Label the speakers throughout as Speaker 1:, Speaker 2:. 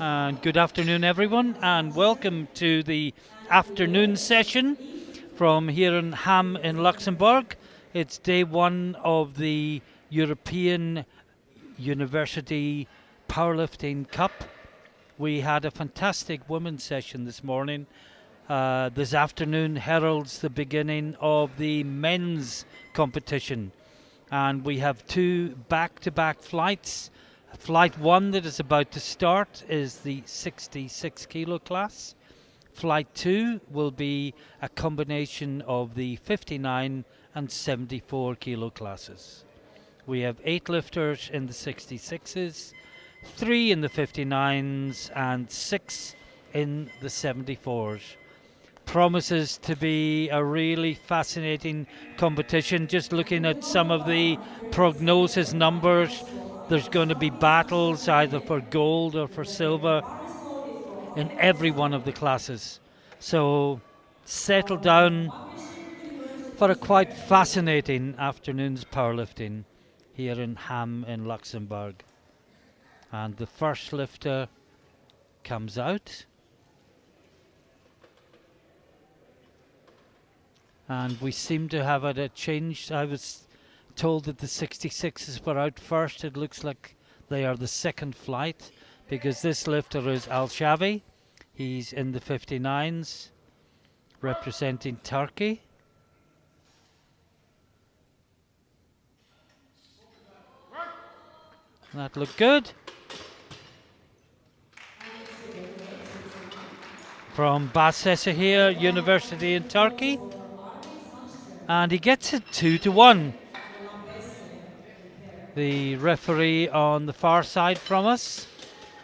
Speaker 1: And good afternoon, everyone, and welcome to the afternoon session from here in Ham in Luxembourg. It's day one of the European University Powerlifting Cup. We had a fantastic women's session this morning. This afternoon heralds the beginning of the men's competition, and we have two back-to-back flights. Flight 1 that is about to start is the 66 kilo class. Flight 2 will be a combination of the 59 and 74 kilo classes. We have 8 lifters in the 66s, 3 in the 59s and 6 in the 74s. Promises to be a really fascinating competition. Just looking at some of the prognosis numbers, there's going to be battles either for gold or for silver in every one of the classes. So settle down for a quite fascinating afternoon's powerlifting here in Ham in Luxembourg. And the first lifter comes out. And we seem to have had a change. I was told that the 66s were out first. It looks like they are the second flight because this lifter is Al-Shavi. He's in the 59s representing Turkey. That looked good. From Başakşehir University in Turkey. And he gets it 2-1. The referee on the far side from us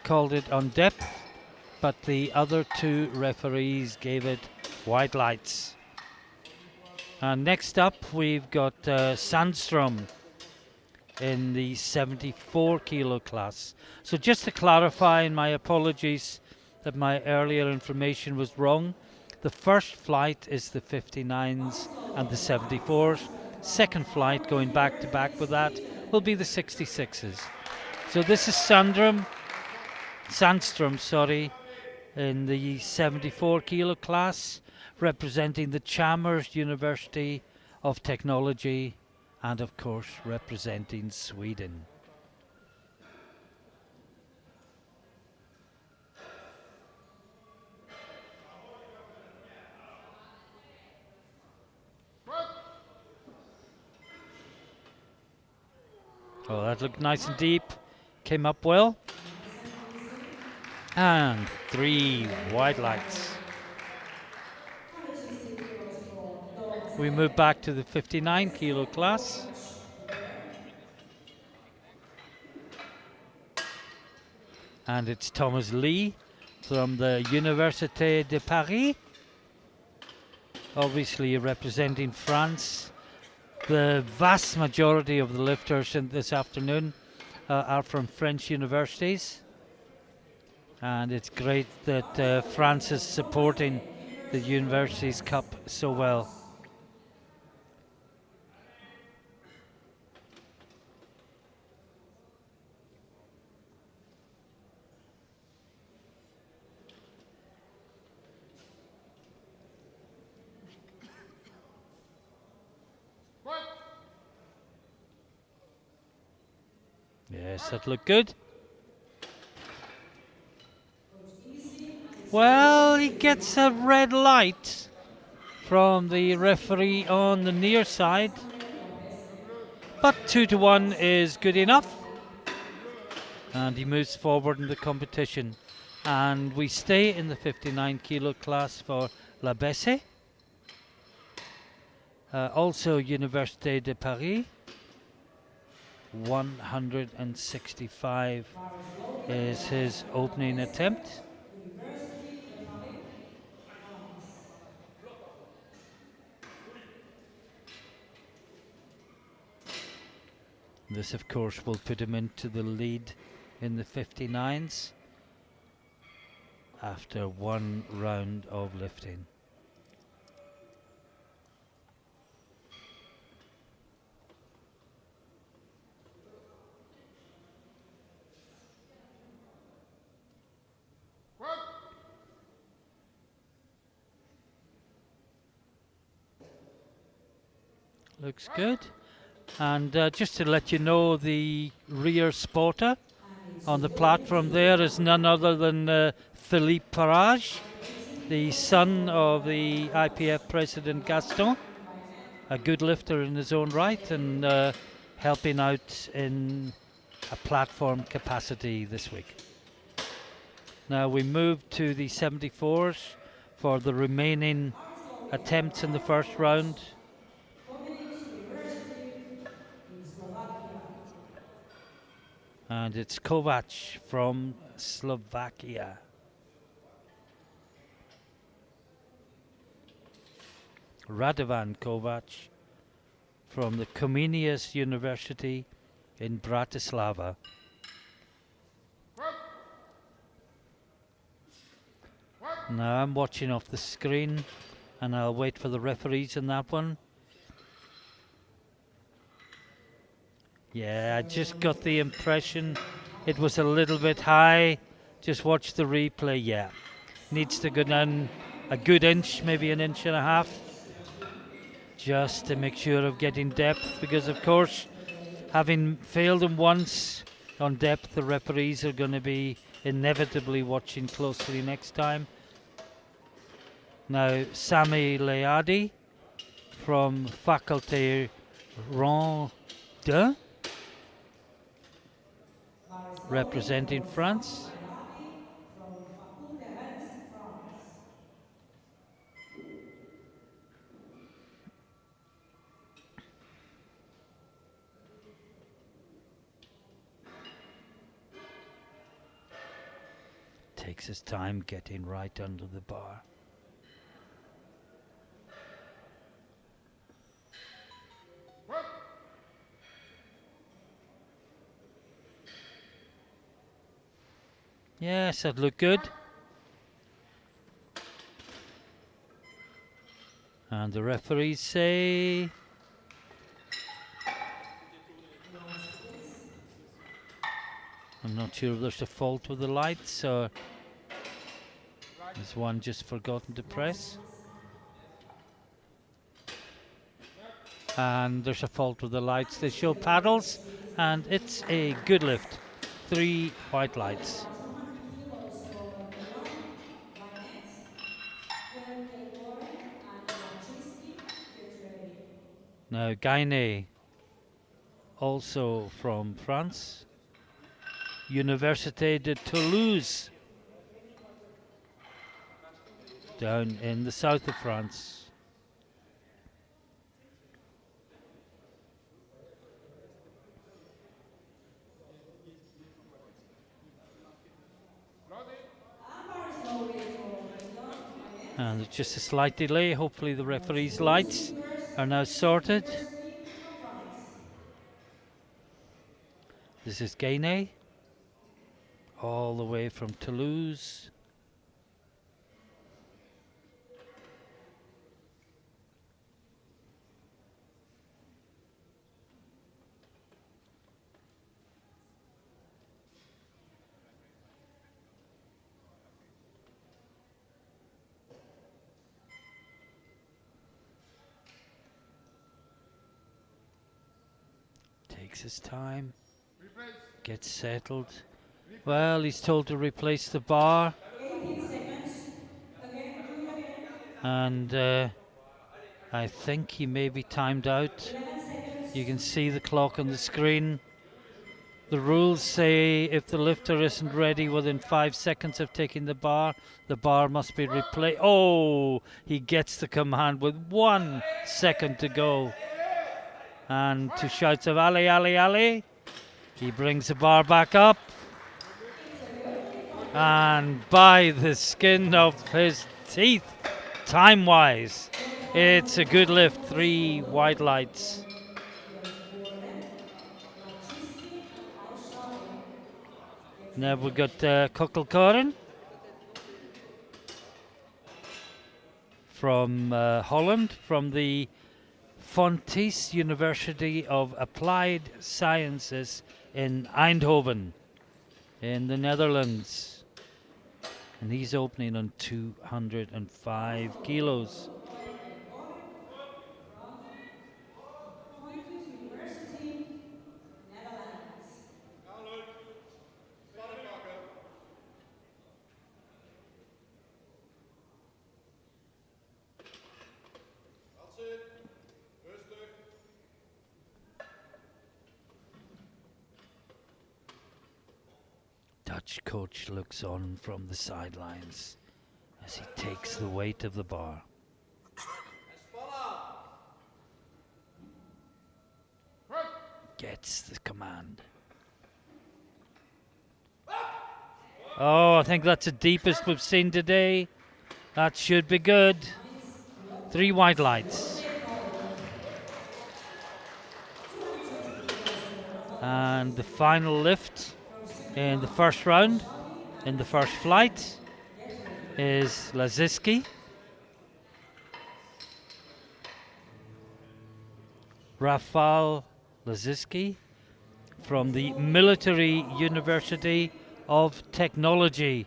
Speaker 1: called it on depth, but the other two referees gave it white lights. And next up we've got Sandstrom in the 74 kilo class. So just to clarify, and my apologies that my earlier information was wrong, the first flight is the 59s and the 74s. Second flight, going back to back with that, will be the 66s. So this is Sandstrom, in the 74 kilo class, representing the Chalmers University of Technology and of course representing Sweden. Oh, that looked nice and deep. Came up well. And 3 white lights. We move back to the 59 kilo class. And it's Thomas Lee from the Université de Paris. Obviously representing France. The vast majority of the lifters in this afternoon are from French universities, and it's great that France is supporting the Universities Cup so well. Yes, that looked good. Well, he gets a red light from the referee on the near side, but 2-1 is good enough, and he moves forward in the competition. And we stay in the 59 kilo class for La Besse, also Université de Paris. 165 is his opening attempt. This of course will put him into the lead in the 59s after one round of lifting. Looks good. And just to let you know, the rear spotter on the platform there is none other than Philippe Parage, the son of the IPF president Gaston, a good lifter in his own right, and helping out in a platform capacity this week. Now we move to the 74s for the remaining attempts in the first round. And it's Kovac from Slovakia. Radovan Kovac from the Comenius University in Bratislava. Now I'm watching off the screen and I'll wait for the referees in that one. Yeah, I just got the impression it was a little bit high. Just watch the replay. Yeah, needs to go down a good inch, maybe an inch and a half, just to make sure of getting depth, because of course, having failed him once on depth, the referees are going to be inevitably watching closely next time. Now Sami Leadi from Faculté Ronde, representing France. Takes his time getting right under the bar. Yes, that looked good. And the referees say I'm not sure if there's a fault with the lights or has one just forgotten to press. And there's a fault with the lights. They show paddles and it's a good lift. 3 white lights. Now Gainé, also from France, Université de Toulouse, down in the south of France. And it's just a slight delay. Hopefully the referee's lights are now sorted. This is Gainé, all the way from Toulouse. Takes his time, gets settled. Well, he's told to replace the bar.
Speaker 2: 18 seconds. Okay, do it again.
Speaker 1: And I think he may be timed out.
Speaker 2: 11 seconds.
Speaker 1: You can see the clock on the screen. The rules say if the lifter isn't ready within 5 seconds of taking the bar must be replaced. Oh, he gets the command with 1 second to go. And to shouts of Ali, Ali, Ali, he brings the bar back up. And by the skin of his teeth, time-wise, it's a good lift. 3 white lights. Now we've got Kokkelkoren from Holland, from the Fontys University of Applied Sciences in Eindhoven, in the Netherlands. And he's opening on 205 kilos. Dutch coach looks on from the sidelines as he takes the weight of the bar. Gets the command. Oh, I think that's the deepest we've seen today. That should be good. 3 white lights. And the final lift in the first round, in the first flight, is Laziski. Rafał Laziski from the Military University of Technology.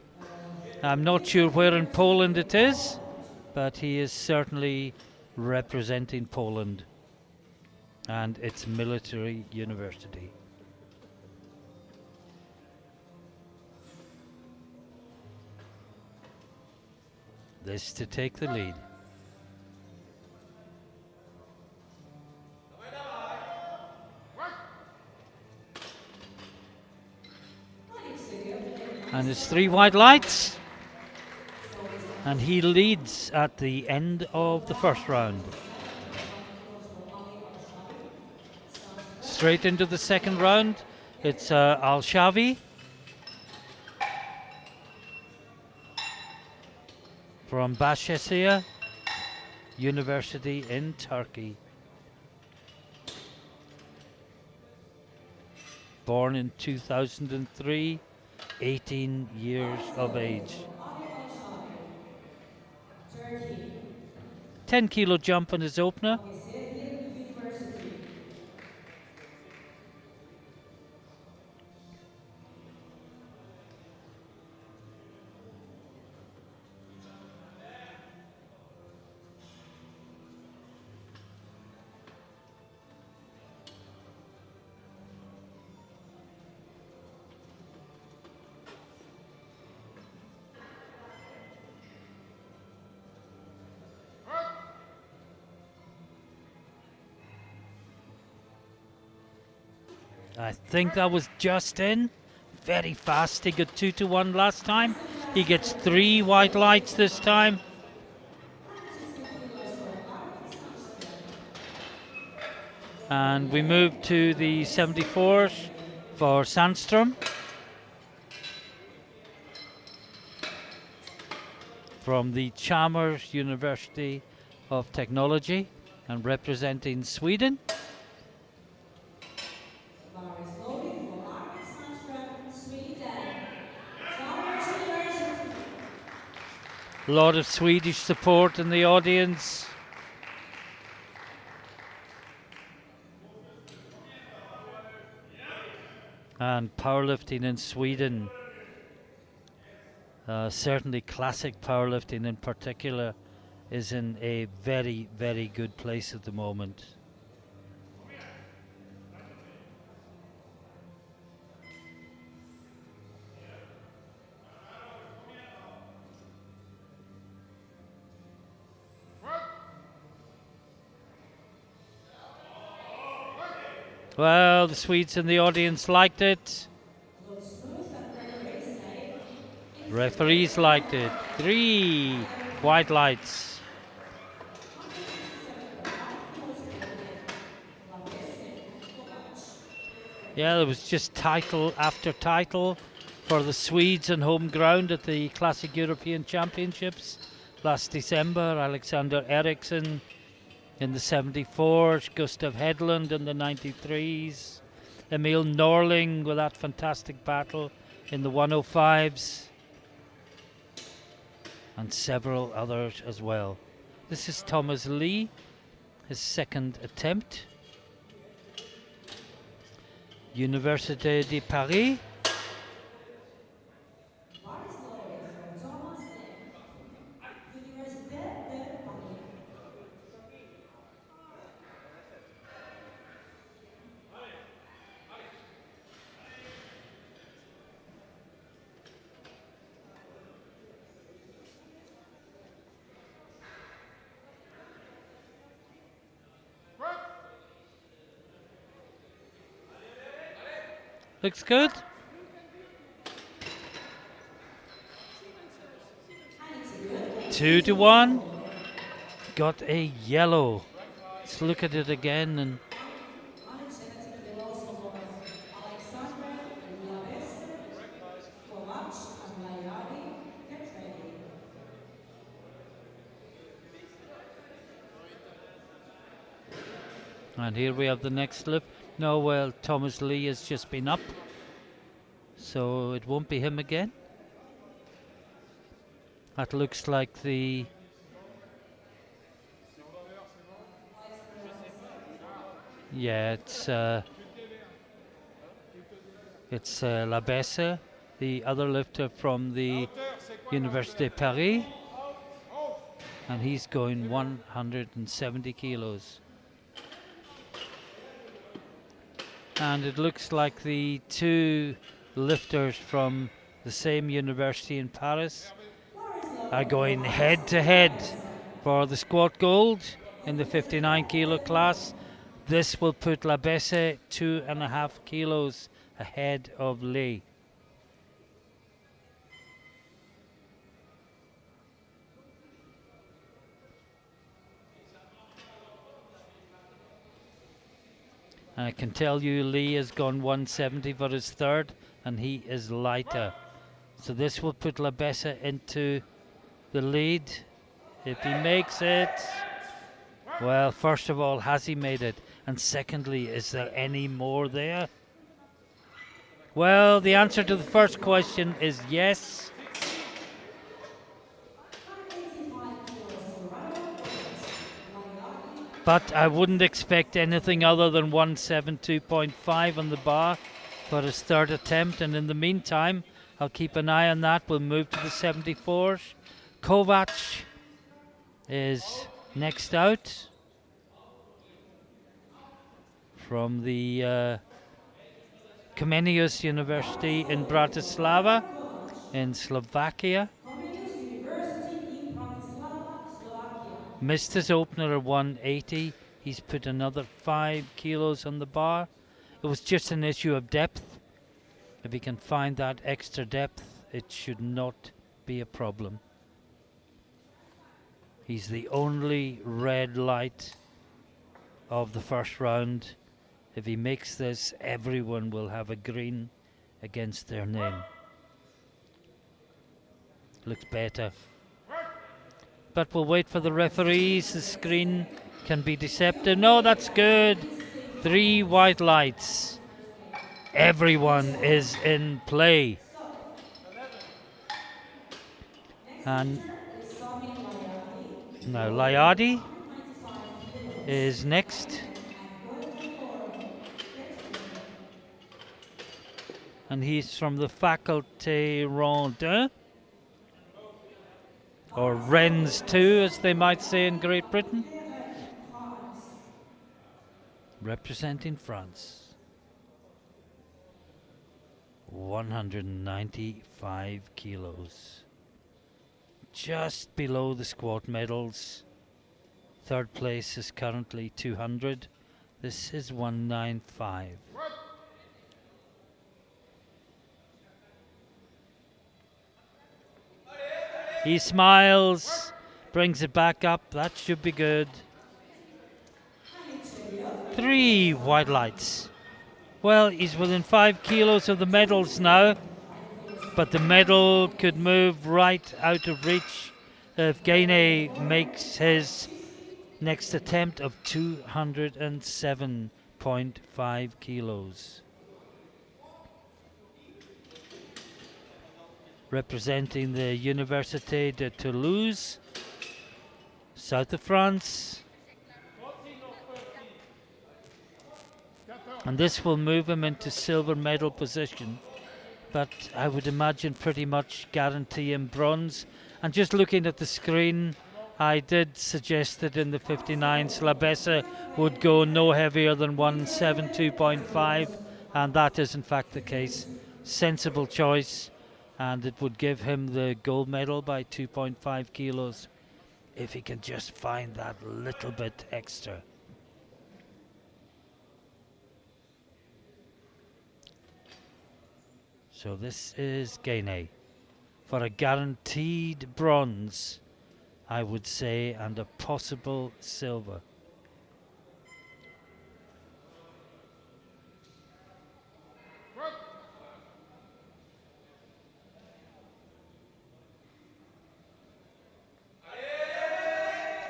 Speaker 1: I'm not sure where in Poland it is, but he is certainly representing Poland and its military university. This to take the lead. And it's 3 white lights. And he leads at the end of the first round. Straight into the second round, it's Al-Shavi from Başkesir University in Turkey. Born in 2003, 18 years of age. 10 kilo jump on his opener. I think that was just in. Very fast. He got 2-1 last time. He gets 3 white lights this time. And we move to the 74s for Sandström from the Chalmers University of Technology and representing Sweden. A lot of Swedish support in the audience. And powerlifting in Sweden, certainly classic powerlifting in particular, is in a very, very good place at the moment. Well, the Swedes in the audience liked it. Referees liked it. 3 white lights. Yeah, there was just title after title for the Swedes on home ground at the Classic European Championships last December. Alexander Eriksson in the 74s, Gustav Hedlund in the 93s, Emil Norling with that fantastic battle in the 105s, and several others as well. This is Thomas Lee, his second attempt. Université de Paris. Looks good. 2-1. Got a yellow. Let's look at it again. And
Speaker 2: Untitled Chapter Alexandra Labes for match and Layadi. Get ready.
Speaker 1: And here we have the next slip. No, well, Thomas Lee has just been up, so it won't be him again. That looks like the... Yeah, it's Labesse, the other lifter from the Université de Paris, and he's going 170 kilos. And it looks like the two lifters from the same university in Paris are going head to head for the squat gold in the 59 kilo class. This will put Labesse 2.5 kilos ahead of Lee. I can tell you Lee has gone 170 for his third, and he is lighter. So this will put Labesse into the lead. If he makes it, well, first of all, has he made it? And secondly, is there any more there? Well, the answer to the first question is yes. But I wouldn't expect anything other than 172.5 on the bar for his third attempt. And in the meantime, I'll keep an eye on that. We'll move to the 74s. Kovac is next out from the Comenius University in Bratislava in Slovakia. Missed his opener at 180. He's put another 5 kilos on the bar. It was just an issue of depth. If he can find that extra depth, it should not be a problem. He's the only red light of the first round. If he makes this, everyone will have a green against their name. Looks better. But we'll wait for the referees. The screen can be deceptive. No, that's good. 3 white lights. Everyone is in play. And now Layadi is next. And he's from the Faculté Rondin, or Rennes 2 as they might say in Great Britain, representing France. 195 kilos, just below the squat medals. Third place is currently 200. This is 195. He smiles, brings it back up. That should be good. 3 white lights. Well, he's within 5 kilos of the medals now, but the medal could move right out of reach if Gainey makes his next attempt of 207.5 kilos. Representing the Université de Toulouse, south of France. And this will move him into silver medal position, but I would imagine pretty much guarantee him bronze. And just looking at the screen, I did suggest that in the 59s Labesse would go no heavier than 172.5, and that is in fact the case. Sensible choice. And it would give him the gold medal by 2.5 kilos if he can just find that little bit extra. So this is Gainey for a guaranteed bronze I would say, and a possible silver.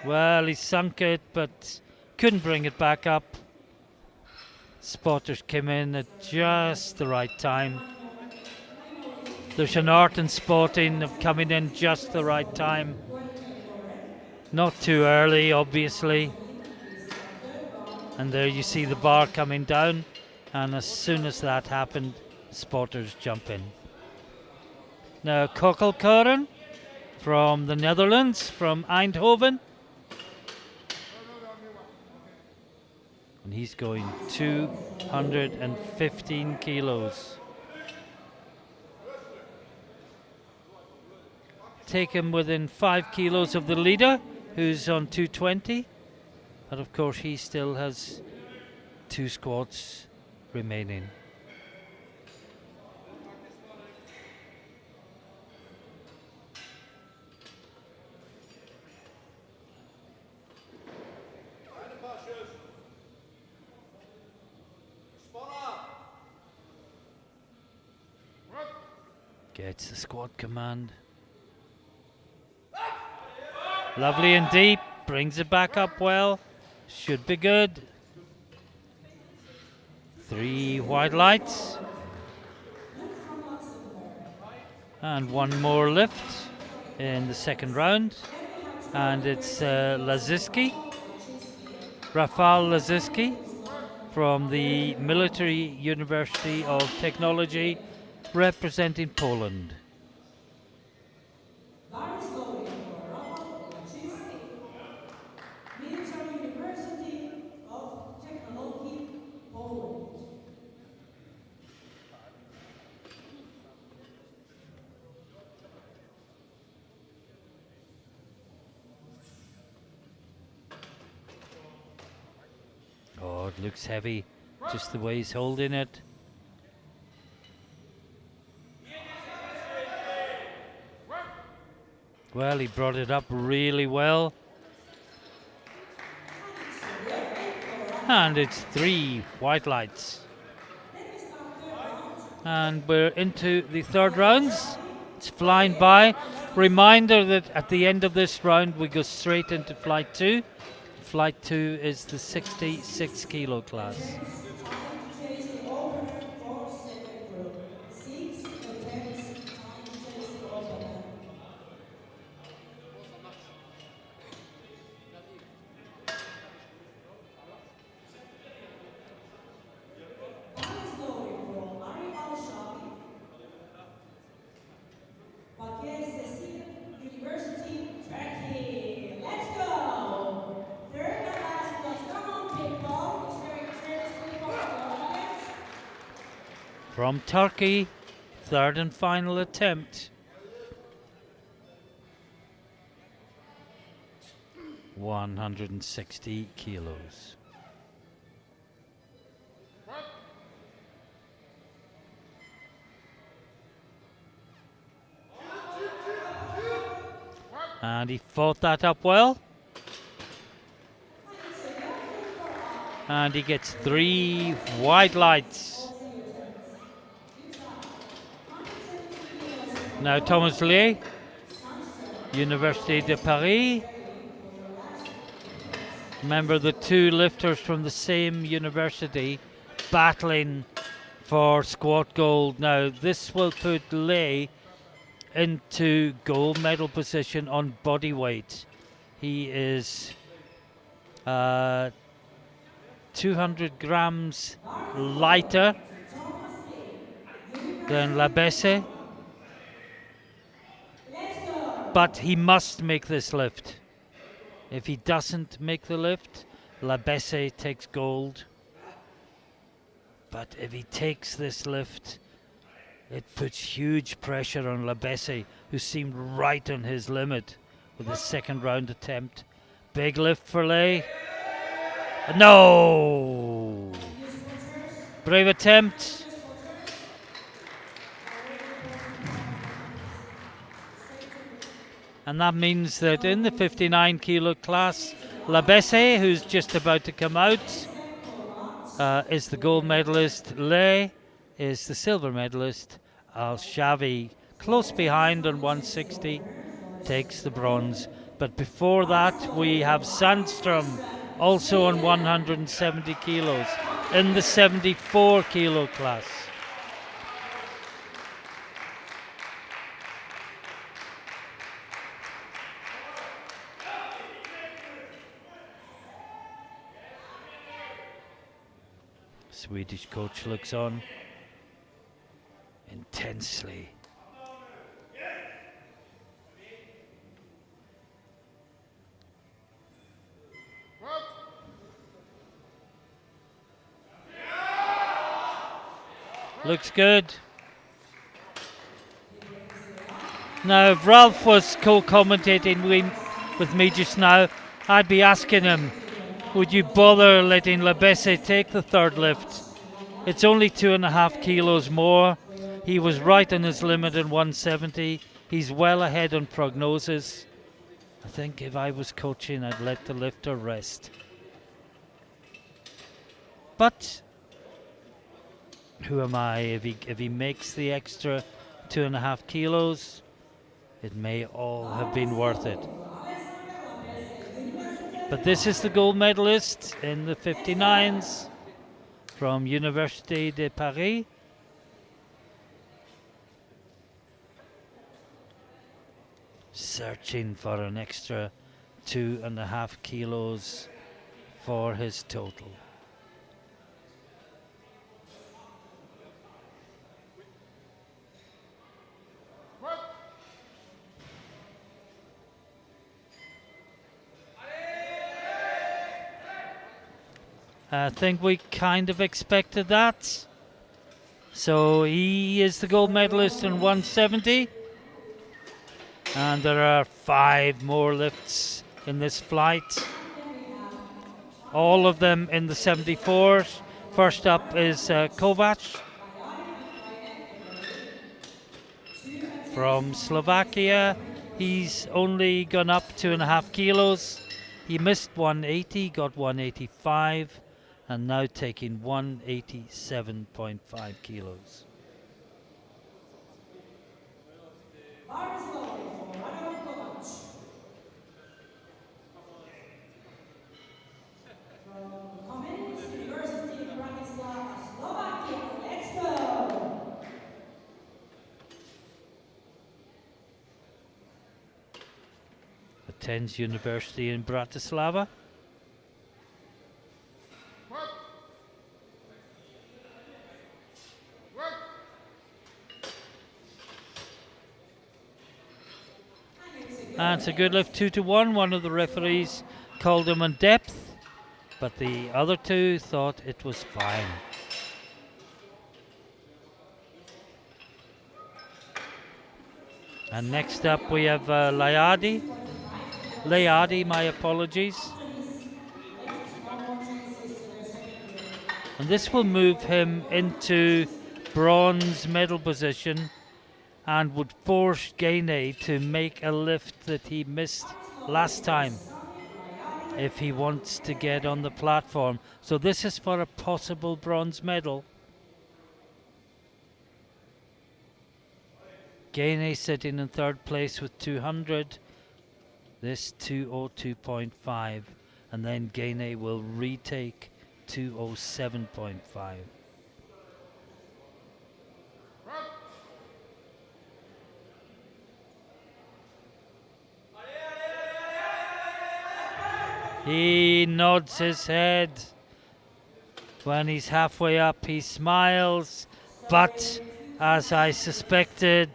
Speaker 1: Well, he sunk it, but couldn't bring it back up. Spotters came in at just the right time. There's an art in spotting of coming in just the right time. Not too early, obviously. And there you see the bar coming down. And as soon as that happened, spotters jump in. Now, Kokkelkoren from the Netherlands, from Eindhoven. And he's going 215 kilos. Take him within 5 kilos of the leader, who's on 220. But of course, he still has 2 squats remaining. Gets the squat command. Lovely and deep. Brings it back up well. Should be good. 3 white lights. And 1 more lift in the second round. And it's Laziski. Rafał Laziski from the Military University of Technology, representing Poland.
Speaker 2: Military University of Technology, Poland.
Speaker 1: Oh, it looks heavy, just the way he's holding it. Well, he brought it up really well. And it's 3 white lights. And we're into the third rounds. It's flying by. Reminder that at the end of this round we go straight into flight 2. Flight 2 is the 66 kilo class. From Turkey, third and final attempt. 160 kilos. And he fought that up well. And he gets 3 white lights. Now Thomas Lay, Université de Paris. Remember the 2 lifters from the same university battling for squat gold. Now this will put Lay into gold medal position on body weight. He is 200 grams lighter than Labesse. But he must make this lift. If he doesn't make the lift, Labesse takes gold. But if he takes this lift, it puts huge pressure on Labesse, who seemed right on his limit with his second round attempt. Big lift for Lay. No! Brave attempt. And that means that in the 59 kilo class, Labesse, who's just about to come out, is the gold medalist. Le is the silver medalist. Al-Shavi, close behind on 160, takes the bronze. But before that, we have Sandstrom, also on 170 kilos, in the 74 kilo class. Swedish coach looks on intensely. Looks good. Now, if Ralph was co-commentating with me just now, I'd be asking him, would you bother letting Labesse take the third lift? It's only 2.5 kilos more. He was right on his limit in 170. He's well ahead on prognosis. I think if I was coaching, I'd let the lifter rest. But who am I? If he makes the extra 2.5 kilos, it may all have been worth it. But this is the gold medalist in the 59s from Université de Paris. Searching for an extra 2.5 kilos for his total. I think we kind of expected that. So he is the gold medalist in 170. And there are 5 more lifts in this flight. All of them in the 74s. First up is Kovac from Slovakia. He's only gone up 2.5 kilos. He missed 180, got 185. And now taking 187.5 kilos. Attends University in Bratislava. And it's a good lift, 2-1. One of the referees called him on depth, but the other two thought it was fine. And next up we have Leadi, my apologies. And this will move him into bronze medal position and would force Gainey to make a lift that he missed last time if he wants to get on the platform. So this is for a possible bronze medal. Gainey sitting in third place with 200. This 202.5. And then Gainey will retake 207.5. He nods his head. When he's halfway up, he smiles. But, as I suspected,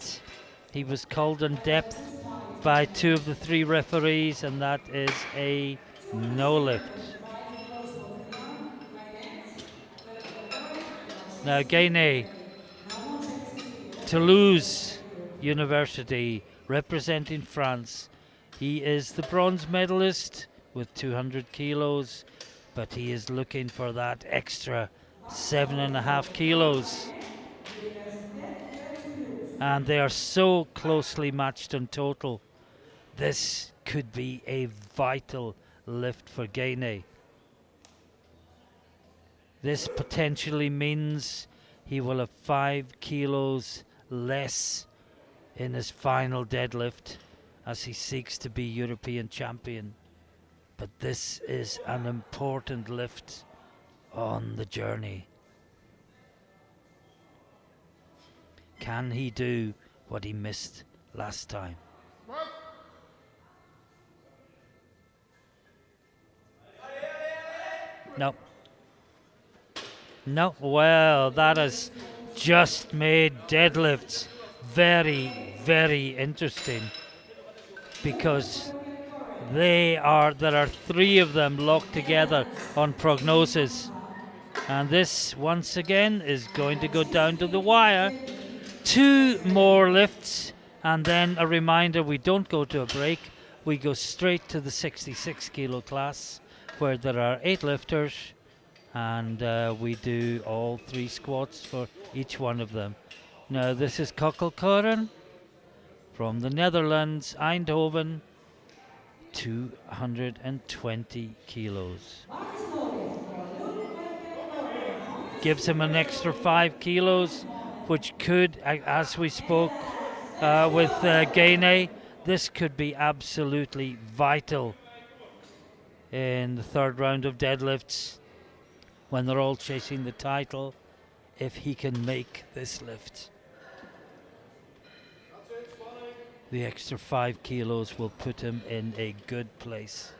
Speaker 1: he was called on depth by 2 of the 3 referees, and that is a no lift. Now, Gainey, Toulouse University, representing France. He is the bronze medalist with 200 kilos, but he is looking for that extra 7.5 kilos. And they are so closely matched in total. This could be a vital lift for Gainey. This potentially means he will have 5 kilos less in his final deadlift as he seeks to be European champion. But this is an important lift on the journey. Can he do what he missed last time? No. No. Well, that has just made deadlifts very, very interesting, because there are 3 of them locked together on prognosis, and this once again is going to go down to the wire. 2 more lifts, and then a reminder, we don't go to a break, we go straight to the 66 kilo class where there are 8 lifters, and we do all 3 squats for each one of them. Now this is Kokkelkoren from the Netherlands, Eindhoven, 220 kilos. Gives him an extra 5 kilos, which could, as we spoke with Gainey, this could be absolutely vital in the 3rd round of deadlifts when they're all chasing the title, if he can make this lift. The extra 5 kilos will put him in a good place.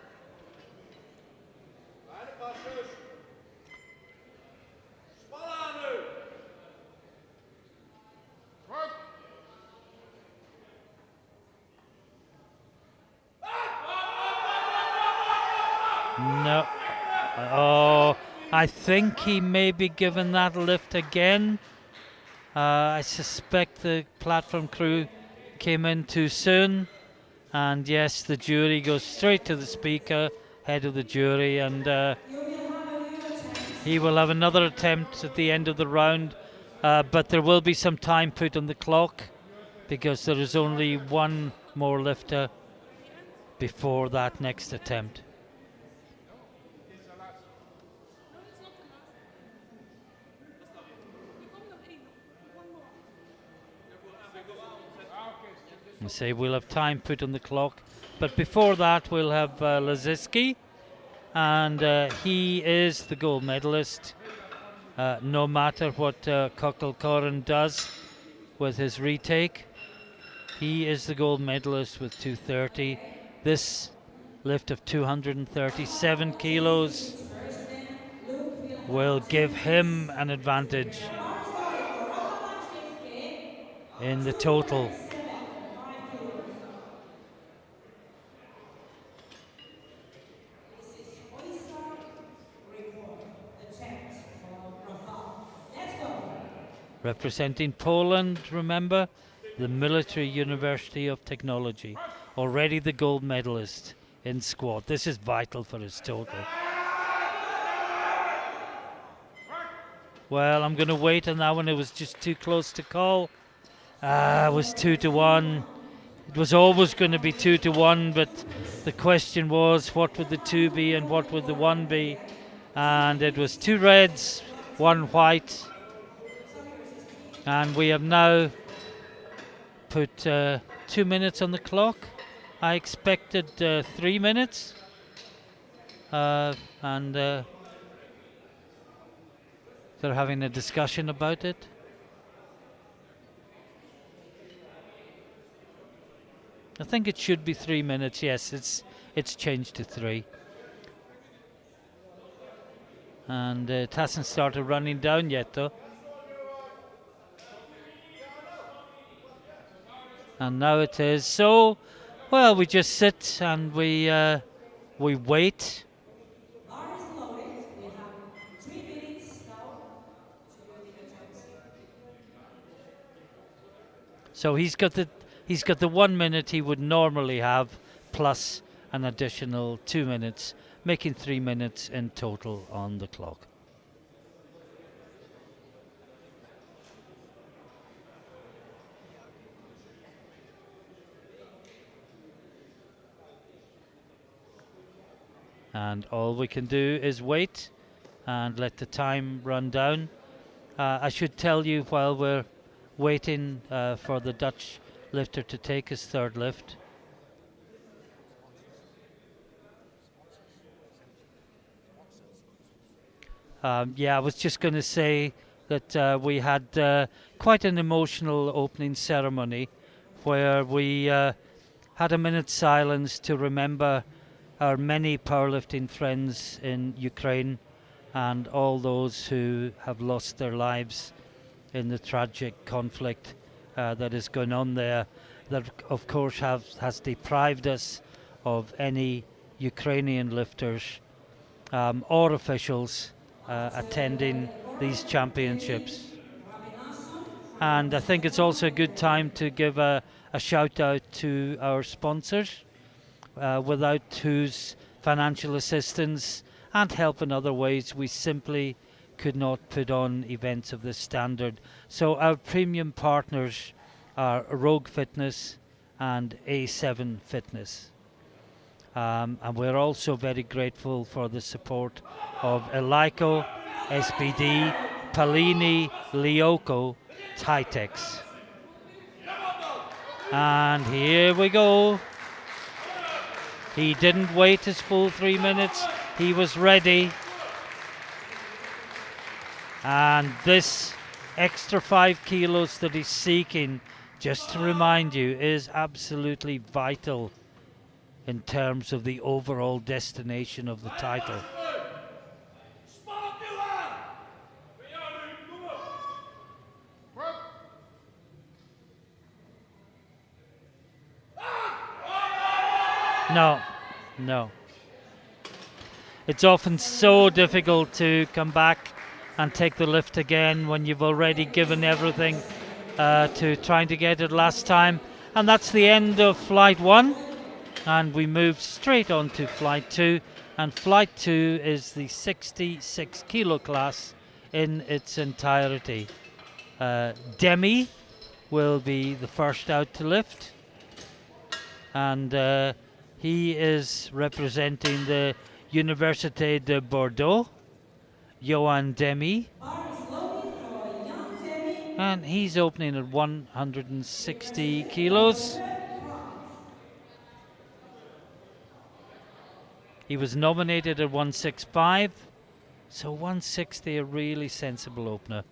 Speaker 1: No. Oh, I think he may be given that lift again. I suspect the platform crew came in too soon. And yes, the jury goes straight to the speaker, head of the jury, and he will have another attempt at the end of the round. But there will be some time put on the clock, because there is only 1 more lifter before that next attempt. I say we'll have time put on the clock, but before that we'll have Laziski, and he is the gold medalist. No matter what Kokkelkoren does with his retake, he is the gold medalist with 230. This lift of 237 kilos will give him an advantage in the total. Representing Poland, remember, the Military University of Technology, already the gold medalist in squat. This is vital for his total. Well, I'm going to wait on that one. It was just too close to call. It was 2-1. It was always going to be 2-1, but the question was, what would the 2 be and what would the 1 be? And it was 2 reds, 1 white. And we have now put 2 minutes on the clock. I expected 3 minutes. And they're having a discussion about it. I think it should be 3 minutes. Yes, it's changed to 3. And it hasn't started running down yet, though. And now it is. So, well, we just sit and we wait. So he's got the 1 minute he would normally have, plus an additional 2 minutes, making 3 minutes in total on the clock. And all we can do is wait and let the time run down. I should tell you while we're waiting for the Dutch lifter to take his third lift. Yeah, I was just going to say that we had quite an emotional opening ceremony where we had a minute's silence to remember our many powerlifting friends in Ukraine and all those who have lost their lives in the tragic conflict that is going on there, that of course has deprived us of any Ukrainian lifters or officials attending these championships. And I think it's also a good time to give a shout out to our sponsors, without whose financial assistance and help in other ways we simply could not put on events of this standard. So our premium partners are Rogue Fitness and A7 Fitness. And we're also very grateful for the support of Elico, SBD, Palini, Lioco, Titex. And here we go. He didn't wait his full 3 minutes. He was ready. And this extra 5 kilos that he's seeking, just to remind you, is absolutely vital in terms of the overall destination of the title. No. It's often so difficult to come back and take the lift again when you've already given everything to trying to get it last time. And that's the end of flight 1. And we move straight on to flight 2. And flight 2 is the 66 kilo class in its entirety. Demi will be the first out to lift. And he is representing the Université de Bordeaux, Johan Demi. And he's opening at 160 kilos. He was nominated at 165, so 160, a really sensible opener.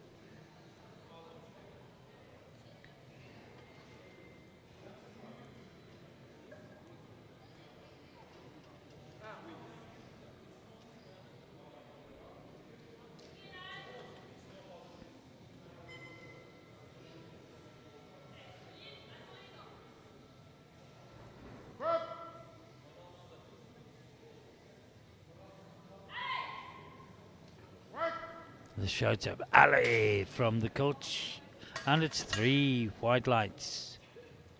Speaker 1: The shouts of alley from the coach, and it's 3 white lights.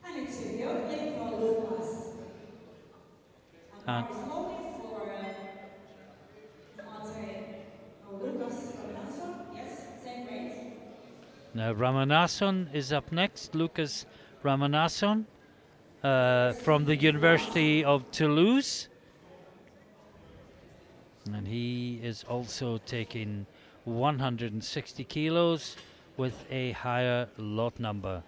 Speaker 2: And it's a good lift for Lucas. And is holding for Lucas Ramanasana. Yes, same weight.
Speaker 1: Now Ramanasana is up next. Lucas Ramanasana from the University of Toulouse. And he is also taking 160 kilos with a higher lot number.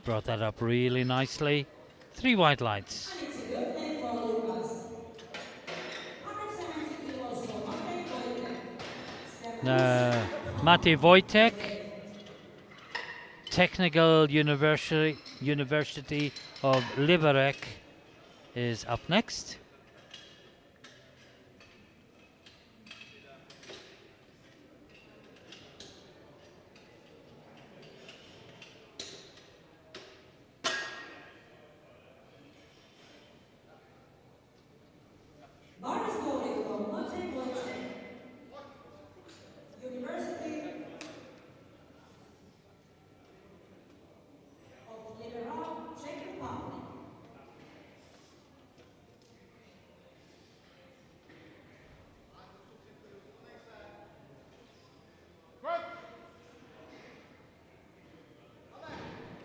Speaker 1: Brought that up really nicely. 3 white lights.
Speaker 2: And it's a good lift for Lucas. 170 kilos for
Speaker 1: Now, Mate Wojtek, Technical University of Liberec, is up next.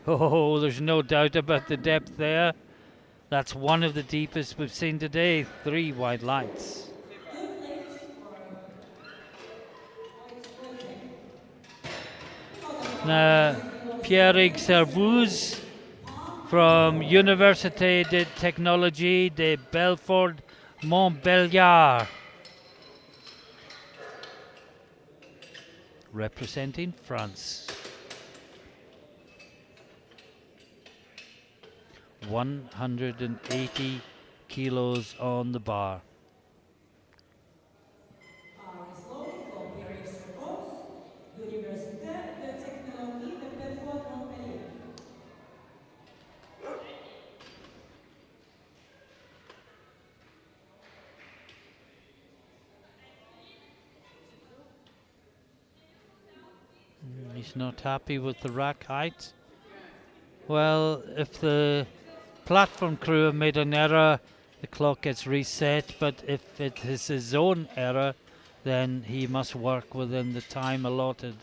Speaker 1: Oh, there's no doubt about the depth there. That's one of the deepest we've seen today. 3 white lights.
Speaker 2: Good lift for weighting.
Speaker 1: Now, Pierre Servus from Université de Technologie de Belfort Montbéliard, representing France. 180 kilos on the bar.
Speaker 2: Is loaded for Pierre Servus, Université de Technologie de Belfort Montpellier.
Speaker 1: He's not happy with the rack height. Well, if the platform crew have made an error, the clock gets reset, but if it is his own error, then he must work within the time allotted.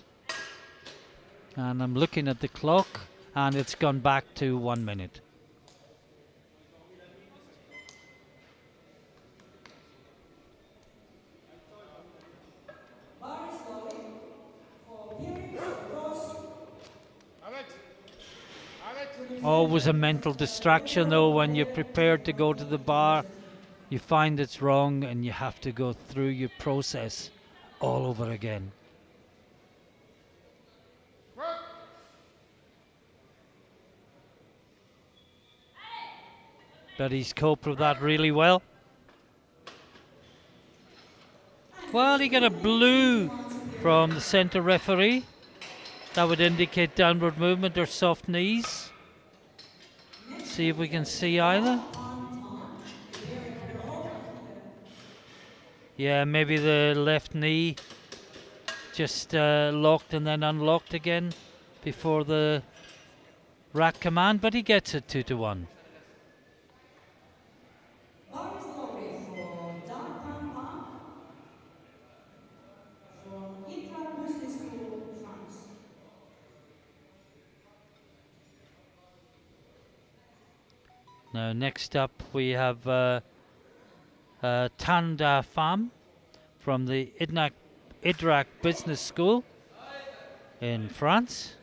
Speaker 1: And I'm looking at the clock, and it's gone back to 1 minute.
Speaker 2: Bar is loaded for Pierre Servus.
Speaker 1: Always a mental distraction though when you're prepared to go to the bar. You find it's wrong and you have to go through your process all over again. But he's coped with that really well. Well, he got a blue from the centre referee. That would indicate downward movement or soft knees. See if we can see either. Yeah, maybe the left knee just locked and then unlocked again before the rack command, but he gets it 2-1.
Speaker 2: Bar is loaded for Duncan Park from Intra Business School, France.
Speaker 1: Now next up we have Tanda Pham from the IDRAC Business School in France.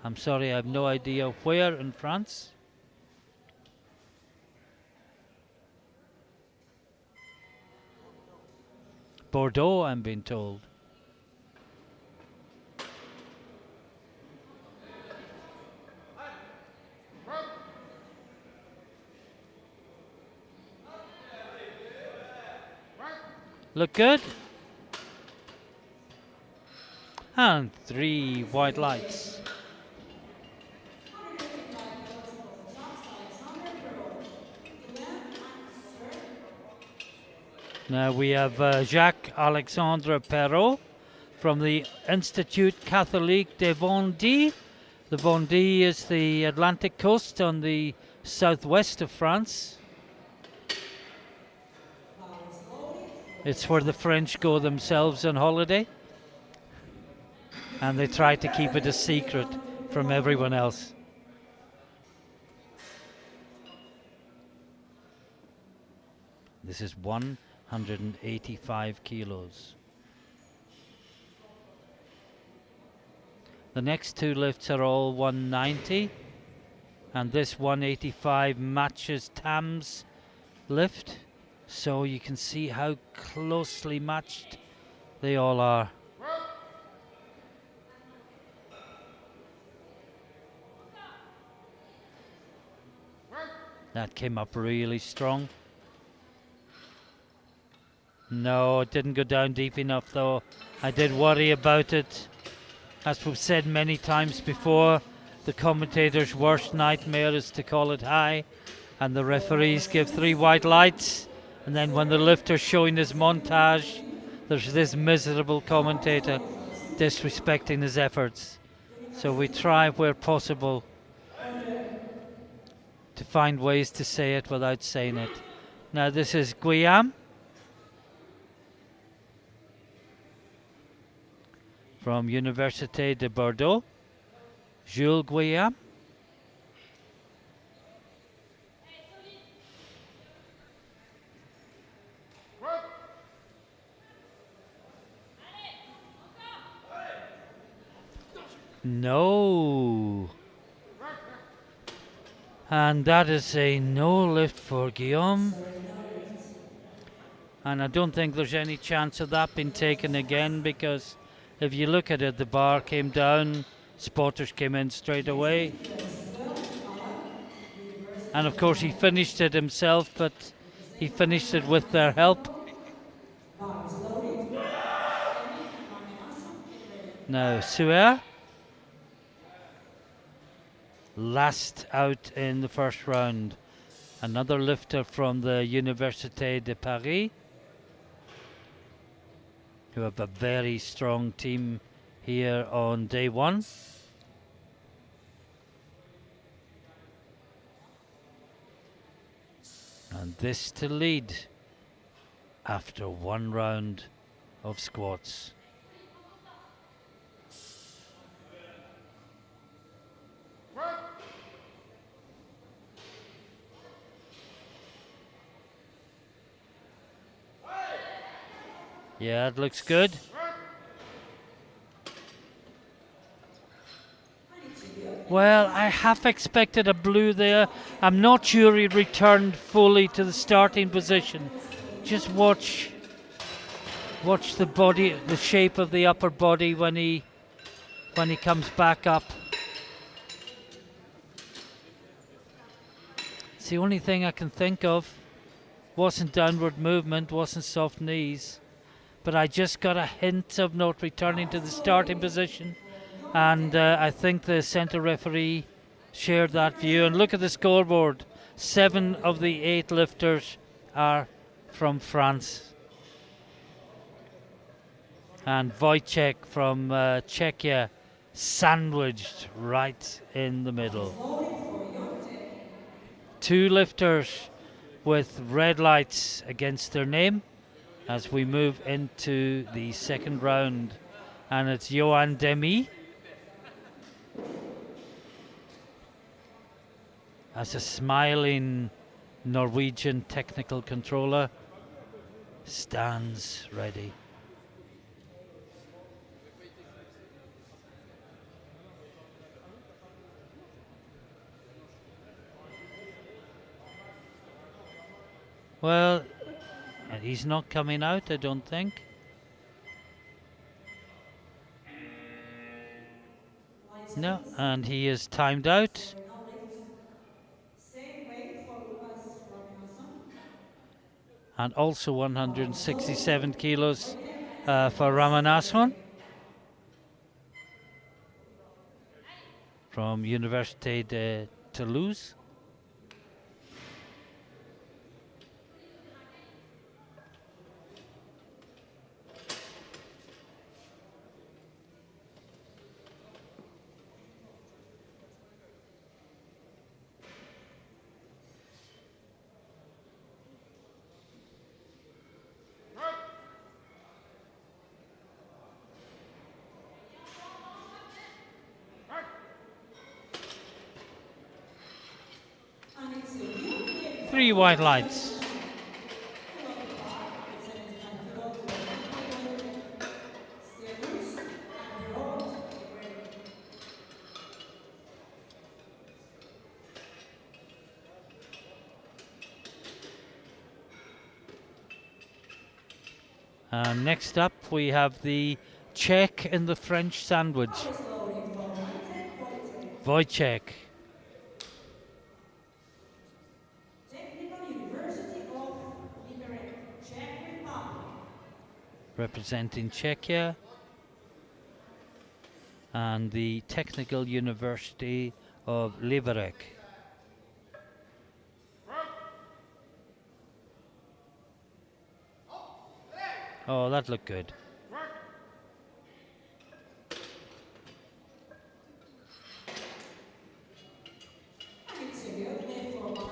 Speaker 1: I'm sorry, I have no idea where in France. Bordeaux, I'm being told. Look good. And 3 white lights. Now we have Jacques-Alexandre Perrault from the Institut Catholique de Vendée. The Vendée is the Atlantic coast on the southwest of France. It's where the French go themselves on holiday. And they try to keep it a secret from everyone else. This is 185 kilos. The next 2 lifts are all 190, and this 185 matches Tam's lift, so you can see how closely matched they all are. That came up really strong. No, it didn't go down deep enough though. I did worry about it. As we've said many times before, the commentator's worst nightmare is to call it high, and the referees give 3 white lights, and then when the lifter's showing his montage, there's this miserable commentator disrespecting his efforts. So we try where possible to find ways to say it without saying it. Now this is Guillaume from Université de Bordeaux, Jules Guillaume. No. And that is a no lift for Guillaume. And I don't think there's any chance of that being taken again, because if you look at it, the bar came down, spotters came in straight away. And of course he finished it himself, but he finished it with their help.
Speaker 2: Bar is loaded. Ramanasana, get ready.
Speaker 1: Now Suer, last out in the first round. Another lifter from the Université de Paris, who have a very strong team here on day one. And this to lead after one round of squats. Yeah, it looks good. Well, I half expected a blue there. I'm not sure he returned fully to the starting position. Just watch the body, the shape of the upper body when he comes back up. It's the only thing I can think of. Wasn't downward movement, wasn't soft knees. But I just got a hint of not returning to the starting position, and I think the centre referee shared that view. And look at the scoreboard. 7 of the 8 lifters are from France. And Wojciech from Czechia sandwiched right in the middle. 2 lifters with red lights against their name as we move into the second round, and it's Johan Demi as a smiling Norwegian technical controller stands ready. Well, he's not coming out, I don't think. No, and he is timed out.
Speaker 2: Same weight for Lucas Ramanasana.
Speaker 1: And also 167 kilos for Ramanasana from Université de Toulouse. Three white lights. Next up we have the Czech and the French sandwich. Wojciech. Representing Czechia, and the Technical University of Liberec. Oh, that looked good.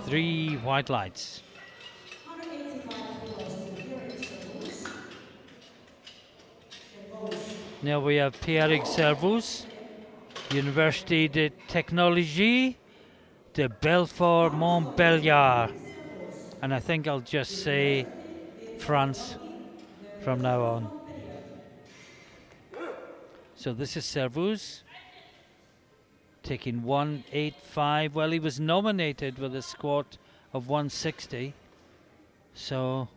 Speaker 1: Three white lights. Now we have Pierre Servus, Université de Technologie de Belfort Montbéliard. And I think I'll just say France from now on. So this is Servus. taking 185. Well, he was nominated with a squat of 160. So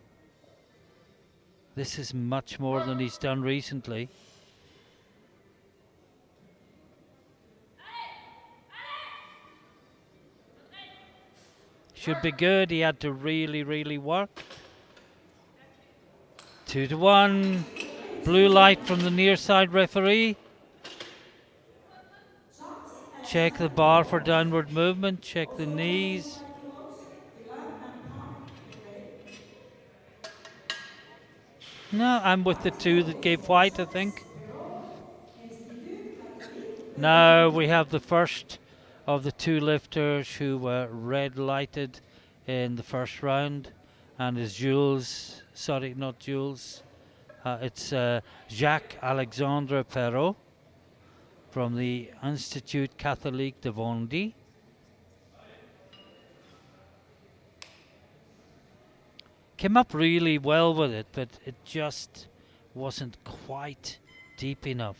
Speaker 1: this is much more than he's done recently. Should be good. He had to really, really work. 2-1. Blue light from the near side referee. Check the bar for downward movement. Check the knees. No, I'm with the two that gave white, I think. Now we have the first of the two lifters who were red lighted in the first round, and is Jules, sorry, not Jules, it's Jacques Alexandre Perrault from the Institut Catholique de Vendée. Came up really well with it, but it just wasn't quite deep enough.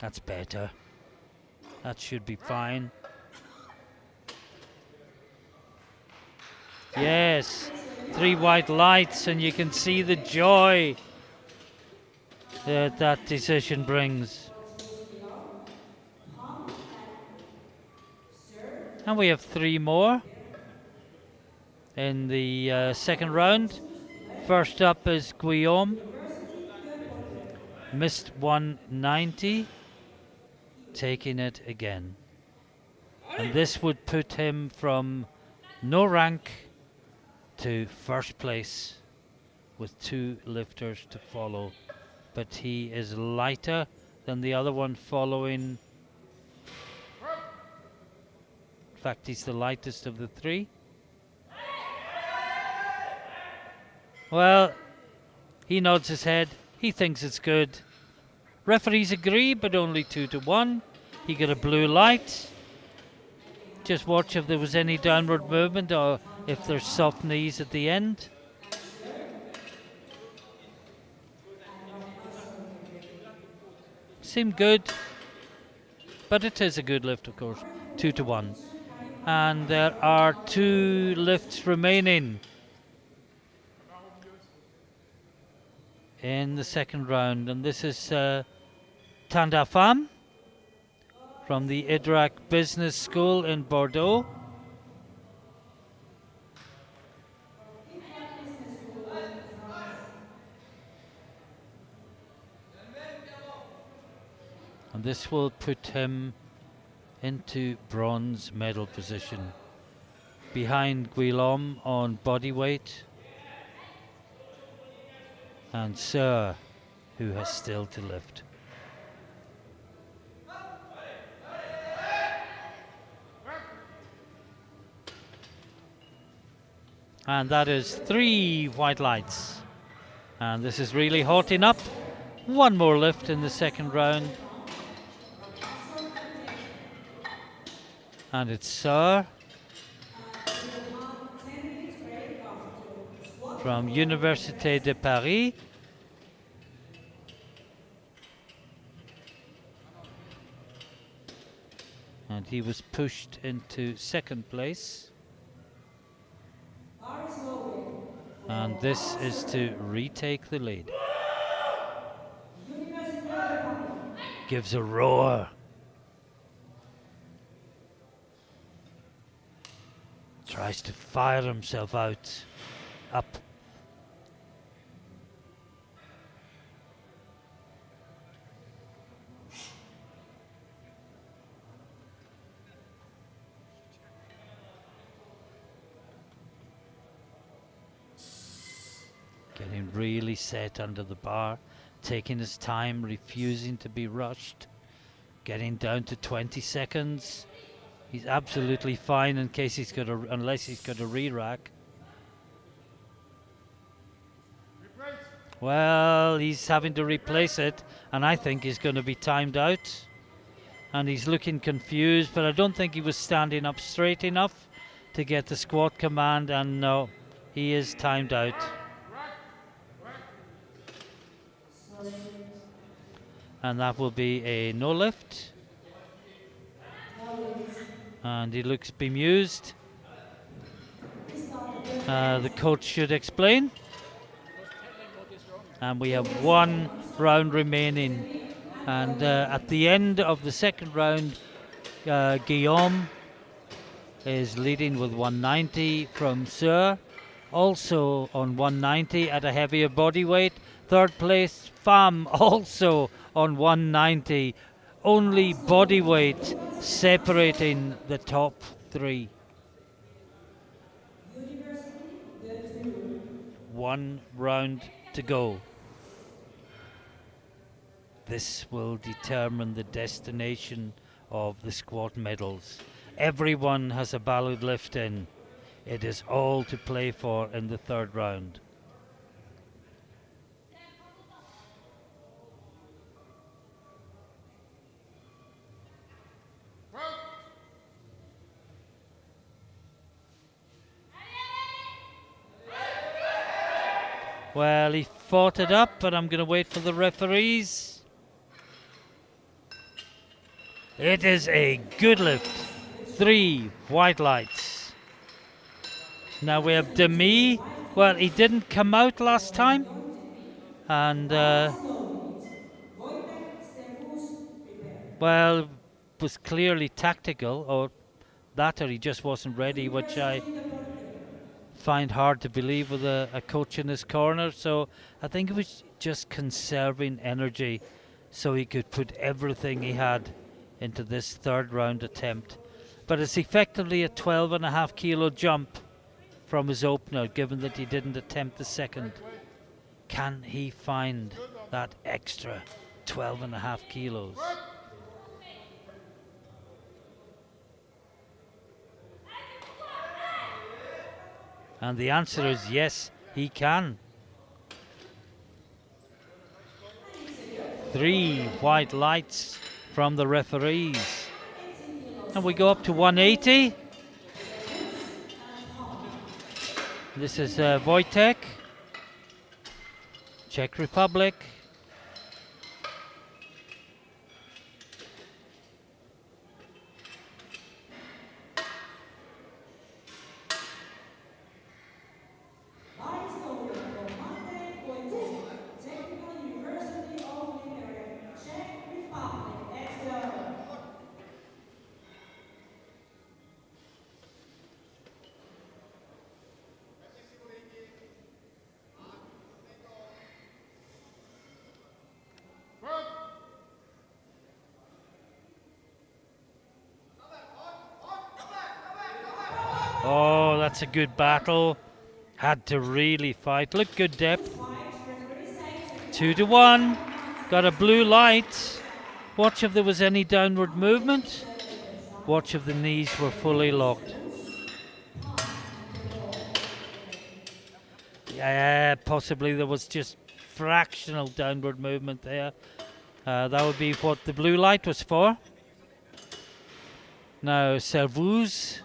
Speaker 1: That's better. That should be fine. Yes, 3 white lights, and you can see the joy that that decision brings. And we have 3 more in the second round. First up is Guillaume. Missed 190. Taking it again. And this would put him from no rank to first place with 2 lifters to follow. But he is lighter than the other one following. In fact, he's the lightest of the 3. Well, he nods his head. He thinks it's good. Referees agree, but only 2-1. He got a blue light. Just watch if there was any downward movement or if there's soft knees at the end. Seemed good, but it is a good lift, of course. 2-1. And there are 2 lifts remaining in the second round, and this is Tanda Pham from the IDRAC Business School in Bordeaux. And this will put him into bronze medal position, behind Guillaume on body weight and Sir, who has still to lift. And that is 3 white lights. And this is really hotting up. 1 more lift in the second round. And it's Sir from Université de Paris. And he was pushed into second place. And this is to retake the lead. Gives a roar. Tries to fire himself out, up. Getting really set under the bar, taking his time, refusing to be rushed, getting down to 20 seconds. He's absolutely fine in case he's got a, unless he's got a re-rack. Well, he's having to replace it, and I think he's going to be timed out. And he's looking confused, but I don't think he was standing up straight enough. to get the squat command, and no, he is timed out. And that will be a no lift. And he looks bemused. The coach should explain. And we have 1 round remaining. And at the end of the second round, Guillaume is leading with 190 from Sir. Also on 190 at a heavier body weight. Third place, Pham, also on 190. Only body weight separating the top 3. 1 round to go. This will determine the destination of the squat medals. Everyone has a ballot lift in. It is all to play for in the third round. Well, he fought it up, but I'm going to wait for the referees. It is a good lift. 3 white lights. Now we have Demi. Well, he didn't come out last time. And, well, was clearly tactical, or that, or he just wasn't ready, which I find hard to believe with a coach in his corner. So I think it was just conserving energy so he could put everything he had into this third round attempt. But it's effectively a 12.5 kilo jump from his opener, given that he didn't attempt the second. Can he find that extra 12.5 kilos? And the answer is yes, he can. 3 white lights from the referees. And we go up to 180. This is Wojtek, Czech Republic. Oh, that's a good battle. Had to really fight. Look, good depth. 2-1. Got a blue light. Watch if there was any downward movement. Watch if the knees were fully locked. Yeah, possibly there was just fractional downward movement there. That would be what the blue light was for. Now, Servus.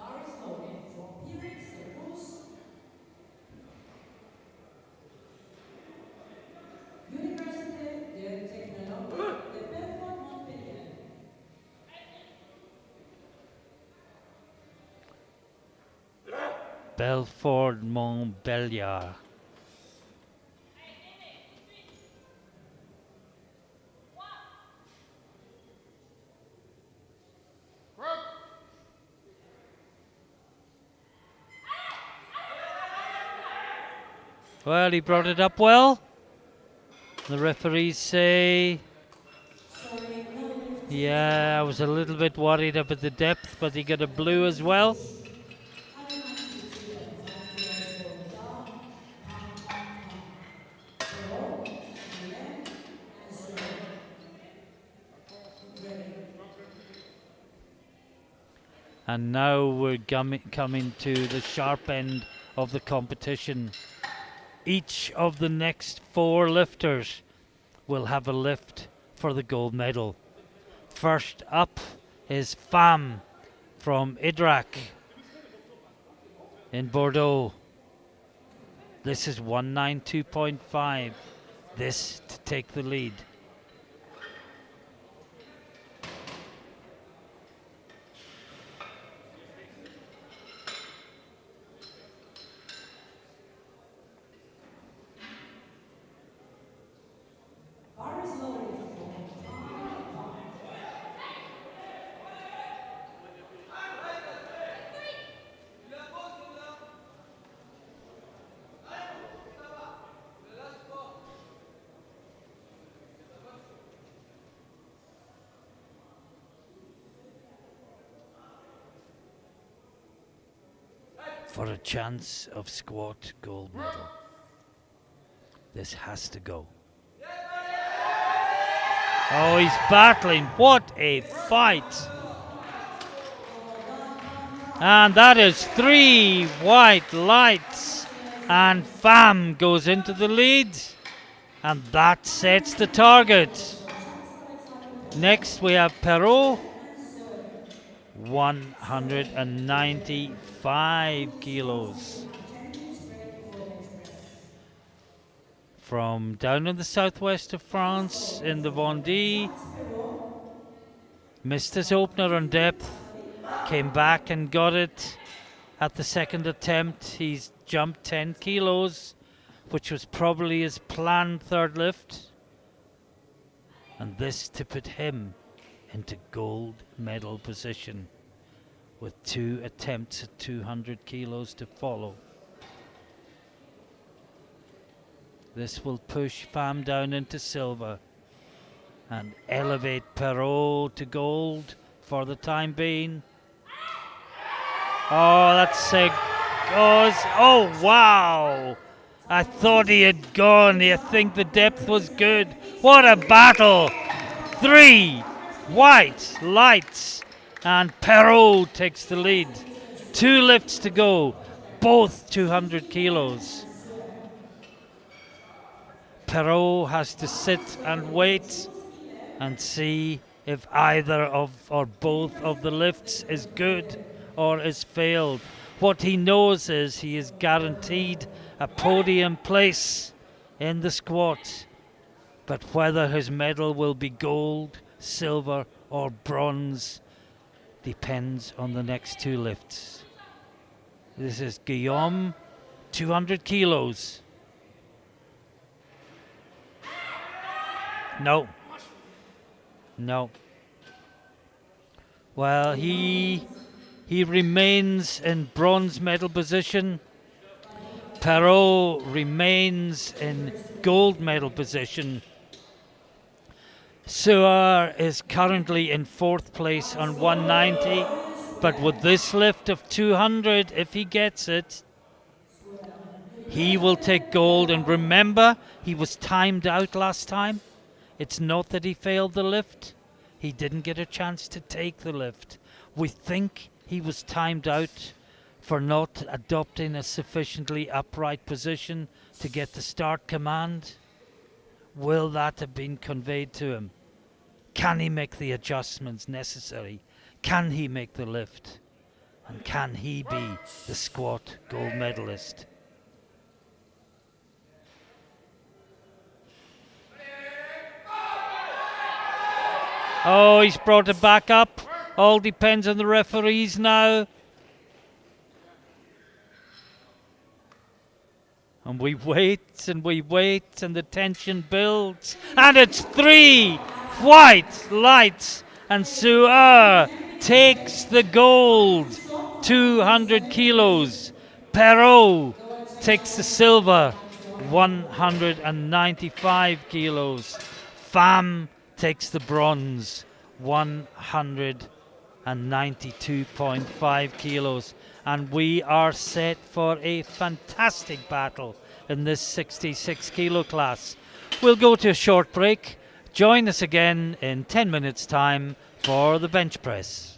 Speaker 1: Belfort Montbéliard. Well, he brought it up well. The referees say, yeah, I was a little bit worried about the depth, but he got a blue as well. And now we're coming to the sharp end of the competition. Each of the next 4 lifters will have a lift for the gold medal. First up is Pham from Idrak. in Bordeaux. This is 192.5. This to take the lead.
Speaker 2: Bar is loaded for time 5.
Speaker 1: For a chance of squat gold medal. This has to go. Oh, he's battling. What a fight. And that is 3 white lights. And Pham goes into the lead. And that sets the target. Next we have Peru. 195 kilos. From down in the southwest of France, in the Vendée. Missed his opener on depth. Came back and got it at the second attempt. He's jumped 10 kilos, which was probably his planned third lift. And this to put him into gold medal position with 2 attempts at 200 kilos to follow. This will push Pham down into silver and elevate Perrault to gold for the time being. Oh, that's a goes. Oh, wow. I thought he had gone. I think the depth was good. What a battle. 3 white lights and Perrault takes the lead. 2 lifts to go, both 200 kilos. Perrault has to sit and wait and see if either of or both of the lifts is good or is failed. What he knows is he is guaranteed a podium place in the squat, but whether his medal will be gold, silver or bronze depends on the next 2 lifts. This is Guillaume, 200 kilos. No. Well, he remains in bronze medal position. Perrault remains in gold medal position. Suar is currently in 4th place on 190, but with this lift of 200, if he gets it, he will take gold. And remember, he was timed out last time. It's not that he failed the lift. He didn't get a chance to take the lift. We think he was timed out for not adopting a sufficiently upright position to get the start command. Will that have been conveyed to him? Can he make the adjustments necessary? Can he make the lift? And can he be the squat gold medalist? Oh, he's brought it back up. All depends on the referees now. And we wait and we wait and the tension builds. And it's 3 white lights. And Suar takes the gold. 200 kilos. Perrault takes the silver. 195 kilos. Pham takes the bronze, 192.5 kilos. And we are set for a fantastic battle in this 66 kilo class. We'll go to a short break. Join us again in 10 minutes time for the bench press.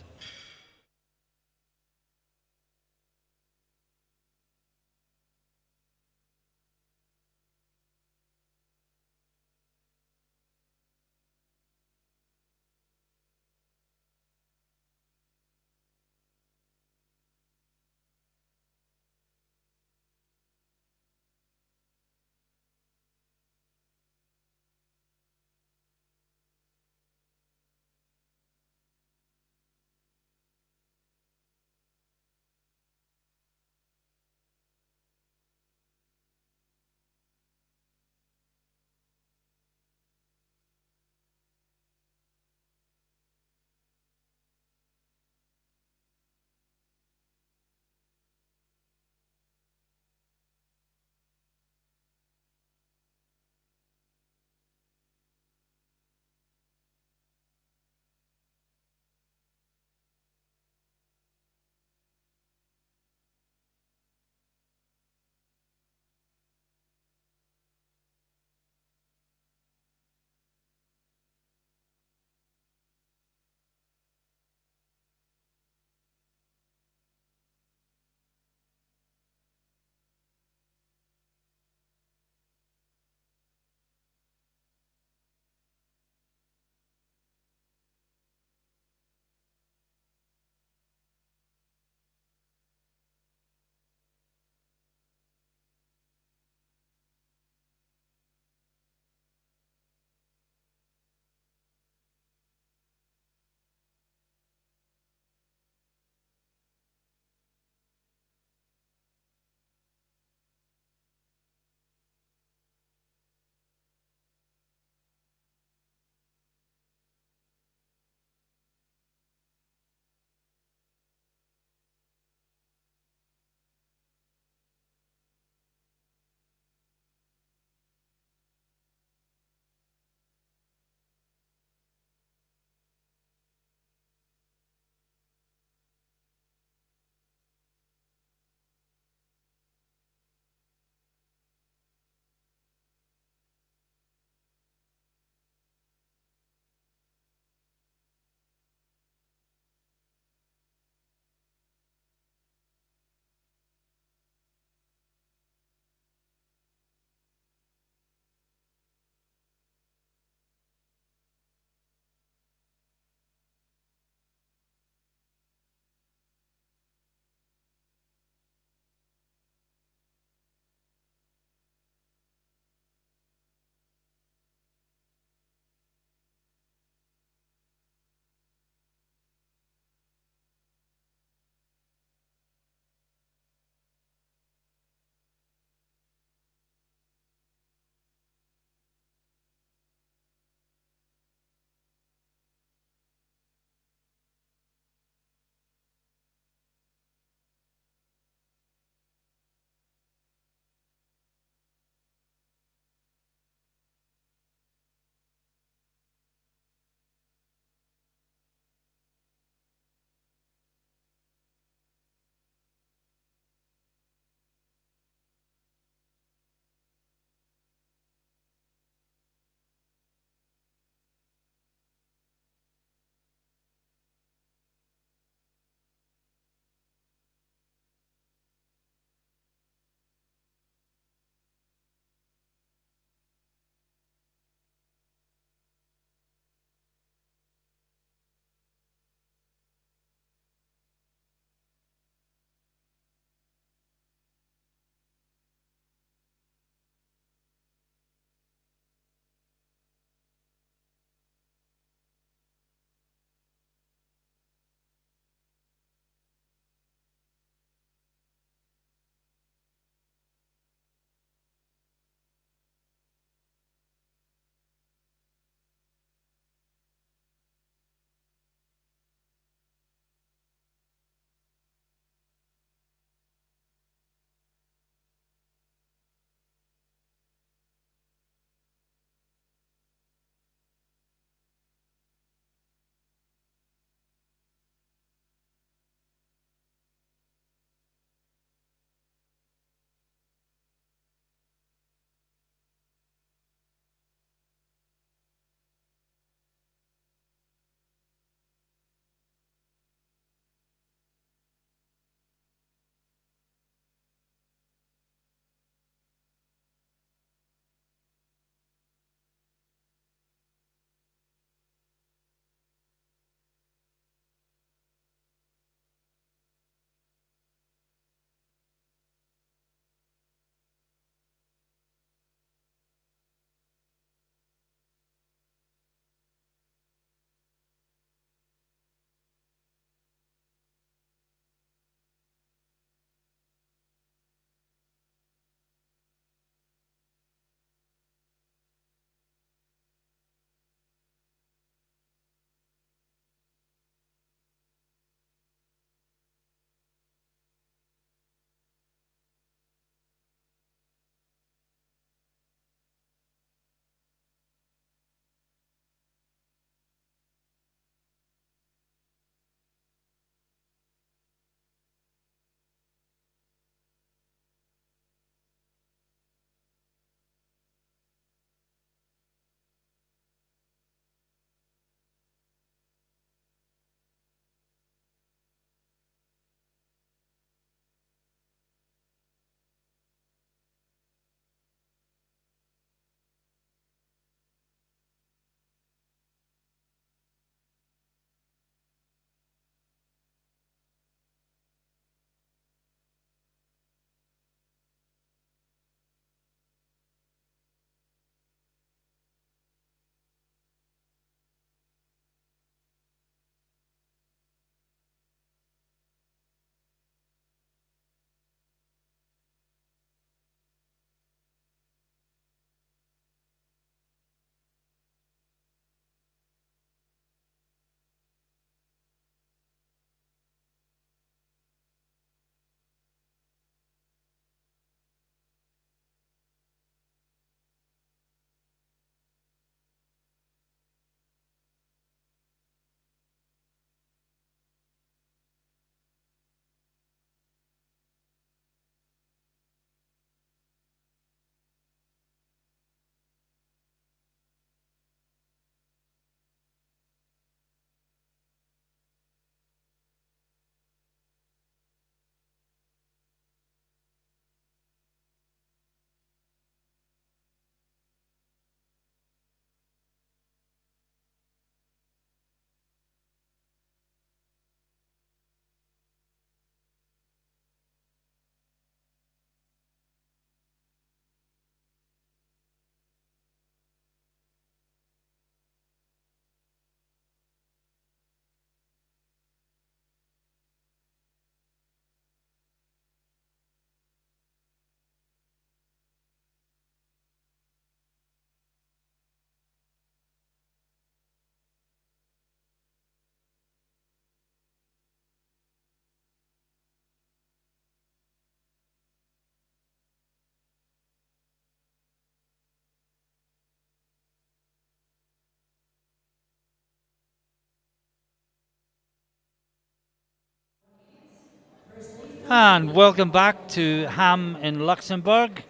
Speaker 1: And welcome back to Ham in Luxembourg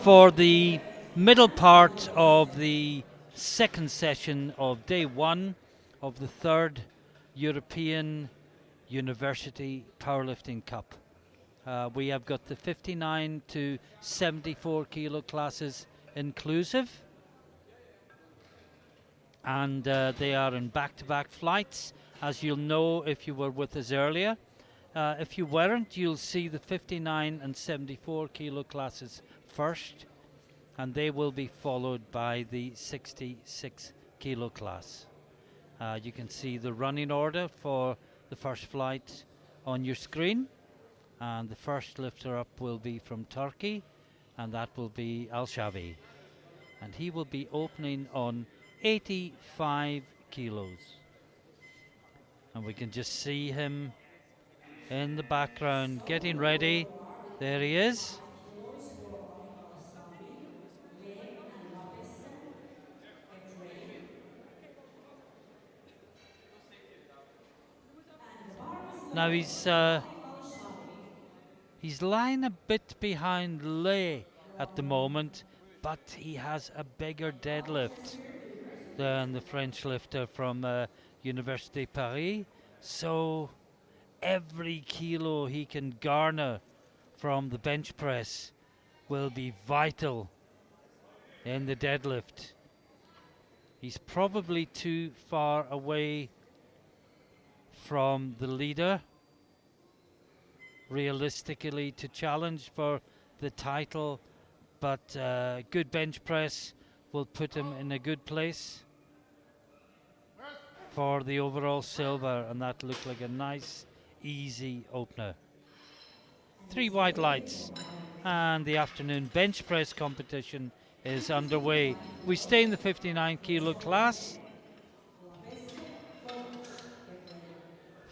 Speaker 1: for the middle part of the second session of day one of the third European University Powerlifting Cup. We have got the 59 to 74 kilo classes inclusive, and they are in back-to-back flights, as you'll know if you were with us earlier. If you weren't, you'll see the 59 and 74 kilo classes first, and they will be followed by the 66 kilo class. You can see the running order for the first flight on your screen, and the first lifter up will be from Turkey, and that will be Al-Shabi, and he will be opening on 85 kilos, and we can just see him in the background getting ready. There he is.
Speaker 2: Kilos for Ramanasana, leg and lapis. Get ready. And the bar is
Speaker 1: Now
Speaker 2: lowered for 5 Al-Shabi.
Speaker 1: he's lying a bit behind Lay at the moment, but he has a bigger deadlift than the French lifter from Université Paris. So every kilo he can garner from the bench press will be vital in the deadlift. He's probably too far away from the leader realistically to challenge for the title, but good bench press will put him in a good place for the overall silver, and that looked like a nice easy opener. 3 white lights, and the afternoon bench press competition is underway. We stay in the 59 kilo class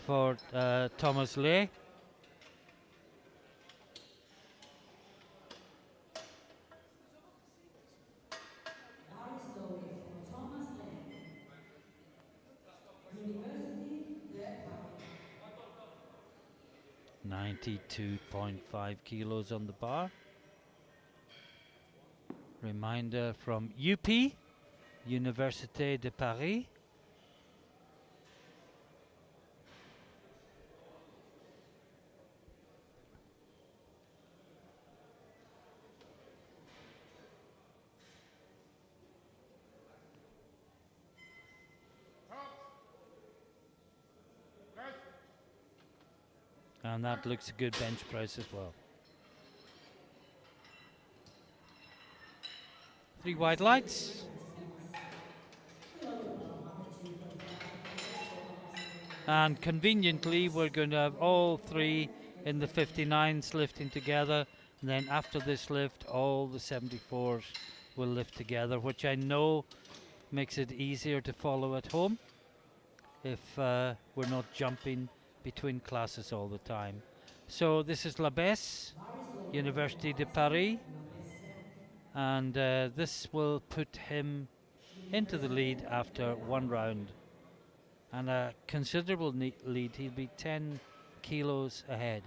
Speaker 1: for Thomas Lay.
Speaker 2: Bar is lowered for Thomas Lane. University de Paris.
Speaker 1: 92.5 kilos on the bar. Reminder from UP, Université de Paris. And that looks a good bench press as well. 3 white lights. And conveniently, we're going to have all 3 in the 59s lifting together. And then after this lift, all the 74s will lift together, which I know makes it easier to follow at home if we're not jumping between classes all the time. So this is Labesse, Université de Paris, and this will put him into the lead after 1 round, and a considerable lead. He'll be 10 kilos ahead.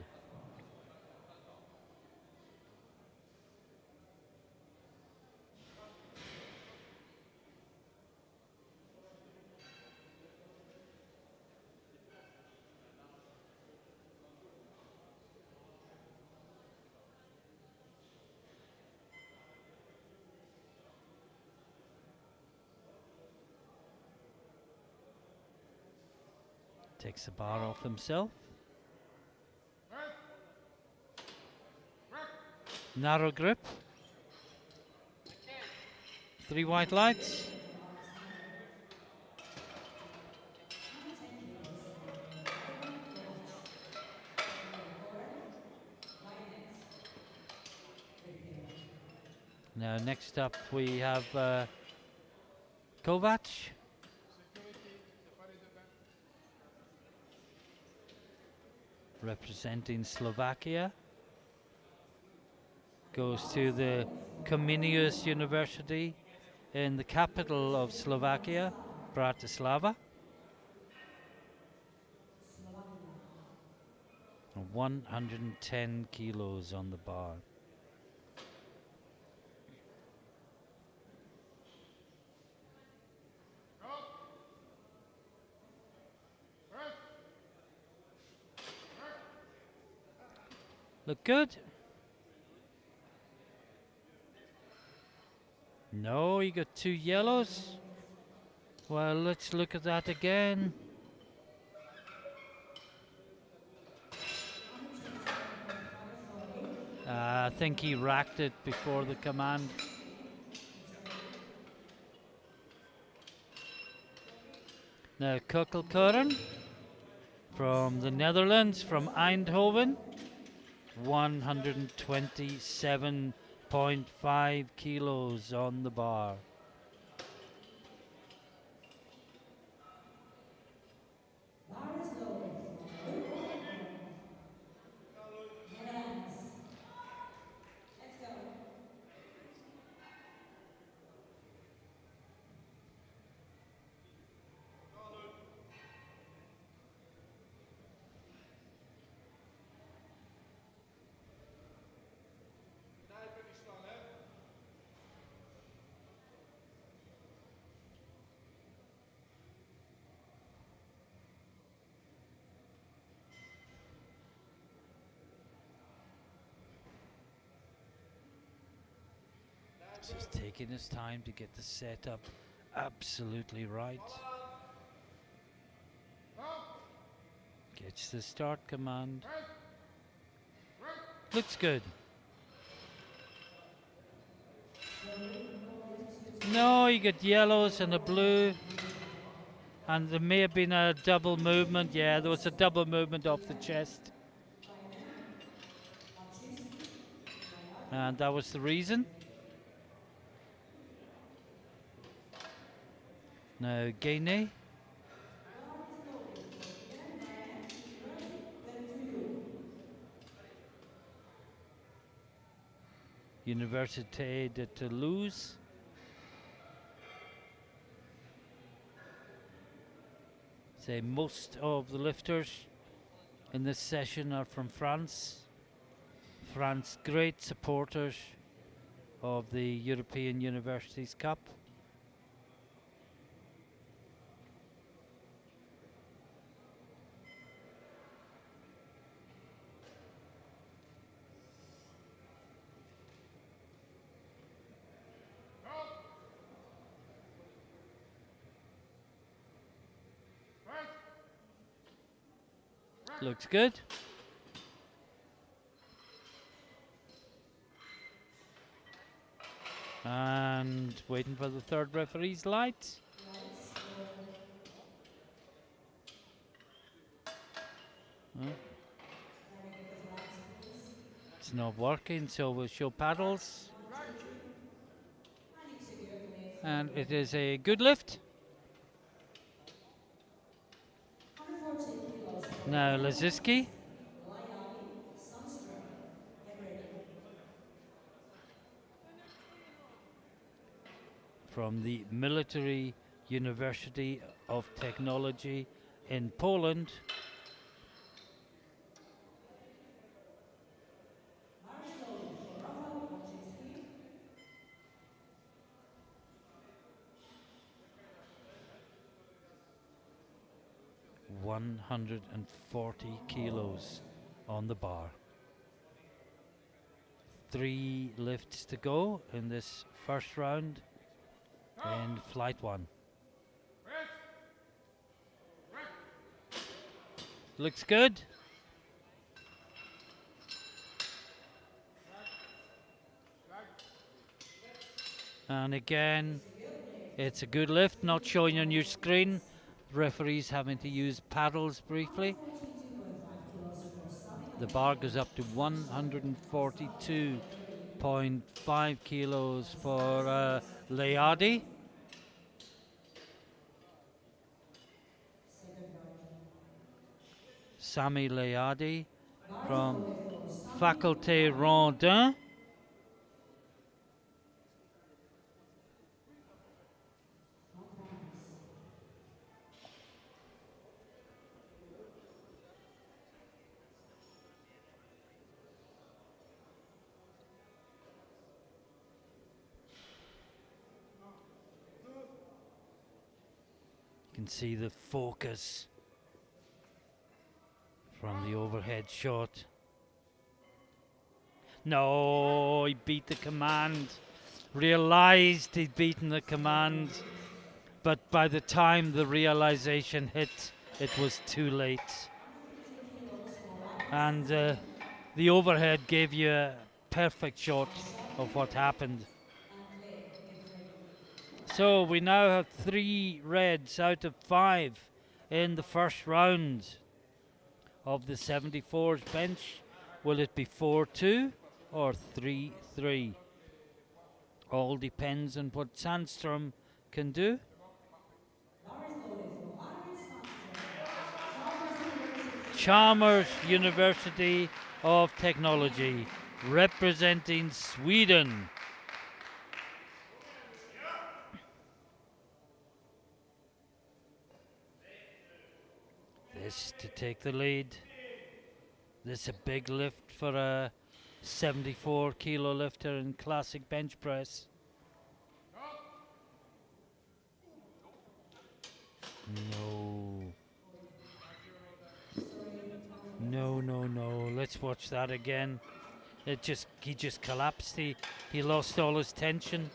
Speaker 1: Takes the bar off himself. Narrow grip. 3 white lights. Now next up we have Kovac. Representing Slovakia. Goes to the Comenius University in the capital of Slovakia, Bratislava. 110 kilos on the bar. Look good? No, you got 2 yellows. Well, let's look at that again. I think he racked it before the command. Now, Kukkelkuren from the Netherlands, from Eindhoven. 127.5 kilos on the bar.
Speaker 2: Bar is loaded from Peru, Netherlands. Let's go.
Speaker 1: Just taking his time to get the setup absolutely right. Gets the start command. Looks good. No, you got yellows and a blue. And there may have been a double movement. Yeah, there was a double movement off the chest. And that was the reason. Now, Guinea.
Speaker 2: Bar is loaded from Pierre Servus, then to you.
Speaker 1: Université de Toulouse. Say most of the lifters in this session are from France. France, great supporters of the European Universities Cup. Looks good. And waiting for the third referee's light. Oh. It's not working, so we'll show paddles. And it is a good lift. Now Laziski. From the Military University of Technology in Poland. $140 kilos on the bar. 3 lifts to go in this first round in flight 1. Looks good. And again, it's a good lift, not showing on your screen. Referees having to use paddles briefly. The bar goes up to 142.5 kilos for Leadi. Sami Leadi from Faculté Rondin. can see the focus from the overhead shot. No, he beat the command. Realized he'd beaten the command, but by the time the realization hit, it was too late. And the overhead gave you a perfect shot of what happened. So we now have 3 reds out of 5 in the first round of the 74s bench. Will it be 4-2 or 3-3? All depends on what Sandstrom can do. Chalmers University of Technology, representing Sweden. This to take the lead. This a big lift for a 74 kilo lifter in classic bench press. No. Let's watch that again. He just collapsed. He lost all his tension.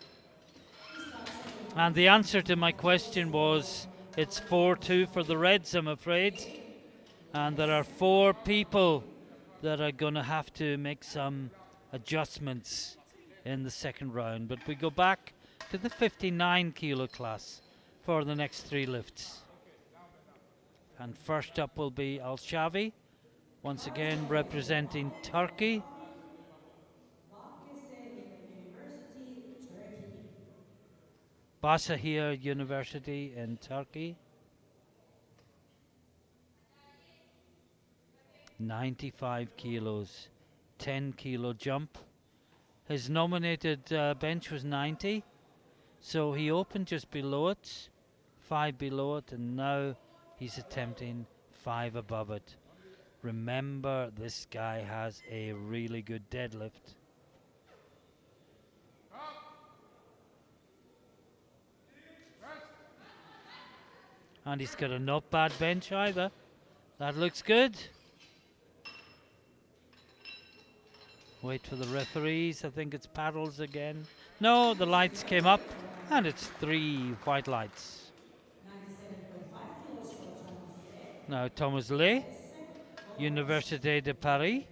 Speaker 1: And the answer to my question was it's 4-2 for the Reds, I'm afraid. And there are 4 people that are going to have to make some adjustments in the second round. But we go back to the 59 kilo class for the next 3 lifts. And first up will be Al-Shavi, once again representing Turkey. Basahir University in Turkey. 95 kilos, 10 kilo jump. His nominated bench was 90, so he opened just below it, 5 below it, and now he's attempting 5 above it. Remember, this guy has a really good deadlift. And he's got a not bad bench either. That looks good. Wait for the referees. I think it's paddles again. No, the lights came up, and it's 3 white lights. Now Thomas Lay, Université de Paris,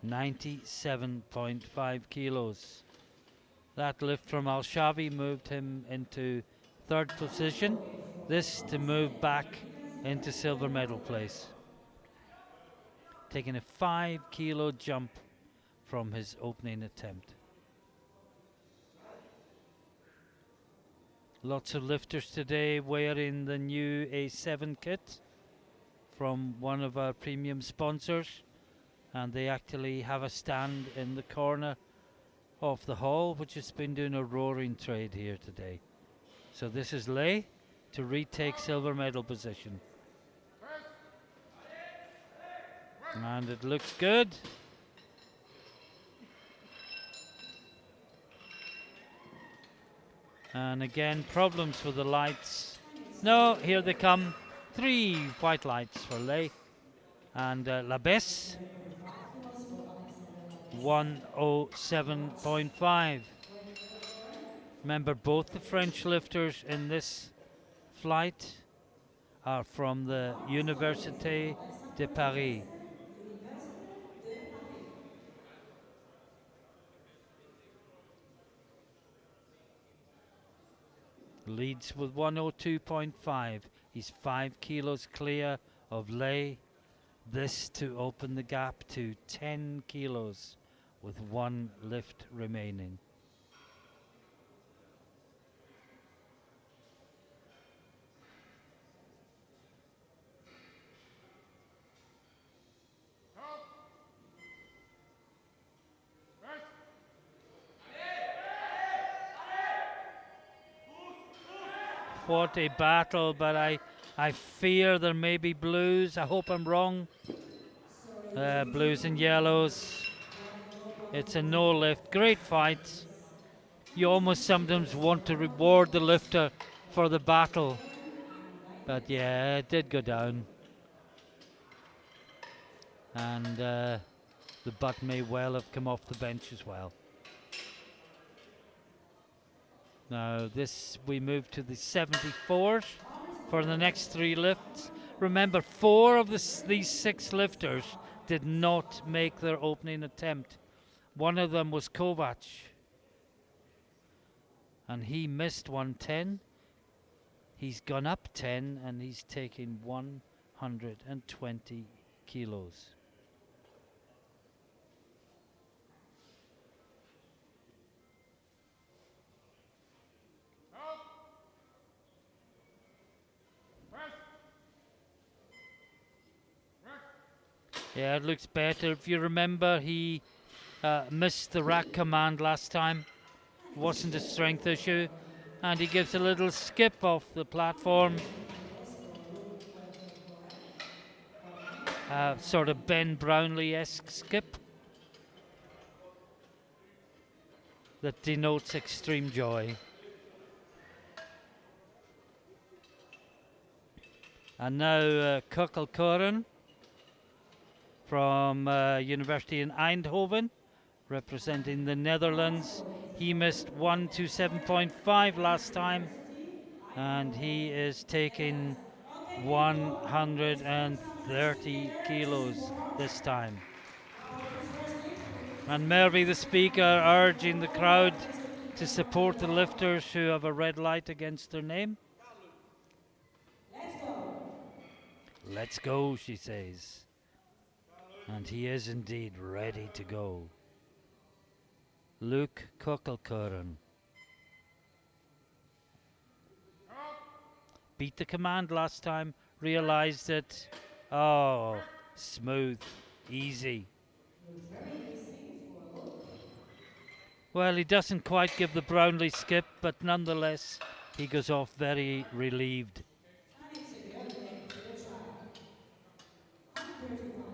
Speaker 1: 97.5 kilos. That lift from Al-Shavi moved him into 3rd position. This to move back into silver medal place. Taking a 5 kilo jump from his opening attempt. Lots of lifters today wearing the new A7 kit from one of our premium sponsors, and they actually have a stand in the corner of the hall, which has been doing a roaring trade here today. So this is Lay to retake silver medal position. And it looks good. And again, problems with the lights. No, here they come. 3 white lights for Lay. And Labesse, 107.5. Remember, both the French lifters in this flight are from the Université de Paris. Leads with 102.5. He's 5 kilos clear of Lay. This to open the gap to 10 kilos with 1 lift remaining. What a battle, but I fear there may be blues. I hope I'm wrong. Blues and yellows. It's a no lift. Great fight. You almost sometimes want to reward the lifter for the battle. But yeah, it did go down. And the butt may well have come off the bench as well. Now we move to the 74s for the next 3 lifts. Remember, 4 of these 6 lifters did not make their opening attempt. One of them was Kovac, and he missed 110. He's gone up 10, and he's taking 120 kilos. Yeah, it looks better. If you remember, he missed the rack command last time. It wasn't a strength issue. And he gives a little skip off the platform. Sort of Ben Brownlee-esque skip that denotes extreme joy. And now Kuckelkoren from University in Eindhoven, representing the Netherlands. He missed 127.5 last time, and he is taking 130 kilos this time. And Mervy, the speaker, urging the crowd to support the lifters who have a red light against their name.
Speaker 2: Let's go.
Speaker 1: Let's go, she says. And he is indeed ready to go. Luke Kuckelkoren. Beat the command last time, realized it. Oh, smooth, easy. Well, he doesn't quite give the Brownlee skip, but nonetheless, he goes off very relieved.
Speaker 2: And it's a good lift. Good try. 135 kilos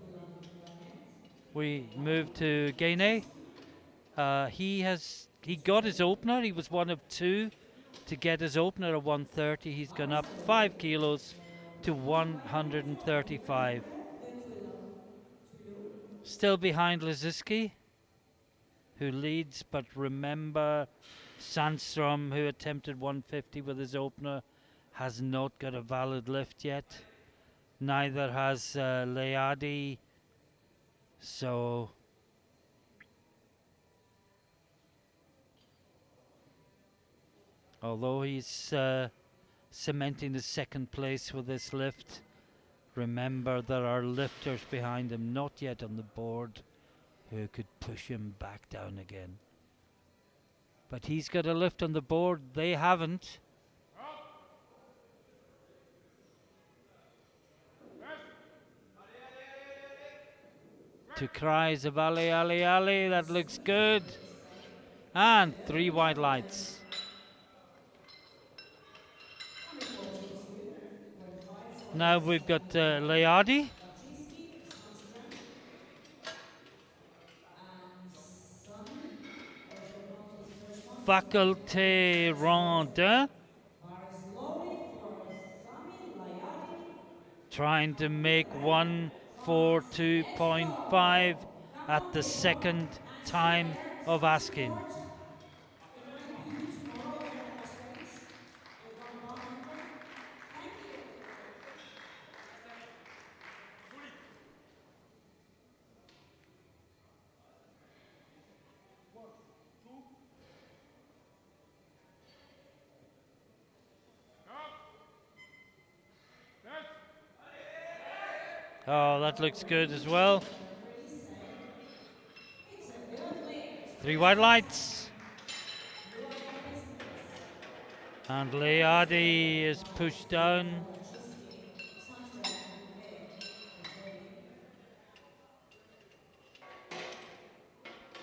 Speaker 2: for Dylan Burnett.
Speaker 1: We move to Gainey. He got his opener. He was one of 2 to get his opener at 130. He's gone up 5 kilos to 135. Still behind Laziski, who leads, but remember Sandstrom, who attempted 150 with his opener, has not got a valid lift yet. Neither has Leadi. So although he's cementing his second place with this lift, remember there are lifters behind him not yet on the board who could push him back down again. But he's got a lift on the board, they haven't. To cries of Ali, Ali, Ali, that looks good. And 3 white lights. Now we've got Leadi. Faculté Ronde. Trying to make 142.5 at the second time of asking. Oh, that looks good as well. 3 white lights. And Leadi is pushed down.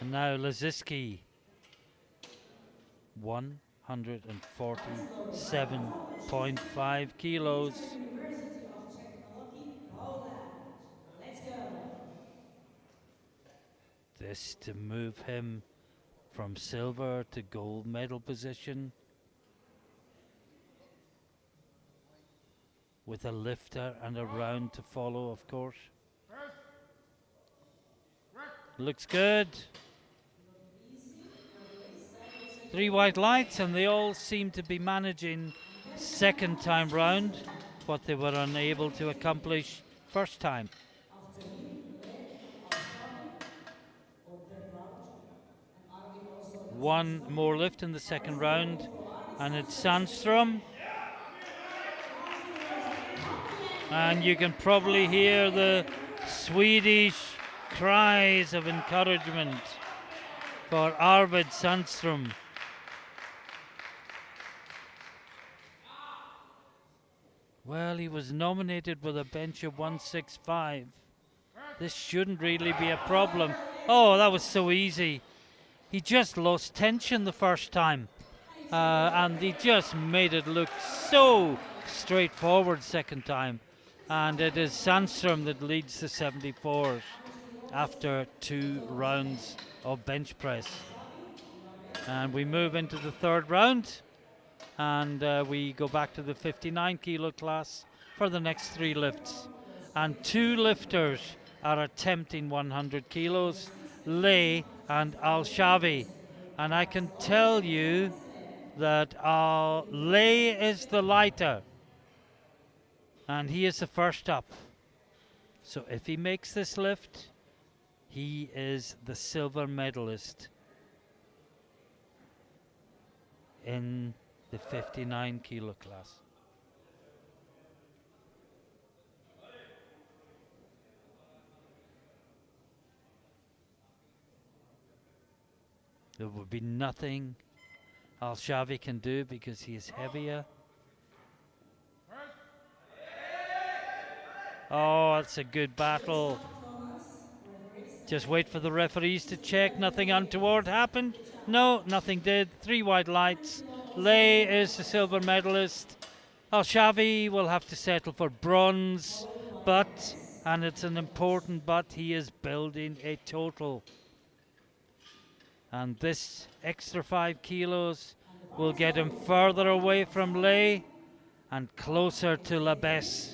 Speaker 1: And now Laziski. 147.5 kilos. This to move him from silver to gold medal position. with a lifter and a round to follow, of course. Looks good. 3 white lights, and they all seem to be managing second time round what they were unable to accomplish first time.
Speaker 2: After him, leg of Al-Shafi or third round. And Arvin also.
Speaker 1: One more lift in the second round, and it's Sandstrom. And you can probably hear the Swedish cries of encouragement for Arvid Sandstrom. Well, he was nominated with a bench of 165. This shouldn't really be a problem. Oh, that was so easy. He just lost tension the first time. And he just made it look so straightforward second time. And it is Sandstrom that leads the 74s after 2 rounds of bench press. And we move into the third round, and we go back to the 59 kilo class for the next 3 lifts. And 2 lifters are attempting 100 kilos, Lay and Al-Shavi. And I can tell you that Lay is the lighter, and he is the first up. So if he makes this lift, he is the silver medalist in the 59 kilo class. There would be nothing Al-Shavi can do because he is heavier. Oh, that's a good battle. Just wait for the referees to check. Nothing untoward happened. No, nothing did. 3 white lights. Lay is the silver medalist. Al-Shavi will have to settle for bronze, but, and it's an important but, he is building a total. And this extra 5 kilos will get him further away from Lay and closer to Labes.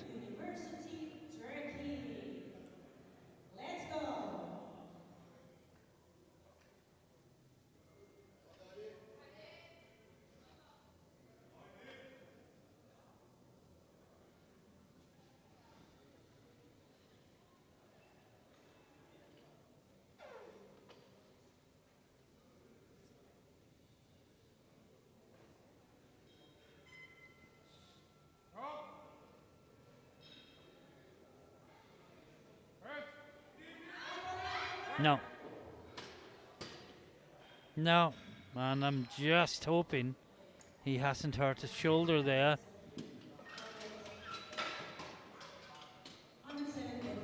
Speaker 1: No. No. And I'm just hoping he hasn't hurt his shoulder there.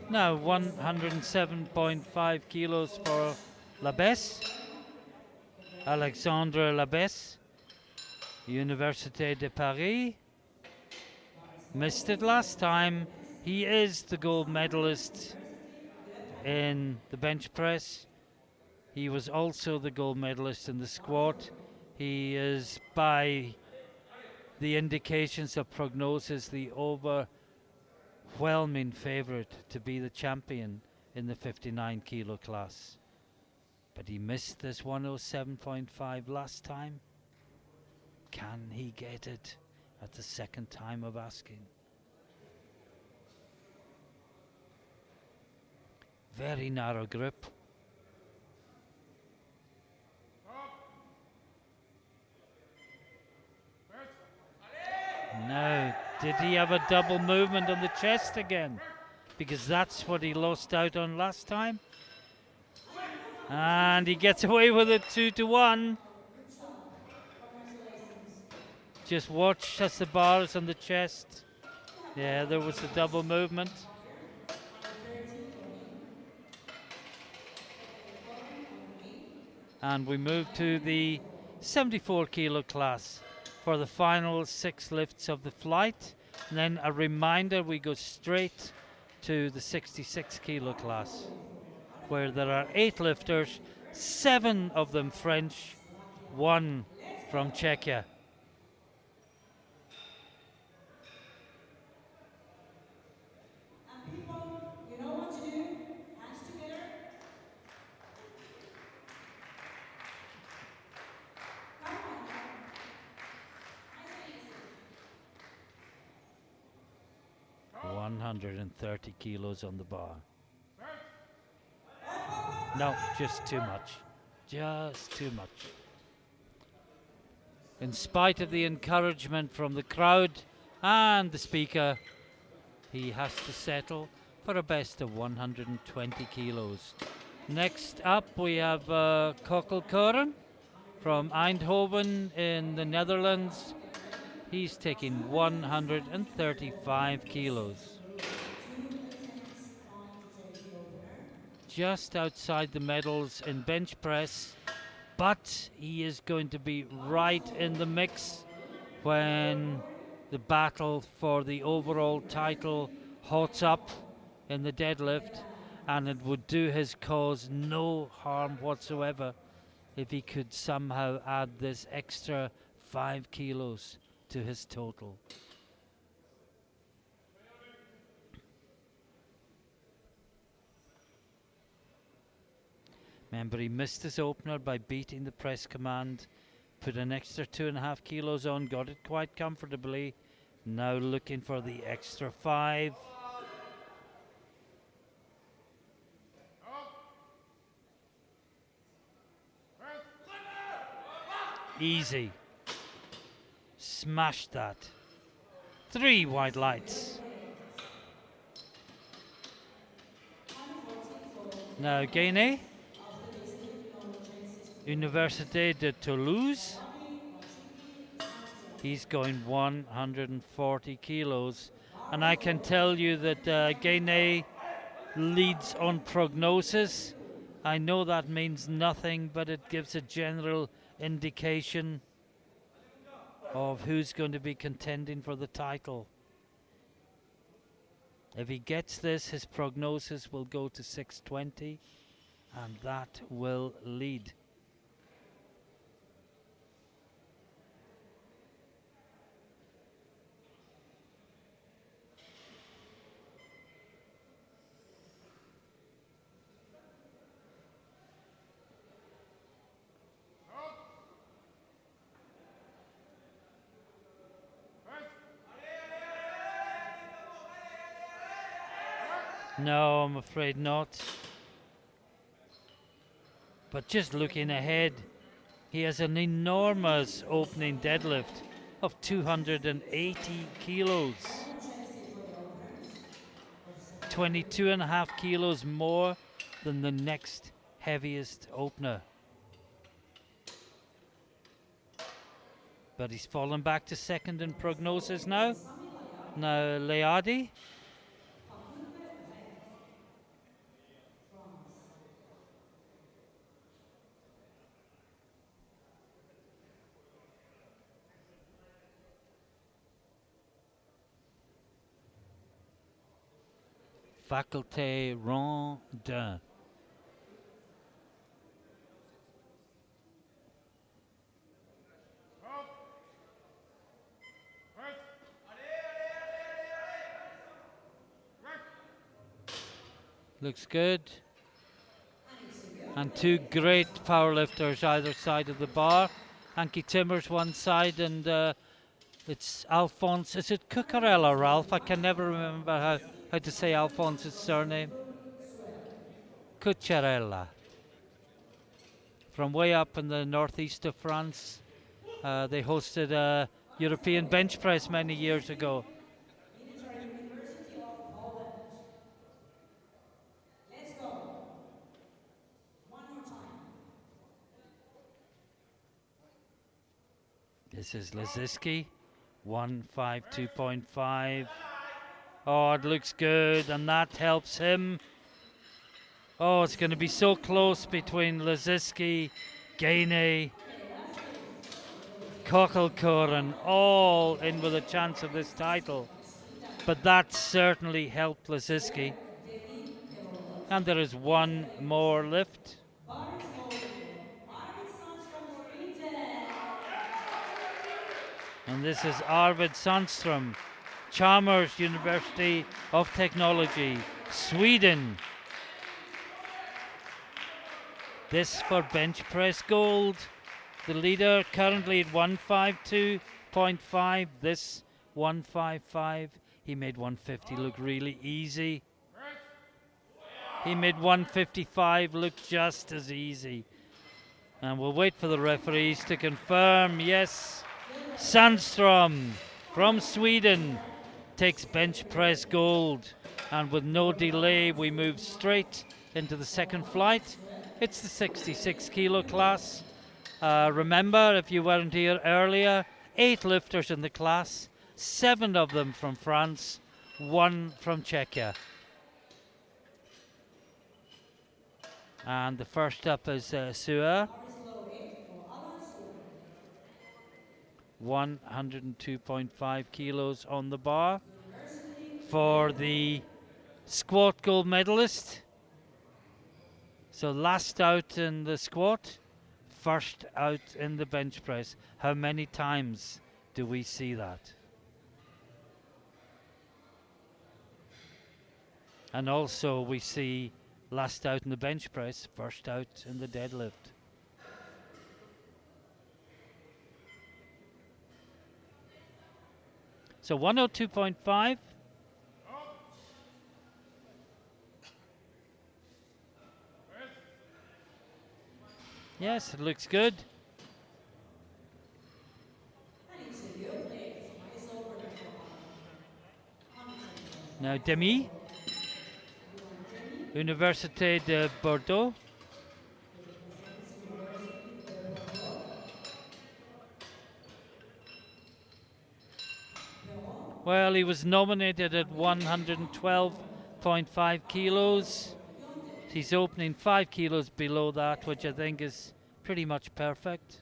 Speaker 1: Now 107.5 kilos for Labes. Alexandre Labes, Université de Paris. Missed it last time. He is the gold medalist in the bench press. He was also the gold medalist in the squat. He is, by the indications of prognosis, the overwhelming favourite to be the champion in the 59 kilo class. But he missed this 107.5 last time. Can he get it at the second time of asking? Very narrow grip. Now, did he have a double movement on the chest again? Because that's what he lost out on last time. And he gets away with it 2-1. Just watch as the bar is on the chest. Yeah, there was a double movement. And we move to the 74 kilo class for the final 6 lifts of the flight. And then a reminder, we go straight to the 66 kilo class, where there are 8 lifters, 7 of them French, 1 from Czechia. 130 kilos on the bar. No, just too much. Just too much. In spite of the encouragement from the crowd and the speaker, he has to settle for a best of 120 kilos. Next up we have Kokkelkoren from Eindhoven in the Netherlands. He's taking 135 kilos. Just outside the medals in bench press, but he is going to be right in the mix when the battle for the overall title hots up in the deadlift, and it would do his cause no harm whatsoever if he could somehow add this extra 5 kilos to his total. Remember, he missed his opener by beating the press command, put an extra 2.5 kilos on, got it quite comfortably. Now looking for the extra 5. Easy. Smashed that. 3 white lights. Now Guinea, Université de Toulouse. He's going 140 kilos. And I can tell you that Guinea leads on prognosis. I know that means nothing, but it gives a general indication of who's going to be contending for the title. If he gets this, his prognosis will go to 620, and that will lead. No, I'm afraid not. But just looking ahead, he has an enormous opening deadlift of 280 kilos. 22.5 kilos more than the next heaviest opener. But he's fallen back to second in prognosis now. Now Leadi. Faculté Rondin. Looks good. And 2 great powerlifters either side of the bar. Anki Timmers one side, and it's Alphonse. Is it Cucurella, Ralph? I can never remember how to say Alphonse's surname. Cucurella. From way up in the northeast of France. They hosted a European bench press many years ago. This is Laziski, 152.5. Oh, it looks good, and that helps him. Oh, it's going to be so close between Laziski, Gainey, Kokkelkoren, all in with a chance of this title. But that certainly helped Laziski. And there is one more lift. And this is Arvid Sandström, Chalmers University of Technology, Sweden. This for bench press gold. The leader currently at 152.5, this 155. He made 150 look really easy. He made 155 look just as easy. And we'll wait for the referees to confirm. Yes, Sandstrom from Sweden takes bench press gold. And with no delay, we move straight into the second flight. It's the 66 kilo class. Remember, if you weren't here earlier, 8 lifters in the class, 7 of them from France, 1 from Czechia. And the first up is Suer. 102.5 kilos on the bar for the squat gold medalist. So last out in the squat, first out in the bench press. How many times do we see that? And also we see last out in the bench press, first out in the deadlift. So 102.5. Yes, it looks good. Now Demi, Université de Bordeaux. Well, he was nominated at 112.5 kilos. He's opening 5 kilos below that, which I think is pretty much perfect.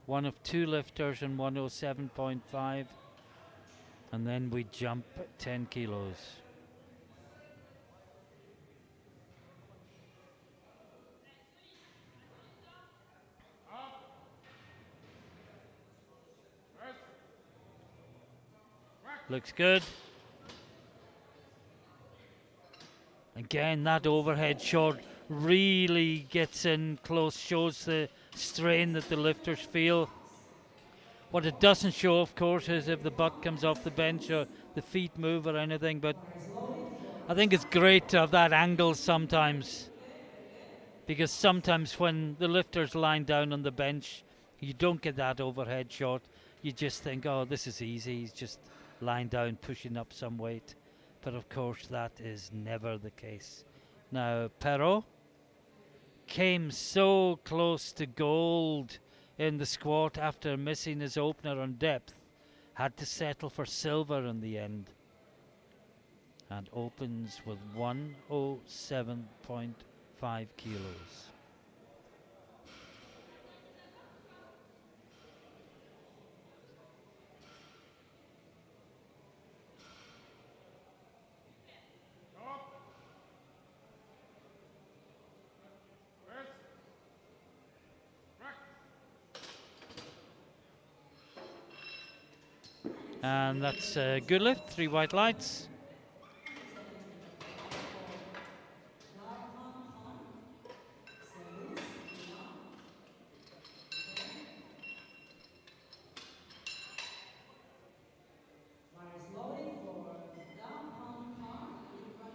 Speaker 1: One of 2 lifters in 107.5. And then we jump 10 kilos. Looks good. Again, that overhead shot really gets in close, shows the strain that the lifters feel. What it doesn't show, of course, is if the butt comes off the bench or the feet move or anything, but I think it's great to have that angle sometimes, because sometimes when the lifter's lying down on the bench, you don't get that overhead shot. You just think, oh, this is easy, he's just lying down pushing up some weight. But of course that is never the case. Now Perrault came so close to gold in the squat after missing his opener on depth, had to settle for silver in the end, and opens with 107.5 kilos. And that's a good lift, 3 white lights.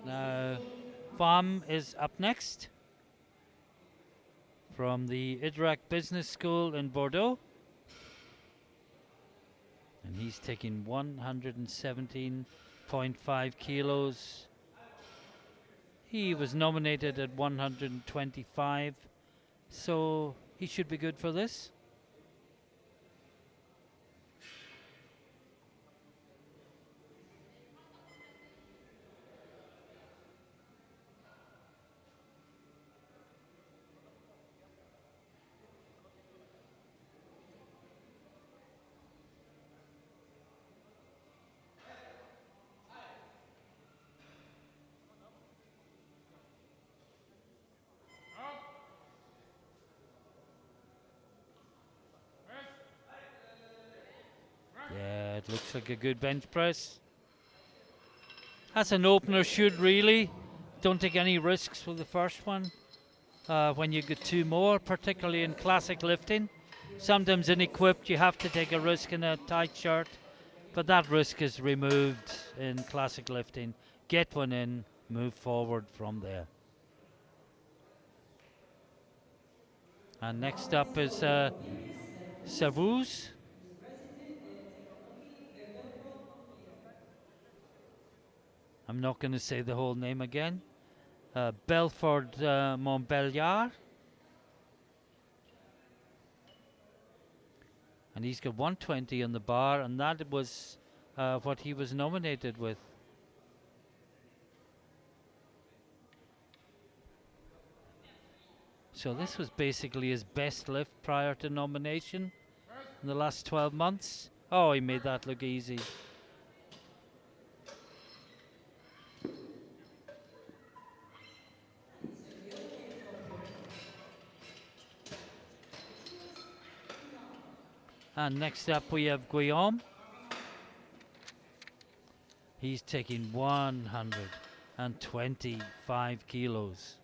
Speaker 1: Now, Pham is up next from the IDRAC Business School in Bordeaux. And he's taking 117.5 kilos. He was nominated at 125, so he should be good for this. Yeah, it looks like a good bench press. As an opener should really. Don't take any risks with the first one. When you get 2 more, particularly in classic lifting. Sometimes in equipped you have to take a risk in a tight shirt. But that risk is removed in classic lifting. Get one in, move forward from there. And next up is Servus. I'm not going to say the whole name again. Belford Montbéliard. And he's got 120 on the bar, and that was what he was nominated with. So this was basically his best lift prior to nomination in the last 12 months. Oh, he made that look easy. And next up we have Guillaume. He's taking 125 kilos.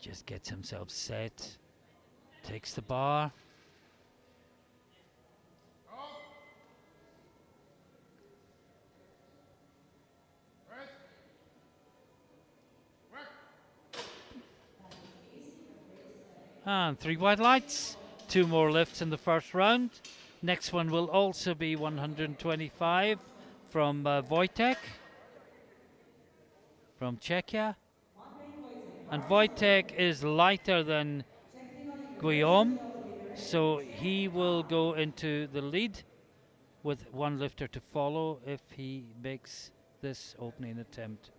Speaker 1: Just gets himself set, takes the bar. And 3 white lights, 2 more lifts in the first round. Next one will also be 125 from Wojtek from Czechia. And Wojtek is lighter than Guillaume, so he will go into the lead with 1 lifter to follow if he makes this opening attempt.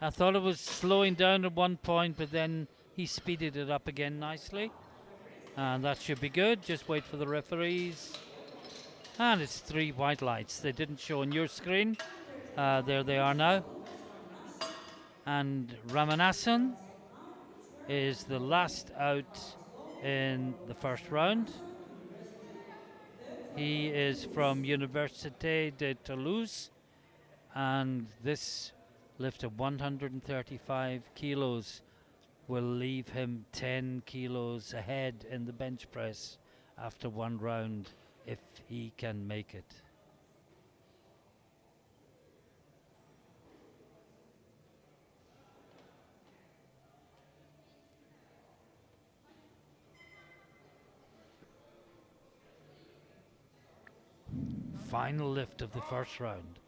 Speaker 1: I thought it was slowing down at one point, but then he speeded it up again nicely. And that should be good. Just wait for the referees. And it's 3 white lights. They didn't show on your screen. There they are now. And Ramanasana is the last out in the first round. He is from Université de Toulouse. And this lift of 135 kilos will leave him 10 kilos ahead in the bench press after 1 round if he can make it. Final lift of the first round.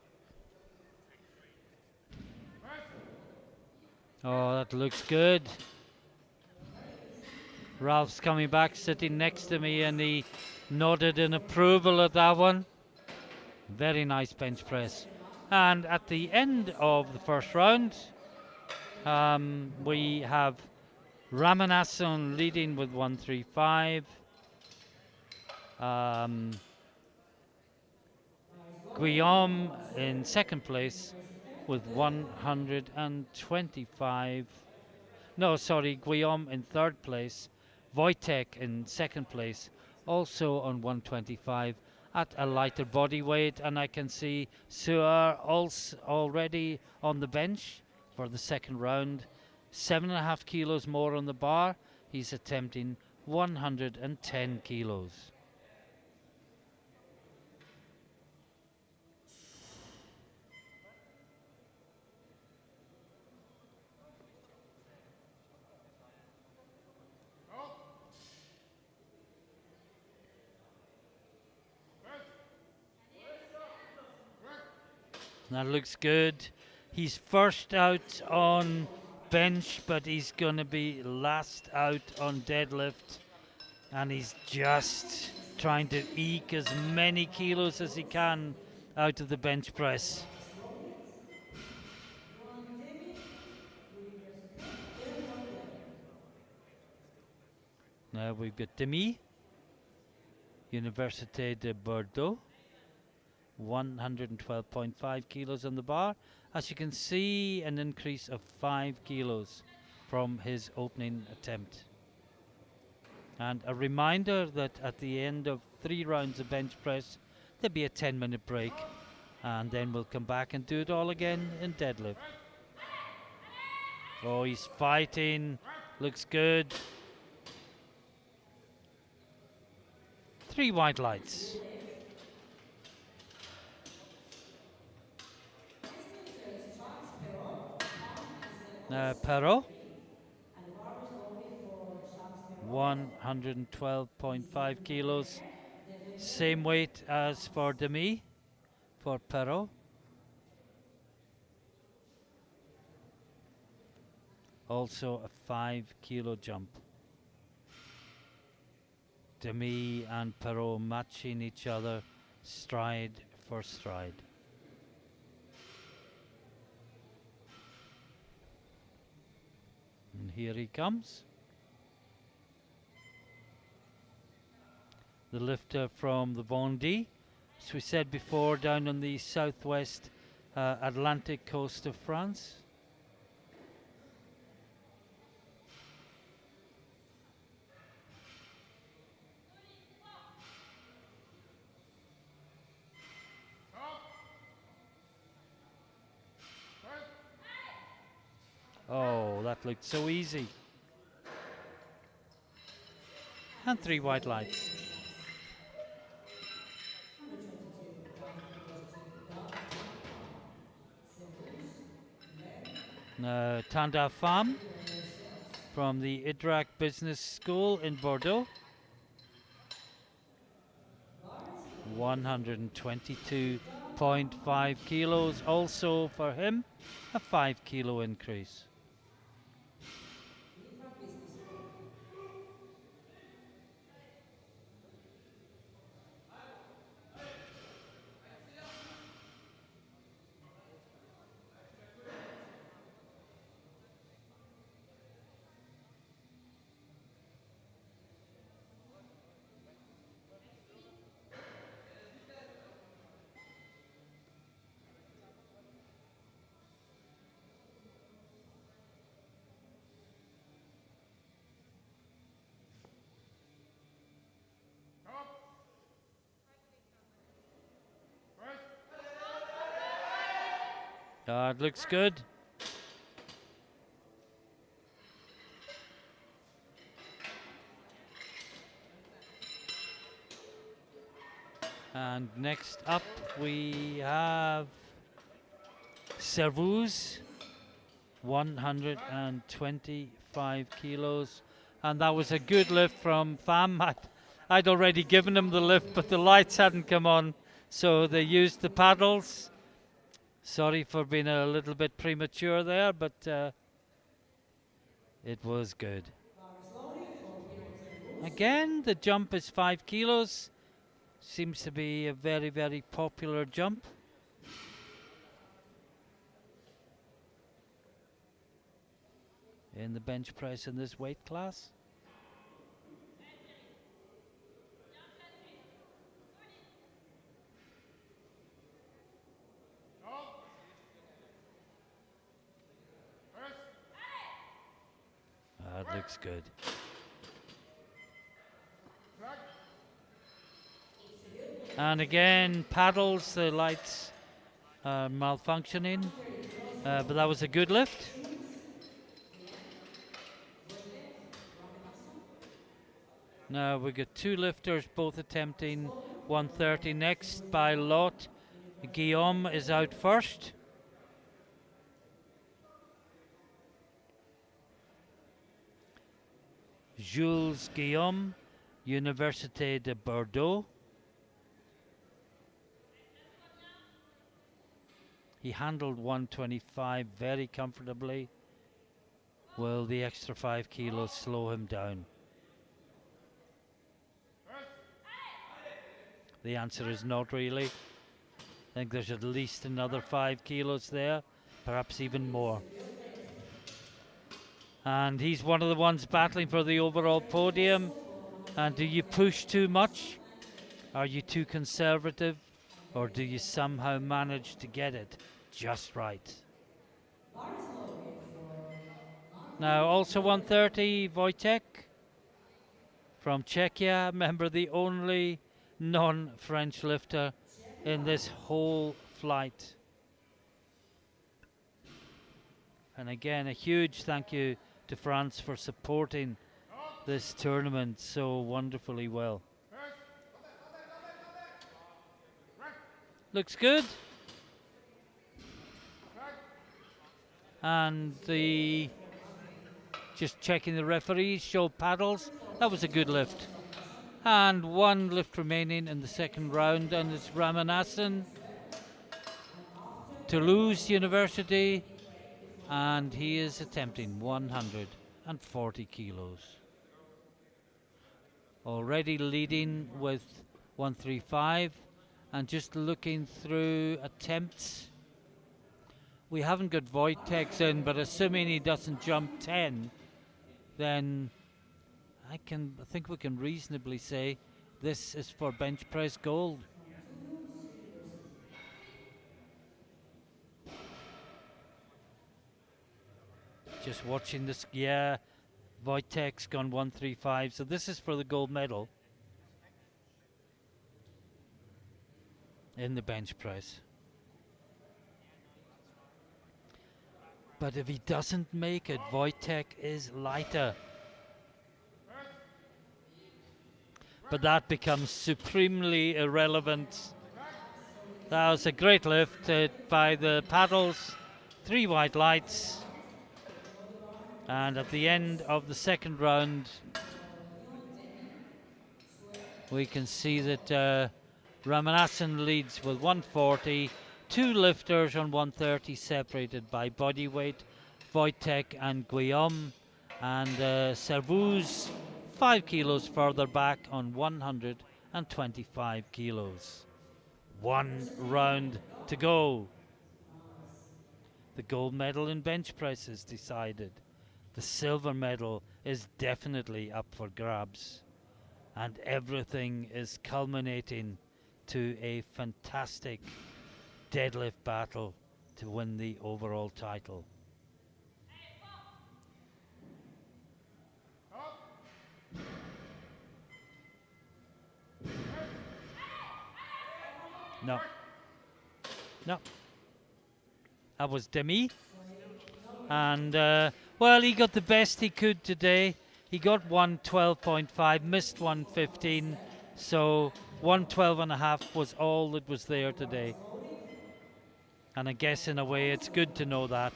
Speaker 1: Oh, that looks good. Ralph's coming back, sitting next to me, and he nodded in approval at that one. Very nice bench press. And at the end of the first round, we have Ramanasana leading with 135. Guillaume in second place with 125. No, sorry, Guillaume in third place. Wojtek in second place, also on 125 at a lighter body weight. And I can see Suar also already on the bench for the second round. 7.5 kilos more on the bar. He's attempting 110 kilos. That looks good. He's first out on bench, but he's going to be last out on deadlift. And he's just trying to eke as many kilos as he can out of the bench press.
Speaker 2: One demi, Université de Bordeaux.
Speaker 1: Now we've got Demi, Université de Bordeaux, 112.5 kilos on the bar. As you can see, an increase of 5 kilos from his opening attempt. And a reminder that at the end of 3 rounds of bench press, there'll be a 10-minute break, and then we'll come back and do it all again in deadlift. Oh, he's fighting, looks good. 3 white lights. Peru, 112.5 kilos, same weight as for Demi, for Peru. Also a 5 kilo jump. Demi and Peru matching each other stride for stride. And here he comes. The lifter from the Vendée, as we said before, down on the southwest Atlantic coast of France. Oh, that looked so easy. And 3 white lights. Tanda Pham from the Idrak Business School in Bordeaux. 122.5 kilos also for him, a 5 kilo increase. It looks good. And next up we have Servus, 125 kilos. And that was a good lift from Pham. I'd already given him the lift, but the lights hadn't come on, so they used the paddles. Sorry for being a little bit premature there, but it was good. Again, the jump is 5 kilos. Seems to be a very, very popular jump. In the bench press in this weight class. That looks good. And again, paddles, the lights are malfunctioning, but that was a good lift. Now we got 2 lifters both attempting 130 next by lot. Guillaume is out first. Jules Guillaume, Université de Bordeaux. He handled 125 very comfortably. Will the extra 5 kilos slow him down? The answer is not really. think there's at least another 5 kilos there, perhaps even more. And he's one of the ones battling for the overall podium. And do you push too much? Are you too conservative? Or do you somehow manage to get it just right? Now also 130, Wojtek from Czechia. Remember, the only non-French lifter in this whole flight. And again, a huge thank you to France for supporting this tournament so wonderfully well. Looks good. And just checking the referees, show paddles. That was a good lift. And one lift remaining in the second round, and it's Ramanasana, Toulouse University, and he is attempting 140 kilos. Already leading with 135, and just looking through attempts. We haven't got Wojtek's in, but assuming he doesn't jump 10, then I think we can reasonably say this is for bench press gold. Just watching this, yeah, Wojtek's gone 135, so this is for the gold medal in the bench press. But if he doesn't make it, Wojtek is lighter. But that becomes supremely irrelevant. That was a great lift by the paddles, 3 white lights. And at the end of the second round, we can see that Ramanasana leads with 140. 2 lifters on 130 separated by body weight, Wojtek and Guillaume, and Servus 5 kilos further back on 125 kilos. 1 round to go. The gold medal in bench press is decided. The silver medal is definitely up for grabs. And everything is culminating to a fantastic deadlift battle to win the overall title. No. That was Demi. And, well, he got the best he could today. He got 112.5, missed 115. So 112.5 was all that was there today. And I guess in a way it's good to know that.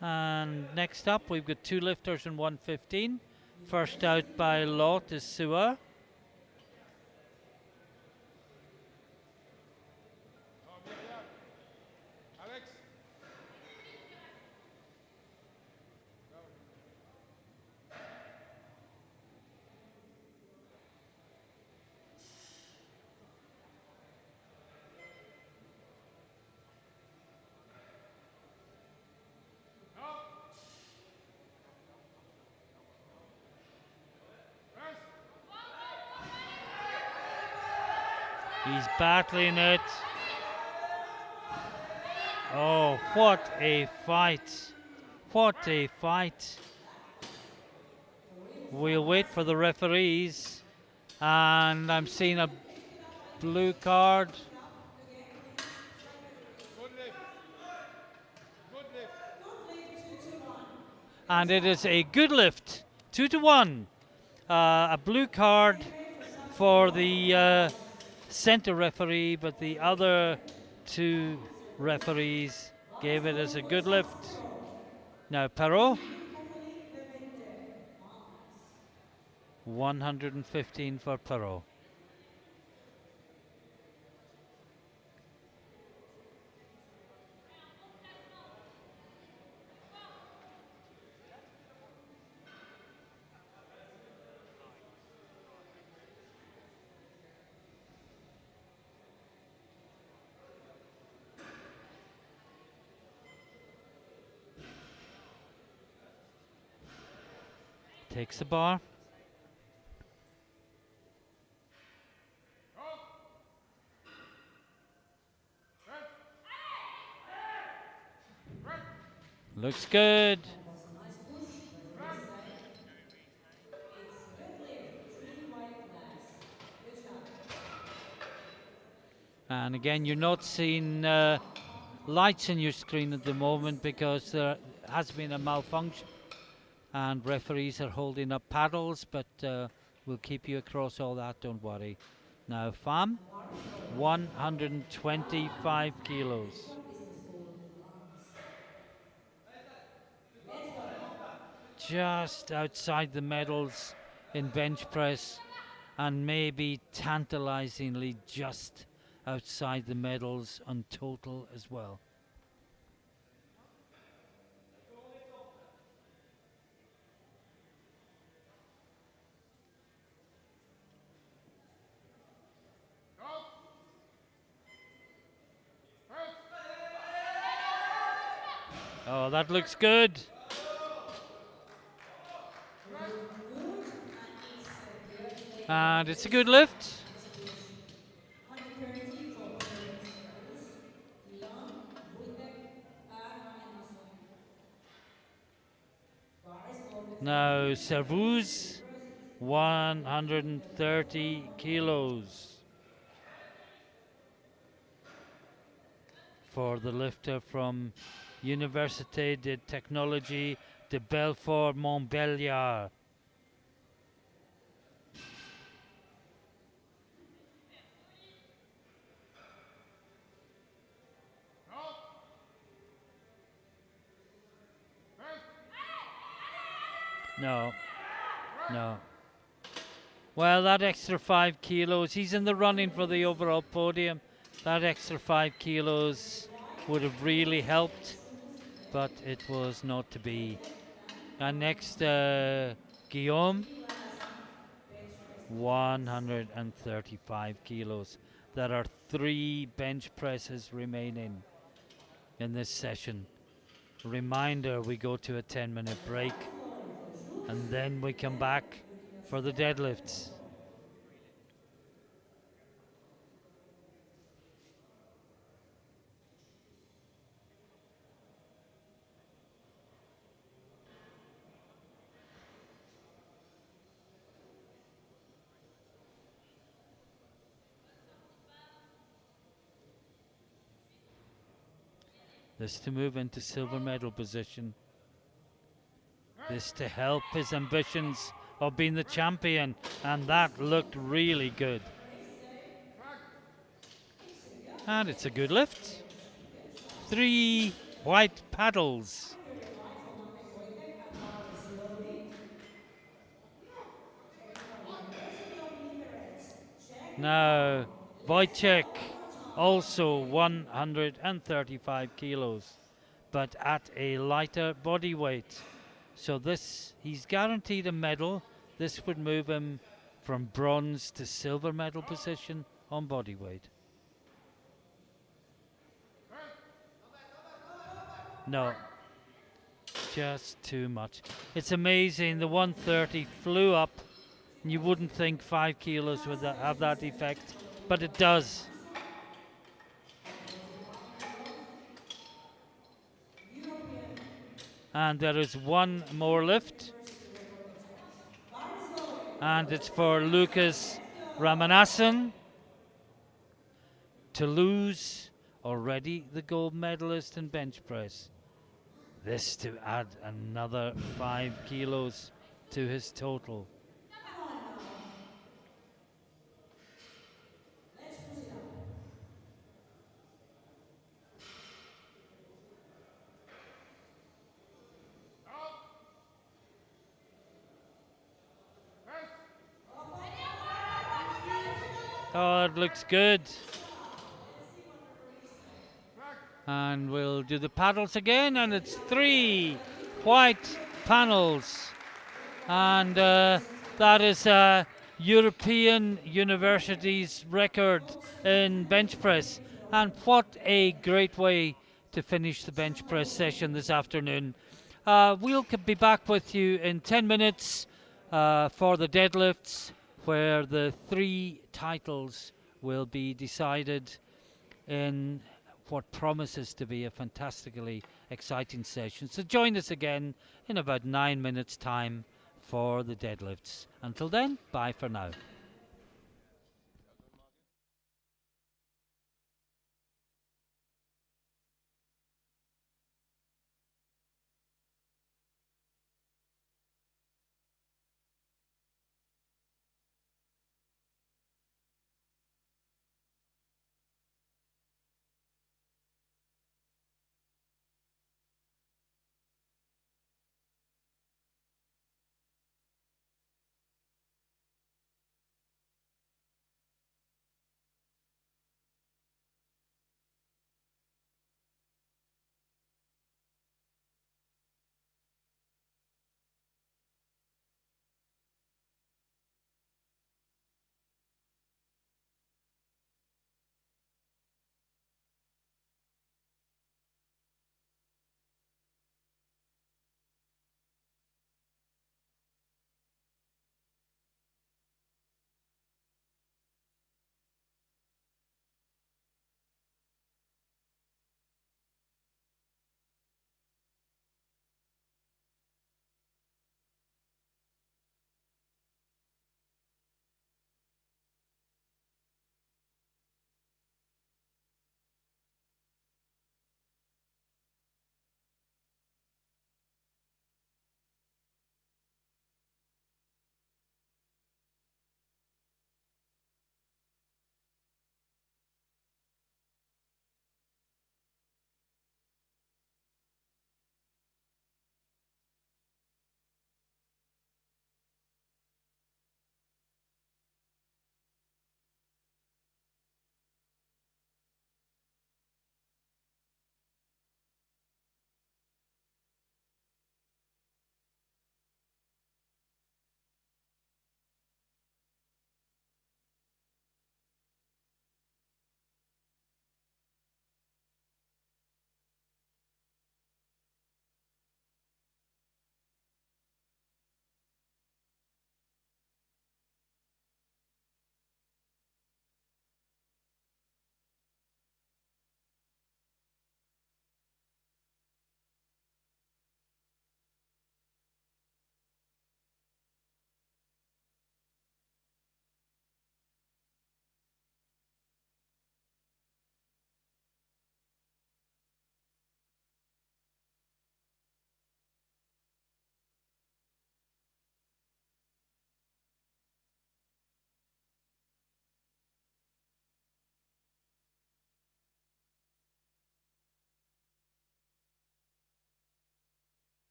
Speaker 1: And next up we've got 2 lifters in 115. First out by lot is Sua. He's battling it. Oh, what a fight. What a fight. We'll wait for the referees. And I'm seeing a blue card. And it is a good lift. 2-1. A blue card for the center referee, but the other 2 referees gave it as a good lift. Now Peru, 115 for Peru. Takes the bar. Looks good.
Speaker 2: That was a nice push from this side. It's deadlift, 3 wide legs. Good job.
Speaker 1: And again, you're not seeing lights on your screen at the moment because there has been a malfunction and referees are holding up paddles, but we'll keep you across all that, don't worry. Now, FAM, 125 kilos. Just outside the medals in bench press and maybe tantalizingly just outside the medals on total as well. Oh, that looks good. And it's a good lift.
Speaker 2: 130 for Pierre Servus, Leon, Wojtek, and Ramanasana. Bar is loaded.
Speaker 1: Now Servus, 130 kilos for the lifter from Université de Technologie de Belfort Montbéliard. No, no. Well, that extra 5 kilos, he's in the running for the overall podium. That extra 5 kilos would have really helped, but it was not to be. And next, Guillaume, 135 kilos. There are 3 bench presses remaining in this session. Reminder, we go to a 10-minute break and then we come back for the deadlifts. This to move into silver medal position. This to help his ambitions of being the champion, and that looked really good. And it's a good lift. 3 white paddles. Now Wojciech, also 135 kilos, but at a lighter body weight. So this, he's guaranteed a medal. This would move him from bronze to silver medal position on body weight. No, just too much. It's amazing, the 130 flew up, and you wouldn't think 5 kilos would have that effect, but it does. And there is one more lift, and it's for Lucas Ramanasana, Toulouse, already the gold medalist in bench press. This to add another 5 kilos to his total. Oh, it looks good. And we'll do the paddles again, and it's 3 white panels. And that is a European University's record in bench press. And what a great way to finish the bench press session this afternoon. We'll be back with you in 10 minutes for the deadlifts, where the 3 titles will be decided in what promises to be a fantastically exciting session. So join us again in about 9 minutes' time for the deadlifts. Until then, bye for now.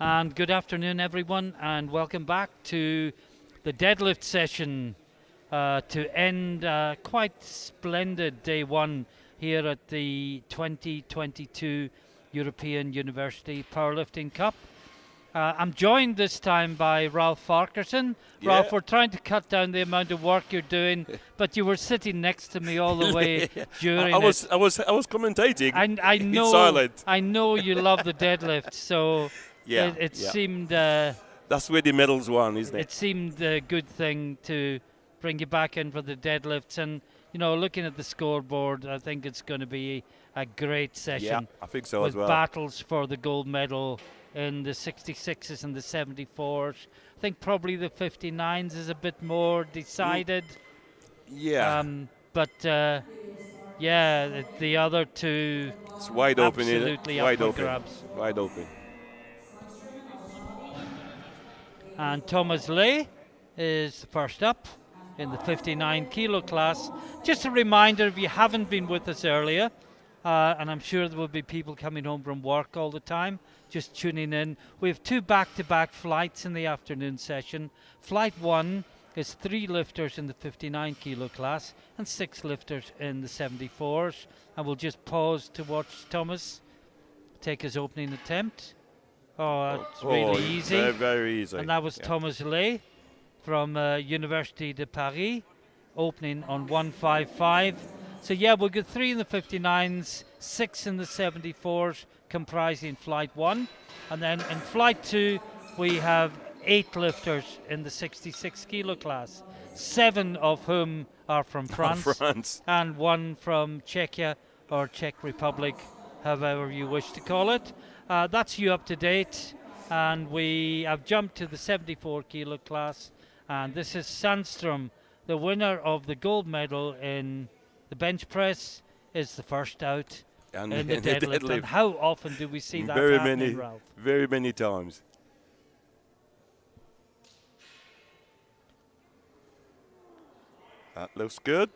Speaker 1: And good afternoon, everyone, and welcome back to the deadlift session to end quite splendid day one here at the 2022 European University Powerlifting Cup. I'm joined this time by Ralph Farquharson.
Speaker 3: Yeah.
Speaker 1: Ralph, we're trying to cut down the amount of work you're doing, but you were sitting next to me all the way during
Speaker 3: I was commentating.
Speaker 1: I know.
Speaker 3: silent.
Speaker 1: I know you love the deadlift, so
Speaker 3: Yeah,
Speaker 1: it
Speaker 3: yeah.
Speaker 1: seemed.
Speaker 3: That's where the medals won, isn't it?
Speaker 1: It seemed a good thing to bring you back in for the deadlifts, and looking at the scoreboard, I think it's going to be a great session.
Speaker 3: Yeah, I think so
Speaker 1: with
Speaker 3: as well.
Speaker 1: battles for the gold medal in the 66s and the 74s. I think probably the 59s is a bit more decided.
Speaker 3: Yeah.
Speaker 1: But yeah, the other two
Speaker 3: It's wide open, isn't it?
Speaker 1: absolutely
Speaker 3: Wide
Speaker 1: up for
Speaker 3: open.
Speaker 1: grabs.
Speaker 3: Wide open.
Speaker 1: And Thomas Lay is the first up in the 59 kilo class. Just a reminder, if you haven't been with us earlier, and I'm sure there will be people coming home from work all the time, just tuning in. We have two back-to-back flights in the afternoon session. Flight 1 is 3 lifters in the 59 kilo class and 6 lifters in the 74s. And we'll just pause to watch Thomas take his opening attempt. Oh, that's really easy.
Speaker 3: Very, very easy.
Speaker 1: And that was
Speaker 3: Yeah.
Speaker 1: Thomas Lay from Université de Paris, opening on 155. So yeah, we'll get 3 in the 59s, 6 in the 74s, comprising flight 1. And then in flight 2, we have 8 lifters in the 66 kilo class, 7 of whom are from France, and 1 from Czechia or Czech Republic, however you wish to call it. That's you up to date, and we have jumped to the 74 kilo class, and this is Sandstrom, the winner of the gold medal in the bench press, is the first out
Speaker 3: And
Speaker 1: in the
Speaker 3: in the
Speaker 1: deadlift.
Speaker 3: deadlift.
Speaker 1: And how often do we see that
Speaker 3: Very
Speaker 1: happening,
Speaker 3: many,
Speaker 1: Ralph?
Speaker 3: very many times. That looks good.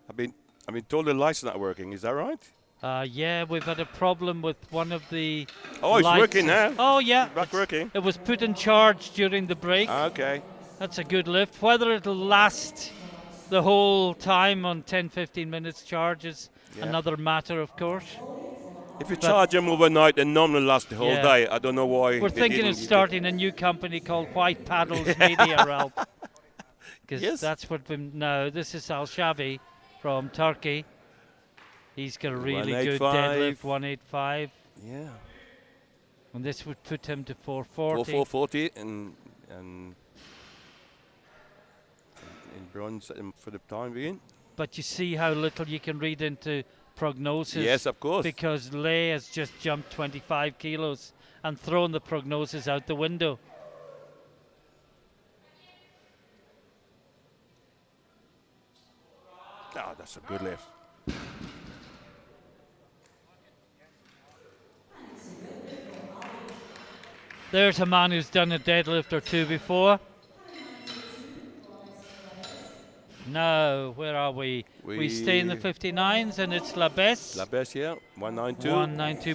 Speaker 3: I've been told the light's not working. Is that right?
Speaker 1: Yeah, we've had a problem with one of the
Speaker 3: Oh, it's
Speaker 1: lights.
Speaker 3: working now.
Speaker 1: Oh, yeah.
Speaker 3: Back working.
Speaker 1: It was put in charge during the break.
Speaker 3: Okay.
Speaker 1: That's a good lift. Whether it'll last the whole time on 10-15 minutes charge is another matter, of course.
Speaker 3: If you charge them overnight, they normally last the whole
Speaker 1: Yeah.
Speaker 3: day. I don't know why.
Speaker 1: We're
Speaker 3: they
Speaker 1: thinking
Speaker 3: didn't
Speaker 1: of
Speaker 3: use it.
Speaker 1: starting a new company called White Paddles Media, Ralph. Because
Speaker 3: Yes.
Speaker 1: that's what we know. This is Al Shabi from Turkey. He's got a really good
Speaker 3: 185.
Speaker 1: deadlift, 185.
Speaker 3: Yeah.
Speaker 1: And this would put him to 440.
Speaker 3: 440 and in bronze for the time being.
Speaker 1: But you see how little you can read into prognosis.
Speaker 3: Yes, of course.
Speaker 1: Because Lay has just jumped 25 kilos and thrown the prognosis out the window.
Speaker 3: Oh, that's a good lift.
Speaker 1: There's a man who's done a deadlift or two before. No, where are we? We stay in the 59s, and it's La Besse.
Speaker 3: La Besse, yeah, 192.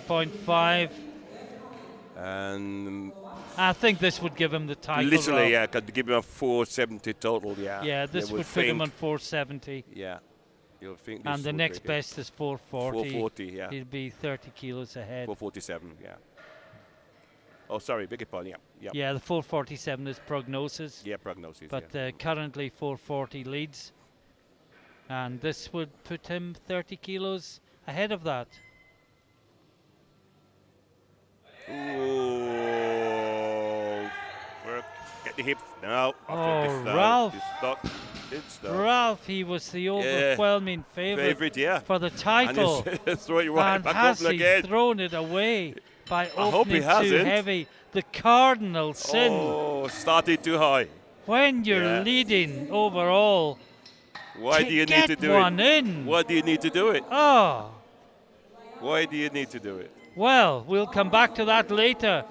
Speaker 1: 192.5.
Speaker 3: And
Speaker 1: I think this would give him the title.
Speaker 3: literally,
Speaker 1: Ralph.
Speaker 3: yeah, could give him a 470 total, yeah.
Speaker 1: Yeah, this
Speaker 3: You
Speaker 1: would put him
Speaker 3: think.
Speaker 1: on 470.
Speaker 3: Yeah, you'll think this
Speaker 1: And the
Speaker 3: would
Speaker 1: next
Speaker 3: make it.
Speaker 1: best is 440.
Speaker 3: 440, yeah.
Speaker 1: He'd be 30 kilos ahead.
Speaker 3: 447, yeah. Oh, sorry, beg your pardon, yeah.
Speaker 1: Yeah, the 447 is prognosis.
Speaker 3: Yeah, prognosis,
Speaker 1: But
Speaker 3: yeah.
Speaker 1: currently 440 leads. And this would put him 30 kilos ahead of that.
Speaker 3: Ooh, work, get the hip, no.
Speaker 1: Oh, Ralph.
Speaker 3: It's stuck.
Speaker 1: Ralph, he was the overwhelming
Speaker 3: Favorite, yeah.
Speaker 1: for the
Speaker 3: And
Speaker 1: title.
Speaker 3: he's throw it right
Speaker 1: And
Speaker 3: back
Speaker 1: has
Speaker 3: up
Speaker 1: he
Speaker 3: again.
Speaker 1: thrown it away by
Speaker 3: hope he
Speaker 1: opening too
Speaker 3: hasn't.
Speaker 1: heavy? The cardinal sin.
Speaker 3: Oh, started too high.
Speaker 1: When you're
Speaker 3: Yeah.
Speaker 1: leading overall,
Speaker 3: Why do you need
Speaker 1: get
Speaker 3: to do
Speaker 1: one
Speaker 3: it?
Speaker 1: in.
Speaker 3: Why do you need to do it?
Speaker 1: Oh,
Speaker 3: Why do you need to do it?
Speaker 1: well, we'll come back to that later.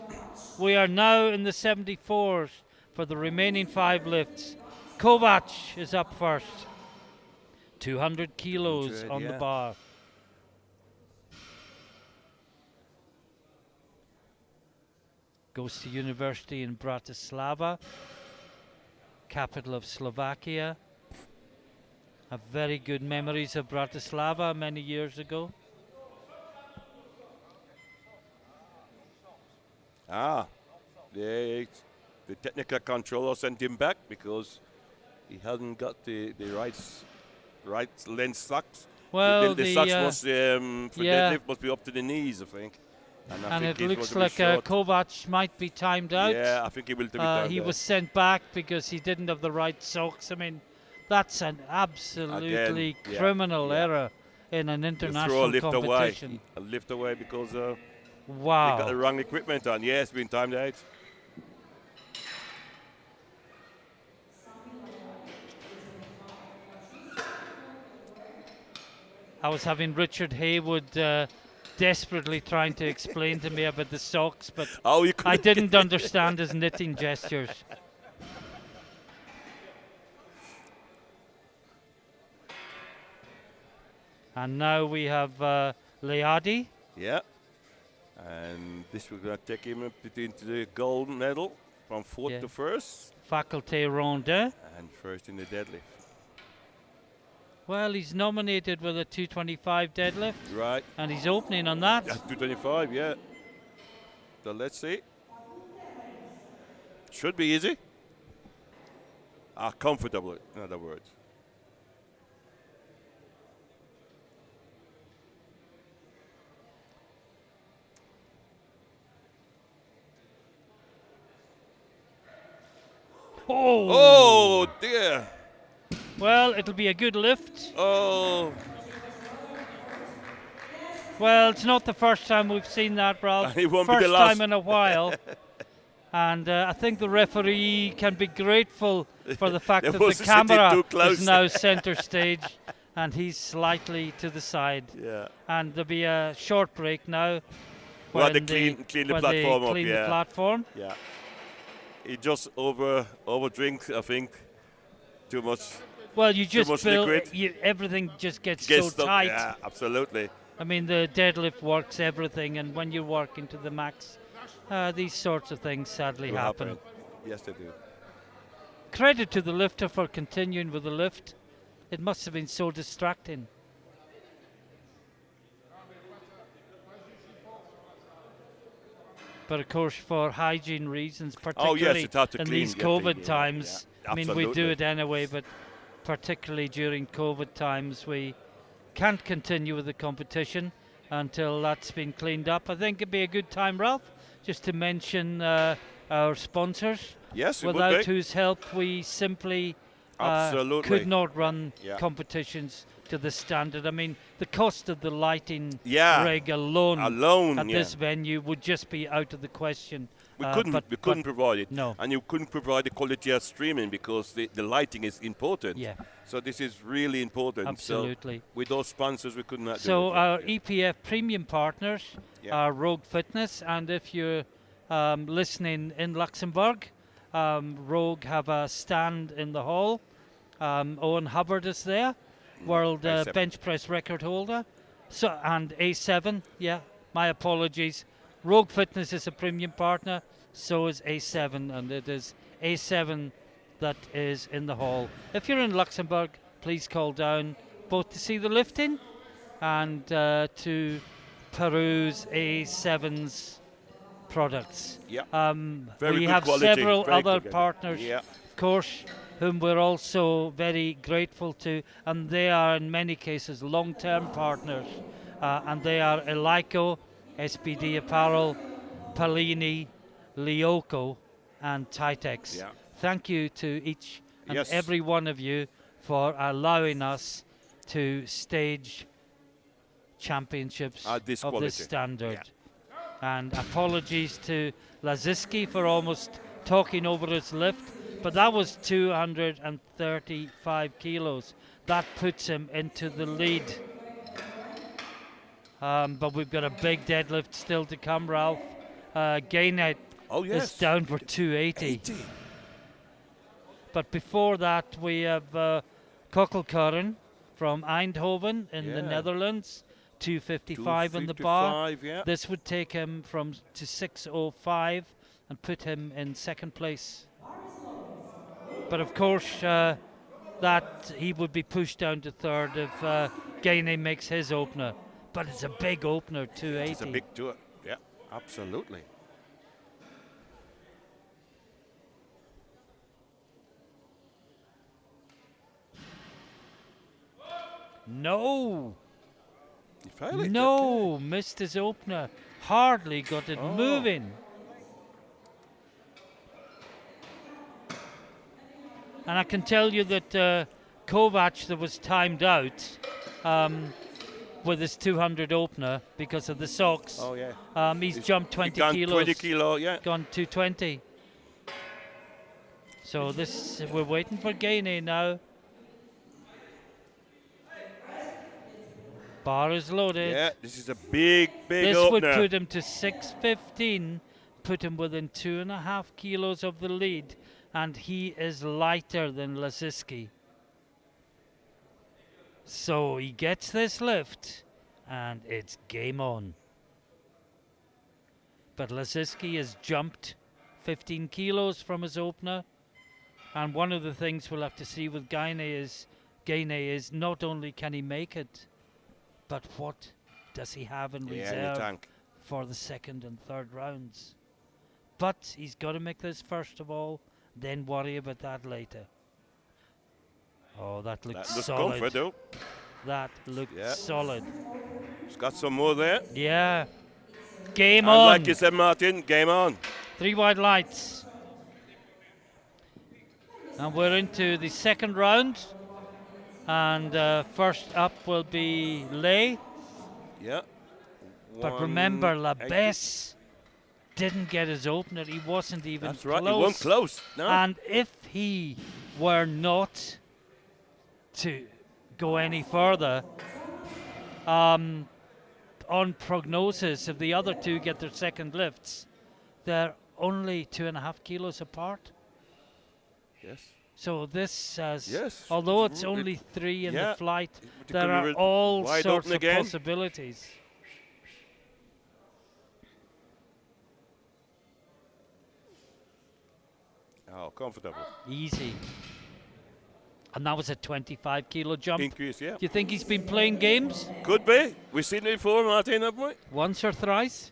Speaker 1: We are now in the 74s for the remaining 5 lifts. Kovac is up first. 200 kilos
Speaker 3: 100,
Speaker 1: on the
Speaker 3: yeah.
Speaker 1: bar. goes to university in Bratislava, capital of Slovakia. Have very good memories of Bratislava many years ago.
Speaker 3: The technical controller sent him back because he hadn't got the right length socks.
Speaker 1: Well,
Speaker 3: the socks must for deadlift must be up to the knees, I think. I
Speaker 1: and
Speaker 3: think
Speaker 1: it looks like Kovac might be timed out.
Speaker 3: Yeah, I think he will be timed out.
Speaker 1: He was sent back because he didn't have the right socks. I mean, that's an absolutely criminal error in an international competition.
Speaker 3: A lift away because
Speaker 1: wow,
Speaker 3: they got the wrong equipment on. Yeah, it's been timed out.
Speaker 1: I was having Richard Haywood desperately trying to explain to me about the socks, but I didn't understand his knitting gestures. And now we have Leadi.
Speaker 3: Yeah. And this we're going to take him up into the gold medal from fourth to first.
Speaker 1: Faculté Ronde.
Speaker 3: And first in the deadlift.
Speaker 1: Well, he's nominated with a 225 deadlift.
Speaker 3: Right.
Speaker 1: And he's opening on that.
Speaker 3: 225, yeah. So let's see. Should be easy. Comfortable, in other words. Oh dear.
Speaker 1: Well, it'll be a good lift.
Speaker 3: Oh.
Speaker 1: Well, it's not the first time we've seen that, Ralph.
Speaker 3: It won't
Speaker 1: first
Speaker 3: be the last
Speaker 1: time in a while. And I think the referee can be grateful for the fact that the camera is now center stage and he's slightly to the side.
Speaker 3: Yeah.
Speaker 1: And there'll be a short break now.
Speaker 3: Well, they clean the platform up.
Speaker 1: Clean the platform.
Speaker 3: Yeah. He just over drinks, I think, too much.
Speaker 1: Well, you just feel everything just gets so tight.
Speaker 3: Yeah, absolutely.
Speaker 1: I mean, the deadlift works everything, and when you're working to the max, these sorts of things sadly happen.
Speaker 3: Yes, they do.
Speaker 1: Credit to the lifter for continuing with the lift. It must have been so distracting. But of course, for hygiene reasons, particularly in these COVID times, I mean, we do it anyway, but particularly during COVID times, we can't continue with the competition until that's been cleaned up. I think it'd be a good time, Ralph, just to mention our sponsors.
Speaker 3: Yes,
Speaker 1: without whose help we simply could not run competitions to the standard. I mean, the cost of the lighting rig alone at this venue would just be out of the question.
Speaker 3: We couldn't provide it.
Speaker 1: No.
Speaker 3: And you couldn't provide the quality of streaming because the lighting is important.
Speaker 1: Yeah.
Speaker 3: So this is really important.
Speaker 1: Absolutely.
Speaker 3: So with those sponsors, we could not do it.
Speaker 1: So our EPF premium partners are Rogue Fitness, and if you're listening in Luxembourg, Rogue have a stand in the hall. Owen Hubbard is there, world bench press record holder. So and A7, my apologies. Rogue Fitness is a premium partner, so is A7, and it is A7 that is in the hall. If you're in Luxembourg, please call down both to see the lifting and to peruse A7's products.
Speaker 3: Yeah.
Speaker 1: We have several other partners, of course, whom we're also very grateful to, and they are in many cases long-term partners, and they are Eleiko, SPD Apparel, Palini, Lioco, and Titex.
Speaker 3: Yeah.
Speaker 1: Thank you to each and every one of you for allowing us to stage championships of this standard. And apologies to Laziski for almost talking over his lift, but that was 235 kilos. That puts him into the lead. But we've got a big deadlift still to come, Ralph. Gainhead is down for 280. But before that, we have Kokkelkuren from Eindhoven in the Netherlands, 255 on the bar.
Speaker 3: Yeah.
Speaker 1: This would take him to 605 and put him in second place. But of course, that he would be pushed down to third if Gainey makes his opener. But it's a big opener, 280.
Speaker 3: It's a big tour. Yeah, absolutely.
Speaker 1: No!
Speaker 3: He failed it.
Speaker 1: No! Missed his opener. Hardly got it moving. And I can tell you that Kovac, that was timed out with his 200 opener because of the socks.
Speaker 3: Oh, yeah.
Speaker 1: He's jumped 20
Speaker 3: gone
Speaker 1: kilos.
Speaker 3: 20 kilo, yeah.
Speaker 1: Gone 220. So this, we're waiting for Gainey now. Bar is loaded.
Speaker 3: Yeah, this is a big
Speaker 1: This
Speaker 3: opener.
Speaker 1: would put him to 615, put him within 2.5 kilos of the lead, and he is lighter than Lasiski. So he gets this lift, and it's game on. But Lasiski has jumped 15 kilos from his opener, and one of the things we'll have to see with Gainey is not only can he make it, but what does he have in
Speaker 3: in the
Speaker 1: reserve
Speaker 3: tank.
Speaker 1: for the second and third rounds? But he's got to make this first of all, then worry about that later. Oh, that looks
Speaker 3: That looks
Speaker 1: solid.
Speaker 3: comfort, though.
Speaker 1: That looked
Speaker 3: Yeah.
Speaker 1: solid.
Speaker 3: He's got some more there.
Speaker 1: Yeah. Game
Speaker 3: And
Speaker 1: on.
Speaker 3: like you said, Martin, game on.
Speaker 1: 3 wide lights. And we're into the second round. And first up will be Lay.
Speaker 3: Yeah.
Speaker 1: But remember,
Speaker 3: 180.
Speaker 1: Labesse didn't get his opener. He wasn't even
Speaker 3: That's right,
Speaker 1: close.
Speaker 3: he wasn't close. No.
Speaker 1: And if he were not to go any further, on prognosis, if the other two get their second lifts, they're only 2.5 kilos apart.
Speaker 3: Yes.
Speaker 1: So this has,
Speaker 3: Yes.
Speaker 1: although it's only 3 in
Speaker 3: yeah.
Speaker 1: the flight,
Speaker 3: It
Speaker 1: there
Speaker 3: could be
Speaker 1: are all
Speaker 3: wide
Speaker 1: sorts
Speaker 3: open
Speaker 1: of
Speaker 3: again.
Speaker 1: possibilities.
Speaker 3: Oh, comfortable.
Speaker 1: Easy. And that was a 25 kilo jump.
Speaker 3: Increase, yeah.
Speaker 1: Do you think he's been playing games
Speaker 3: Could be. We've seen it before, Martin, haven't we?
Speaker 1: once or thrice?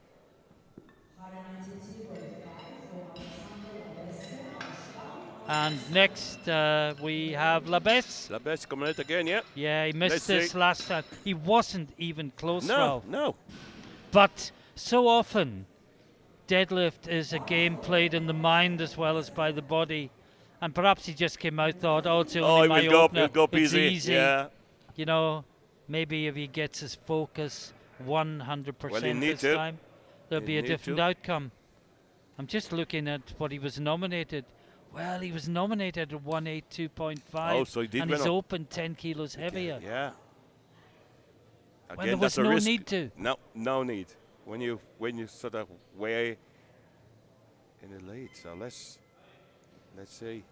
Speaker 1: And next we have Labesse.
Speaker 3: Labesse coming out again, yeah.
Speaker 1: Yeah, he missed
Speaker 3: Let's
Speaker 1: this
Speaker 3: see.
Speaker 1: last time. He wasn't even close,
Speaker 3: No,
Speaker 1: Ralph.
Speaker 3: no.
Speaker 1: But so often, deadlift is a game played in the mind as well as by the body. And perhaps he just came out, thought, oh, it's
Speaker 3: Oh,
Speaker 1: only
Speaker 3: he
Speaker 1: my
Speaker 3: will go up,
Speaker 1: opener.
Speaker 3: he'll go up
Speaker 1: It's
Speaker 3: easy. Yeah.
Speaker 1: You know, maybe if he gets his focus 100%
Speaker 3: Well, he need
Speaker 1: this
Speaker 3: to.
Speaker 1: time, there'll
Speaker 3: He
Speaker 1: be a
Speaker 3: need
Speaker 1: different
Speaker 3: to.
Speaker 1: outcome. I'm just looking at what he was nominated. Well, he was nominated at 182.5,
Speaker 3: Oh, so he did
Speaker 1: and
Speaker 3: win
Speaker 1: he's
Speaker 3: up.
Speaker 1: open 10 kilos heavier.
Speaker 3: Yeah.
Speaker 1: When
Speaker 3: Again,
Speaker 1: there was
Speaker 3: that's a
Speaker 1: no
Speaker 3: risk.
Speaker 1: need to.
Speaker 3: No need. When you sort of way in the lead. So let's see.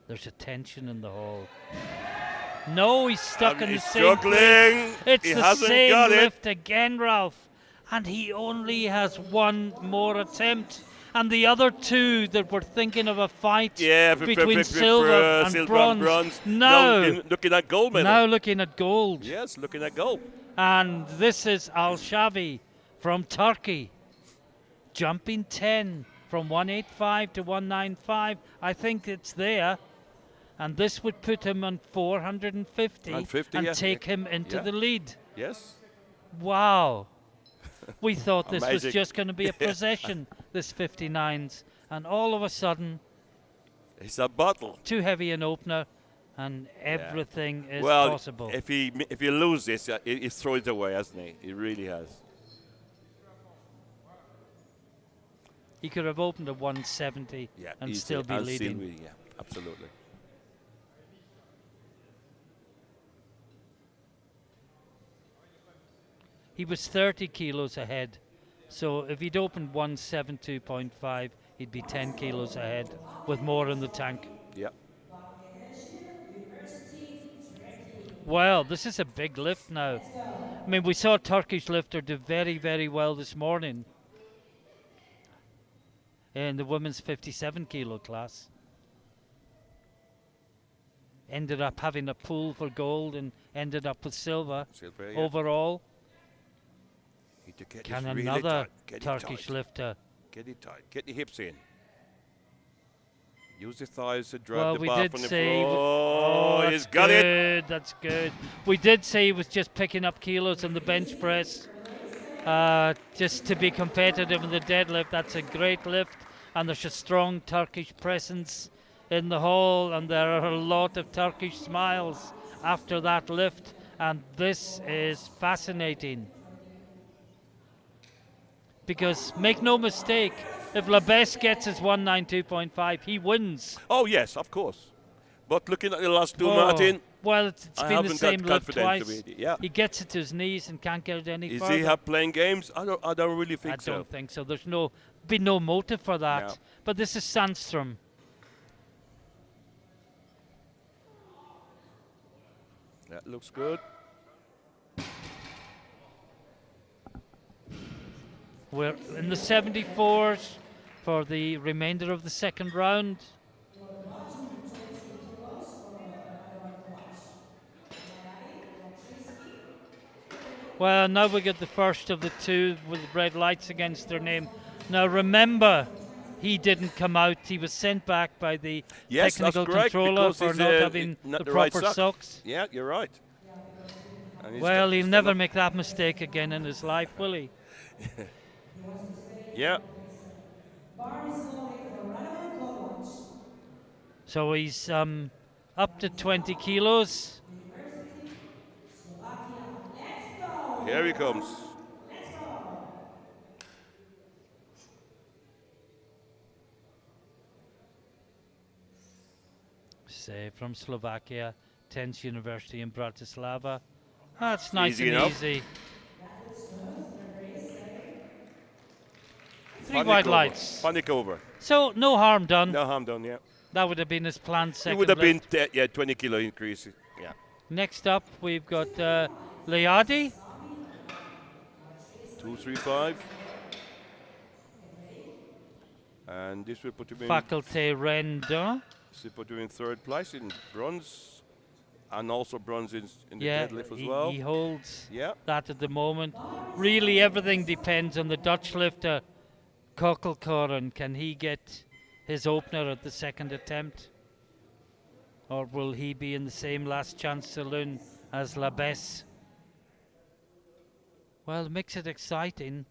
Speaker 1: There's a tension in the hall. No, he's stuck in the
Speaker 3: He's
Speaker 1: same place.
Speaker 3: struggling.
Speaker 1: It's
Speaker 3: He
Speaker 1: the
Speaker 3: hasn't
Speaker 1: same
Speaker 3: got it.
Speaker 1: lift again, Ralph. And he only has one more attempt. And the other two that were thinking of a fight
Speaker 3: Yeah,
Speaker 1: between silver and
Speaker 3: silver
Speaker 1: bronze.
Speaker 3: Now
Speaker 1: No,
Speaker 3: looking at gold medal.
Speaker 1: now looking at gold.
Speaker 3: Yes, looking at gold.
Speaker 1: And this is Al-Shavi from Turkey. Jumping 10 from 185 to 195. I think it's there. And this would put him on 450
Speaker 3: And 50,
Speaker 1: and
Speaker 3: yeah.
Speaker 1: take him into
Speaker 3: Yeah.
Speaker 1: the lead.
Speaker 3: Yes.
Speaker 1: Wow. We thought this was
Speaker 3: Amazing.
Speaker 1: just going to be a procession, this 59s. And all of a sudden,
Speaker 3: It's a battle.
Speaker 1: too heavy an opener, and everything is
Speaker 3: Well,
Speaker 1: possible.
Speaker 3: if he loses this, he throws it away, hasn't he? He really has.
Speaker 1: He could have opened at 170
Speaker 3: Yeah,
Speaker 1: and
Speaker 3: easily.
Speaker 1: still be
Speaker 3: And
Speaker 1: leading.
Speaker 3: yeah, absolutely.
Speaker 1: He was 30 kilos ahead. So if he'd opened 172.5, he'd be 10 kilos ahead with more in the tank.
Speaker 3: Yeah.
Speaker 1: Well, this is a big lift now. I mean, we saw a Turkish lifter do very, very well this morning. in the women's 57 kilo class. Ended up having a pool for gold and ended up with silver
Speaker 3: Yeah.
Speaker 1: overall.
Speaker 3: Need to get
Speaker 1: Can
Speaker 3: this really
Speaker 1: another
Speaker 3: tight. Get it
Speaker 1: Turkish
Speaker 3: tight.
Speaker 1: lifter?
Speaker 3: Get it tight. Get the hips in. Use the thighs to drag
Speaker 1: Well,
Speaker 3: the
Speaker 1: we
Speaker 3: bar
Speaker 1: did
Speaker 3: from the
Speaker 1: say.
Speaker 3: floor.
Speaker 1: Oh,
Speaker 3: He's
Speaker 1: that's
Speaker 3: got it.
Speaker 1: good. That's good. We did say he was just picking up kilos in the bench press, just to be competitive in the deadlift. That's a great lift, and there's a strong Turkish presence in the hall, and there are a lot of Turkish smiles after that lift, and this is fascinating. Because make no mistake, if Labes gets his 192.5, he wins.
Speaker 3: Oh, yes, of course. But looking at the last two,
Speaker 1: Oh,
Speaker 3: Martin,
Speaker 1: well, it's
Speaker 3: I
Speaker 1: been the
Speaker 3: haven't got
Speaker 1: same lift
Speaker 3: confidence
Speaker 1: twice.
Speaker 3: with it, yeah.
Speaker 1: He gets it to his knees and can't get it any
Speaker 3: is
Speaker 1: further.
Speaker 3: he playing games? I don't really
Speaker 1: I
Speaker 3: think so.
Speaker 1: don't think so. There's been no motive for that.
Speaker 3: No.
Speaker 1: But this is Sandstrom.
Speaker 3: That looks good.
Speaker 1: We're in the 74s for the remainder of the second round. Well, now we get the first of the two with red lights against their name. Now remember, he didn't come out. He was sent back by the
Speaker 3: Yes,
Speaker 1: technical
Speaker 3: that's correct,
Speaker 1: controller
Speaker 3: because
Speaker 1: for
Speaker 3: he's,
Speaker 1: not having
Speaker 3: not
Speaker 1: the
Speaker 3: right
Speaker 1: proper
Speaker 3: sock.
Speaker 1: socks.
Speaker 3: Yeah, you're right. And he's
Speaker 1: Well,
Speaker 3: got-
Speaker 1: he'll
Speaker 3: he's
Speaker 1: never
Speaker 3: got-
Speaker 1: make that mistake again in his life, will he?
Speaker 3: Yeah.
Speaker 1: So he's up to 20 kilos.
Speaker 3: Here he comes.
Speaker 1: Say from Slovakia, Tench University in Bratislava. That's nice
Speaker 3: Easy
Speaker 1: and
Speaker 3: enough.
Speaker 1: easy. Three
Speaker 3: Panic
Speaker 1: white
Speaker 3: over.
Speaker 1: lights.
Speaker 3: Panic over.
Speaker 1: So no harm done.
Speaker 3: No harm done, yeah.
Speaker 1: That would have been his planned
Speaker 3: It
Speaker 1: second
Speaker 3: would have been
Speaker 1: lift.
Speaker 3: 20 kilo increase. Yeah.
Speaker 1: Next up, we've got Leadi.
Speaker 3: 235. And this will put him in.
Speaker 1: Faculté Rendon.
Speaker 3: This will put him in third place in bronze, and also bronze in the
Speaker 1: Yeah,
Speaker 3: deadlift as well.
Speaker 1: he holds
Speaker 3: Yeah.
Speaker 1: that at the moment. Really, everything depends on the Dutch lifter, Kokkelkoren. Can he get his opener at the second attempt? Or will he be in the same last chance saloon as Labes? Well, it makes it exciting,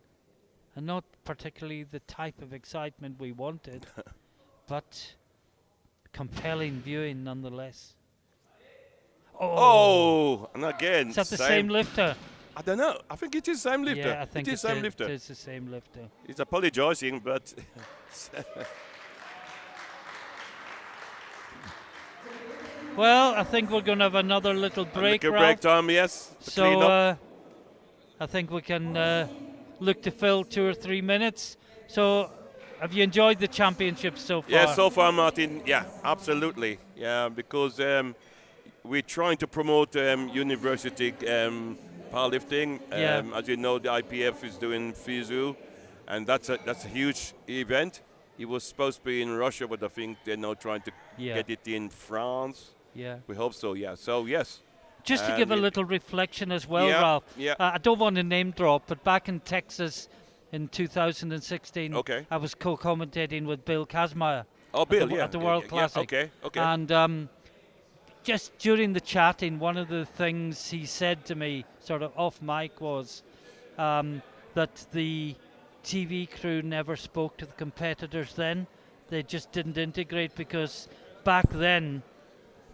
Speaker 1: and not particularly the type of excitement we wanted, but compelling viewing nonetheless.
Speaker 3: Oh, and again,
Speaker 1: Is that the same lifter?
Speaker 3: I don't know. I think it is the same lifter.
Speaker 1: Yeah, I think
Speaker 3: it is the same lifter.
Speaker 1: It is the same lifter.
Speaker 3: He's apologizing, but
Speaker 1: Well, I think we're going to have another little break,
Speaker 3: break
Speaker 1: Ralph.
Speaker 3: time, yes. to
Speaker 1: So
Speaker 3: clean up.
Speaker 1: I think we can look to fill 2 or 3 minutes. So have you enjoyed the championship so far?
Speaker 3: Yeah, so far, Martin. Yeah, absolutely. Yeah, because we're trying to promote university powerlifting.
Speaker 1: Yeah.
Speaker 3: As you know, the IPF is doing FISU, and that's a huge event. It was supposed to be in Russia, but I think they're now trying to get it in France.
Speaker 1: Yeah.
Speaker 3: We hope so. Yeah. So yes.
Speaker 1: Just to
Speaker 3: And
Speaker 1: give a
Speaker 3: it-
Speaker 1: little reflection as well,
Speaker 3: Yeah,
Speaker 1: Ralph.
Speaker 3: yeah.
Speaker 1: I don't want to name drop, but back in Texas in 2016,
Speaker 3: Okay.
Speaker 1: I was co-commentating with Bill Kazmaier.
Speaker 3: Oh, Bill,
Speaker 1: at the World
Speaker 3: yeah,
Speaker 1: Classic.
Speaker 3: okay.
Speaker 1: And just during the chatting, one of the things he said to me, sort of off mic, was that the TV crew never spoke to the competitors then. They just didn't integrate because back then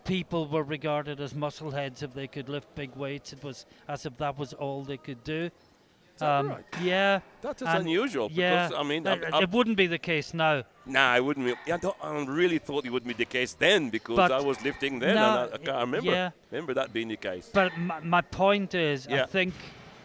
Speaker 1: people were regarded as muscleheads if they could lift big weights. It was as if that was all they could do.
Speaker 3: that right?
Speaker 1: Yeah.
Speaker 3: That is
Speaker 1: and
Speaker 3: unusual.
Speaker 1: Yeah.
Speaker 3: Because, I mean,
Speaker 1: it wouldn't be the case now.
Speaker 3: Nah, I wouldn't. I really thought it would be the case then because
Speaker 1: But
Speaker 3: I was lifting then,
Speaker 1: no,
Speaker 3: and I can't remember.
Speaker 1: yeah.
Speaker 3: Remember that being the case.
Speaker 1: But my point is, I
Speaker 3: Yeah.
Speaker 1: think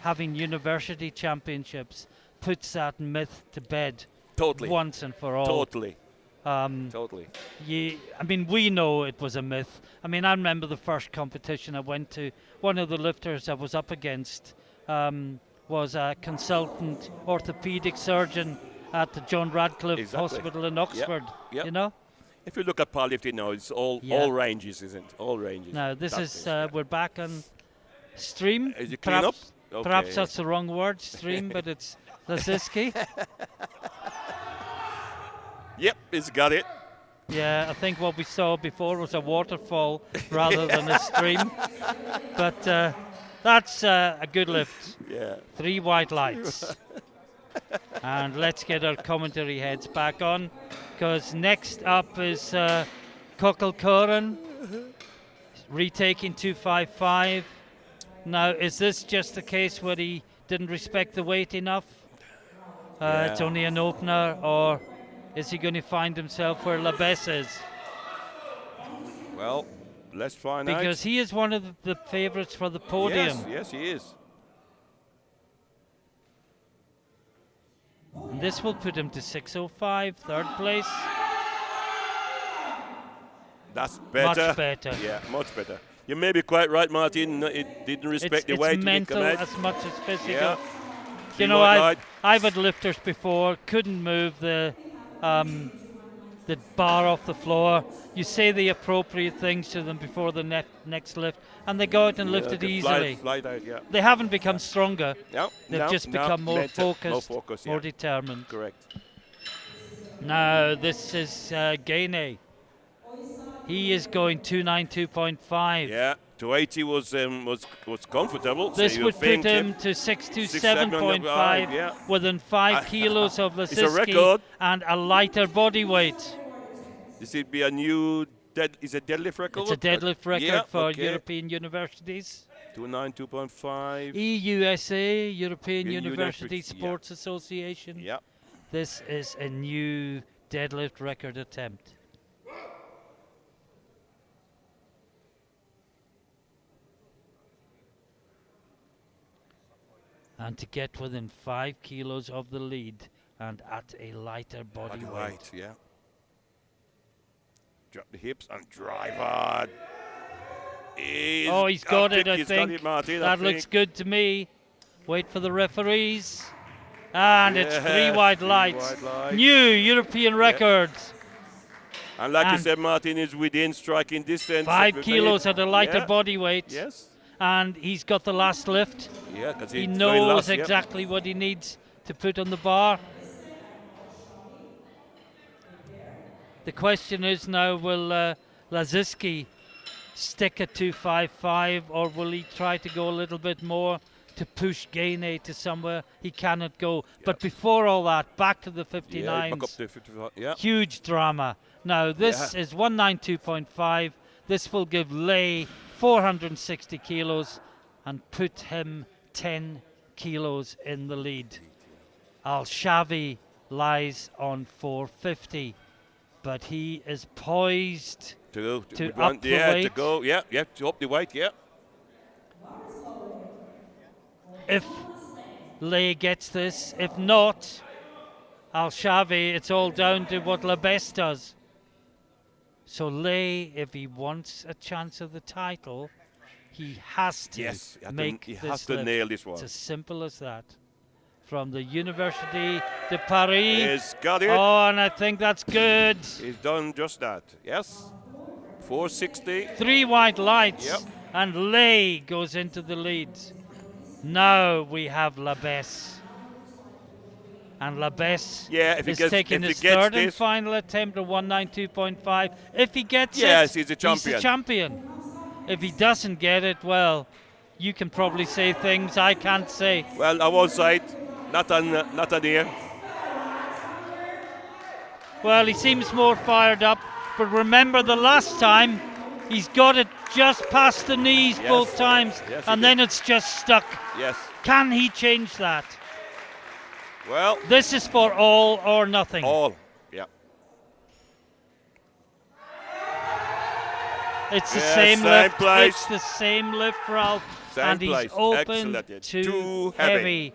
Speaker 1: having university championships puts that myth to bed
Speaker 3: Totally.
Speaker 1: once and for all.
Speaker 3: Totally.
Speaker 1: Um,
Speaker 3: Totally.
Speaker 1: I mean, we know it was a myth. I mean, I remember the first competition I went to. One of the lifters I was up against was a consultant orthopedic surgeon, at the John Radcliffe
Speaker 3: Exactly.
Speaker 1: Hospital in Oxford.
Speaker 3: Yep.
Speaker 1: You know.
Speaker 3: If you look at powerlifting now, it's all ranges, isn't it? All ranges.
Speaker 1: Now this
Speaker 3: That
Speaker 1: is we're back on stream.
Speaker 3: Is it clean up? Okay.
Speaker 1: Perhaps that's the wrong word, stream, but it's Laziski.
Speaker 3: Yep, he's got it.
Speaker 1: Yeah, I think what we saw before was a waterfall rather than a stream. But that's a good lift.
Speaker 3: Yeah.
Speaker 1: 3 white lights. And let's get our commentary heads back on, because next up is Cockle Coran retaking 255. Now, is this just a case where he didn't respect the weight enough? It's only an opener, or is he going to find himself where Labesse is?
Speaker 3: Well, let's find out.
Speaker 1: Because he is one of the favourites for the podium.
Speaker 3: Yes, he is.
Speaker 1: And this will put him to 605, third place.
Speaker 3: That's better.
Speaker 1: Much better.
Speaker 3: Yeah, much better. You may be quite right, Martin. It didn't respect the weight.
Speaker 1: It's mental as much as physical.
Speaker 3: Yeah.
Speaker 1: You know, I've had lifters before, couldn't move the bar off the floor. You say the appropriate things to them before the next lift, and they go out and lift it easily.
Speaker 3: Fly out, yeah.
Speaker 1: They haven't become stronger.
Speaker 3: No,
Speaker 1: They've just become more focused, more
Speaker 3: yeah.
Speaker 1: determined.
Speaker 3: Correct.
Speaker 1: Now this is Gainey. He is going 292.5.
Speaker 3: Yeah, 280 was comfortable.
Speaker 1: This
Speaker 3: so
Speaker 1: would put him to 627.5,
Speaker 3: yeah.
Speaker 1: within 5 kilos of
Speaker 3: It's a
Speaker 1: Laziski
Speaker 3: record.
Speaker 1: and a lighter body weight.
Speaker 3: This would be a new deadlift record?
Speaker 1: It's a deadlift record for
Speaker 3: okay.
Speaker 1: European universities.
Speaker 3: 292.5.
Speaker 1: EUSA, European University
Speaker 3: University,
Speaker 1: Sports Association.
Speaker 3: Yeah.
Speaker 1: This is a new deadlift record attempt. And to get within 5 kilos of the lead and at a lighter body weight.
Speaker 3: Yeah. Drop the hips and drive hard.
Speaker 1: He's got it, I think.
Speaker 3: Got it, Martin,
Speaker 1: that looks good to me. Wait for the referees. And it's 3 wide lights. New European records.
Speaker 3: And like you said, Martin is within striking distance.
Speaker 1: 5 kilos at a lighter body weight.
Speaker 3: Yes.
Speaker 1: And he's got the last lift.
Speaker 3: Yeah, because
Speaker 1: he knows exactly what he needs to put on the bar. The question is now, will Laziski stick at 255, or will he try to go a little bit more to push Gainey to somewhere he cannot go? Yep. But before all that, back to the 59s.
Speaker 3: Yeah, back up to 55, yeah.
Speaker 1: Huge drama. Now, this is 192.5. This will give Lay 460 kilos and put him 10 kilos in the lead. Al-Shavi lies on 450, but he is poised to up the weight.
Speaker 3: To go, to up the weight, yeah.
Speaker 1: If Lay gets this, if not, Al-Shavi, it's all down to what Labesse does. So Lay, if he wants a chance of the title, he has to
Speaker 3: nail this one.
Speaker 1: It's as simple as that. From the Université de Paris.
Speaker 3: He's got it.
Speaker 1: Oh, and I think that's good.
Speaker 3: He's done just that. Yes. 460.
Speaker 1: 3 white lights. And Lay goes into the lead. Now we have Labesse. And Labesse is taking his third and final attempt at 192.5. If he gets it,
Speaker 3: he's a champion.
Speaker 1: He's the champion. If he doesn't get it, well, you can probably say things I can't say.
Speaker 3: Well, I won't say it. Not on here.
Speaker 1: Well, he seems more fired up. But remember, the last time, he's got it just past the knees both times, and then it's just stuck.
Speaker 3: Yes.
Speaker 1: Can he change that?
Speaker 3: Well,
Speaker 1: this is for all or nothing.
Speaker 3: All, yeah.
Speaker 1: It's the same lift.
Speaker 3: Place.
Speaker 1: It's the same lift, Ralph.
Speaker 3: Same
Speaker 1: and he's
Speaker 3: place.
Speaker 1: open
Speaker 3: too heavy.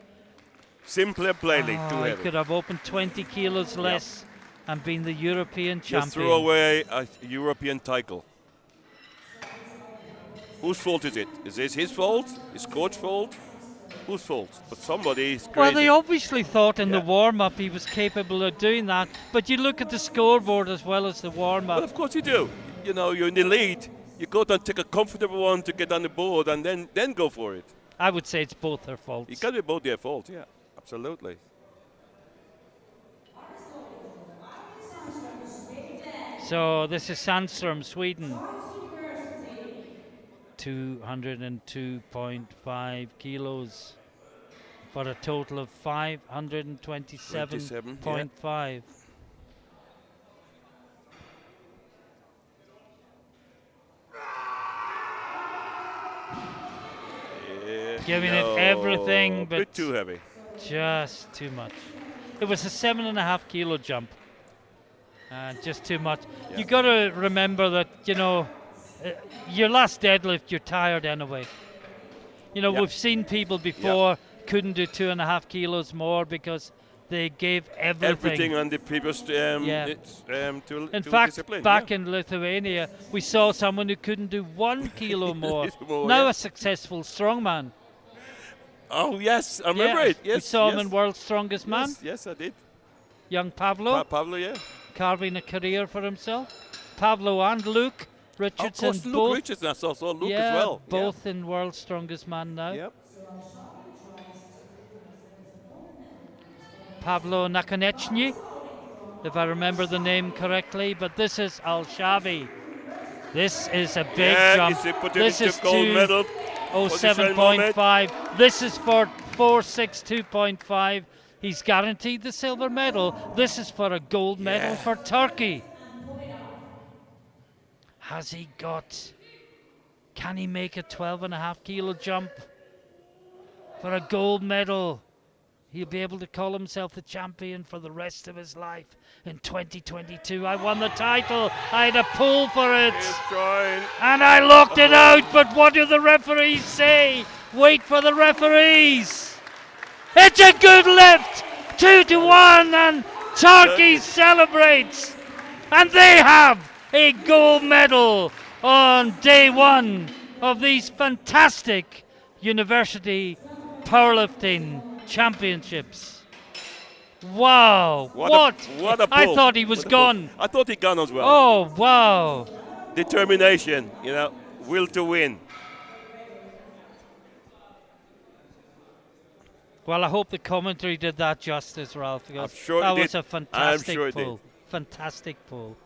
Speaker 3: Simply and plainly, too heavy.
Speaker 1: He could have opened 20 kilos less and been the European champion.
Speaker 3: Just throw away a European title. Whose fault is it? Is this his fault? His coach's fault? Whose fault? But somebody is crazy.
Speaker 1: Well, they obviously thought in the
Speaker 3: Yeah.
Speaker 1: warm-up he was capable of doing that, but you look at the scoreboard as well as the warm-up.
Speaker 3: Well, of course you do. You know, you're in the lead. You go and take a comfortable one to get on the board and then go for it.
Speaker 1: I would say it's both their faults.
Speaker 3: It can be both their fault, yeah. Absolutely.
Speaker 1: So this is Sandström, Sweden. 202.5 kilos for a total of 527.5. Giving it everything, but
Speaker 3: a bit too heavy.
Speaker 1: Just too much. It was a 7.5 kilo jump. Just too much.
Speaker 3: Yeah.
Speaker 1: You got to remember that, your last deadlift, you're tired anyway. We've seen people before couldn't do 2.5 kilos more because they gave everything
Speaker 3: on the previous
Speaker 1: In fact,
Speaker 3: discipline.
Speaker 1: back in Lithuania, we saw someone who couldn't do 1 kilo more. Now a successful strongman.
Speaker 3: Oh, yes, I remember it. Yes,
Speaker 1: we saw him in World's Strongest Man.
Speaker 3: Yes, I did.
Speaker 1: Young Pablo.
Speaker 3: Pablo, yeah.
Speaker 1: Carving a career for himself. Pablo and Luke Richardson.
Speaker 3: Of course, Luke Richardson. I saw Luke as well.
Speaker 1: Both in World's Strongest Man now.
Speaker 3: Yep.
Speaker 1: Pablo Nakonechny, if I remember the name correctly, but this is Al-Shabi. This is a big jump. This is
Speaker 3: gold medal.
Speaker 1: 07.5. This is for 462.5. He's guaranteed the silver medal. This is for a gold medal for Turkey. Has he got... Can he make a 12.5 kilo jump for a gold medal? He'll be able to call himself the champion for the rest of his life. In 2022, I won the title. I had a pull for it. And I locked it out. But what do the referees say? Wait for the referees. It's a good lift. 2-1. And Turkey celebrates. And they have a gold medal on day one of these fantastic university powerlifting championships. Wow. What
Speaker 3: a pull.
Speaker 1: I thought he was gone.
Speaker 3: I thought he gone as well.
Speaker 1: Oh, wow.
Speaker 3: Determination, will to win.
Speaker 1: Well, I hope the commentary did that justice, Ralph, because
Speaker 3: I'm sure
Speaker 1: that
Speaker 3: it
Speaker 1: was
Speaker 3: did.
Speaker 1: a fantastic pull. Fantastic pull.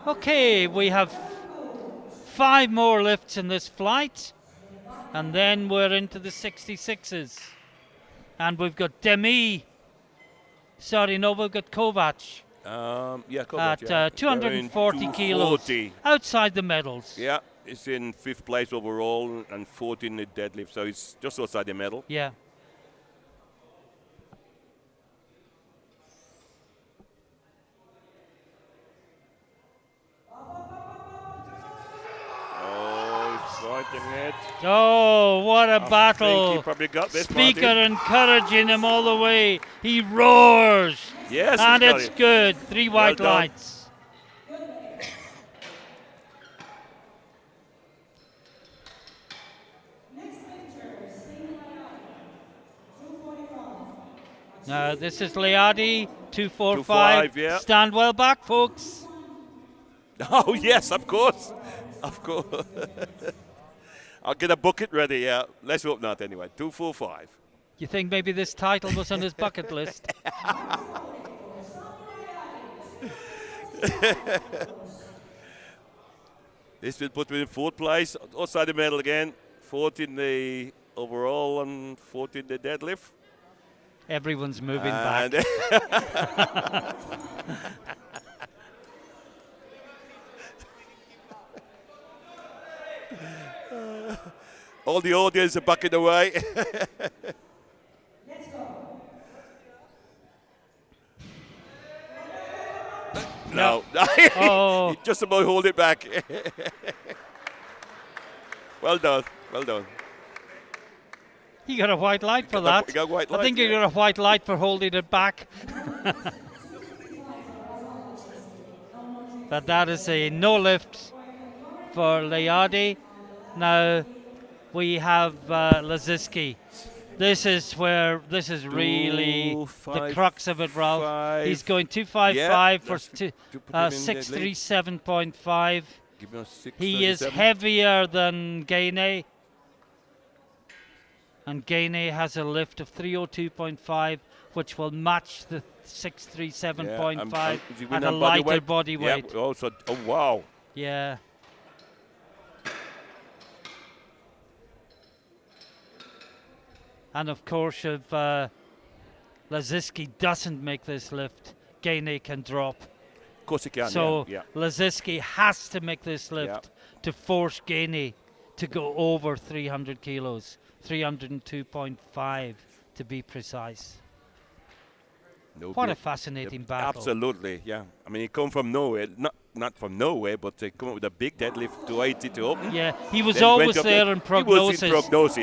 Speaker 1: Okay, we have 5 more lifts in this flight, and then we're into the 66s. And we've got we've got Kovac.
Speaker 3: Kovac,
Speaker 1: at 240 kilos, outside the medals.
Speaker 3: Yeah, he's in 5th place overall and 14th in the deadlift, so he's just outside the medal.
Speaker 1: Yeah. Oh, what a battle.
Speaker 3: He probably got this,
Speaker 1: Speaker
Speaker 3: Martin.
Speaker 1: encouraging him all the way. He roars.
Speaker 3: Yes,
Speaker 1: and it's good. 3 white lights. Now this is Liadi, 245.
Speaker 3: Yeah.
Speaker 1: Stand well back, folks.
Speaker 3: Oh, yes, of course. Of course. I'll get a bucket ready, yeah. Let's hope not, anyway. 245.
Speaker 1: You think maybe this title was on his bucket list?
Speaker 3: This will put me in 4th place. Outside the medal again. 4th in the overall and 4th in the deadlift.
Speaker 1: Everyone's moving back.
Speaker 3: All the audience are backing away.
Speaker 2: Let's go.
Speaker 3: No.
Speaker 1: Oh.
Speaker 3: Just about hold it back. Well done. Well done.
Speaker 1: He got a white light for that. I think he got a white light for holding it back. But that is a no lift for Liadi. Now we have Laziski. This is really the
Speaker 3: 255.
Speaker 1: crux of it, Ralph. He's going 255 for
Speaker 3: to put him in
Speaker 1: 637.5.
Speaker 3: Give him a 637.
Speaker 1: He is heavier than Gainey. And Gainey has a lift of 302.5, which will match the 637.5 at a lighter body weight.
Speaker 3: Yeah, also, oh, wow.
Speaker 1: Yeah. And of course, if Laziski doesn't make this lift, Gainey can drop.
Speaker 3: Of course he can.
Speaker 1: So
Speaker 3: yeah.
Speaker 1: Laziski has to make this lift to force Gainey to go over 300 kilos, 302.5 to be precise. What a fascinating battle.
Speaker 3: Absolutely, yeah. I mean, he come from nowhere, not from nowhere, but they come up with a big deadlift 280 to open.
Speaker 1: Yeah, he was always there in prognosis,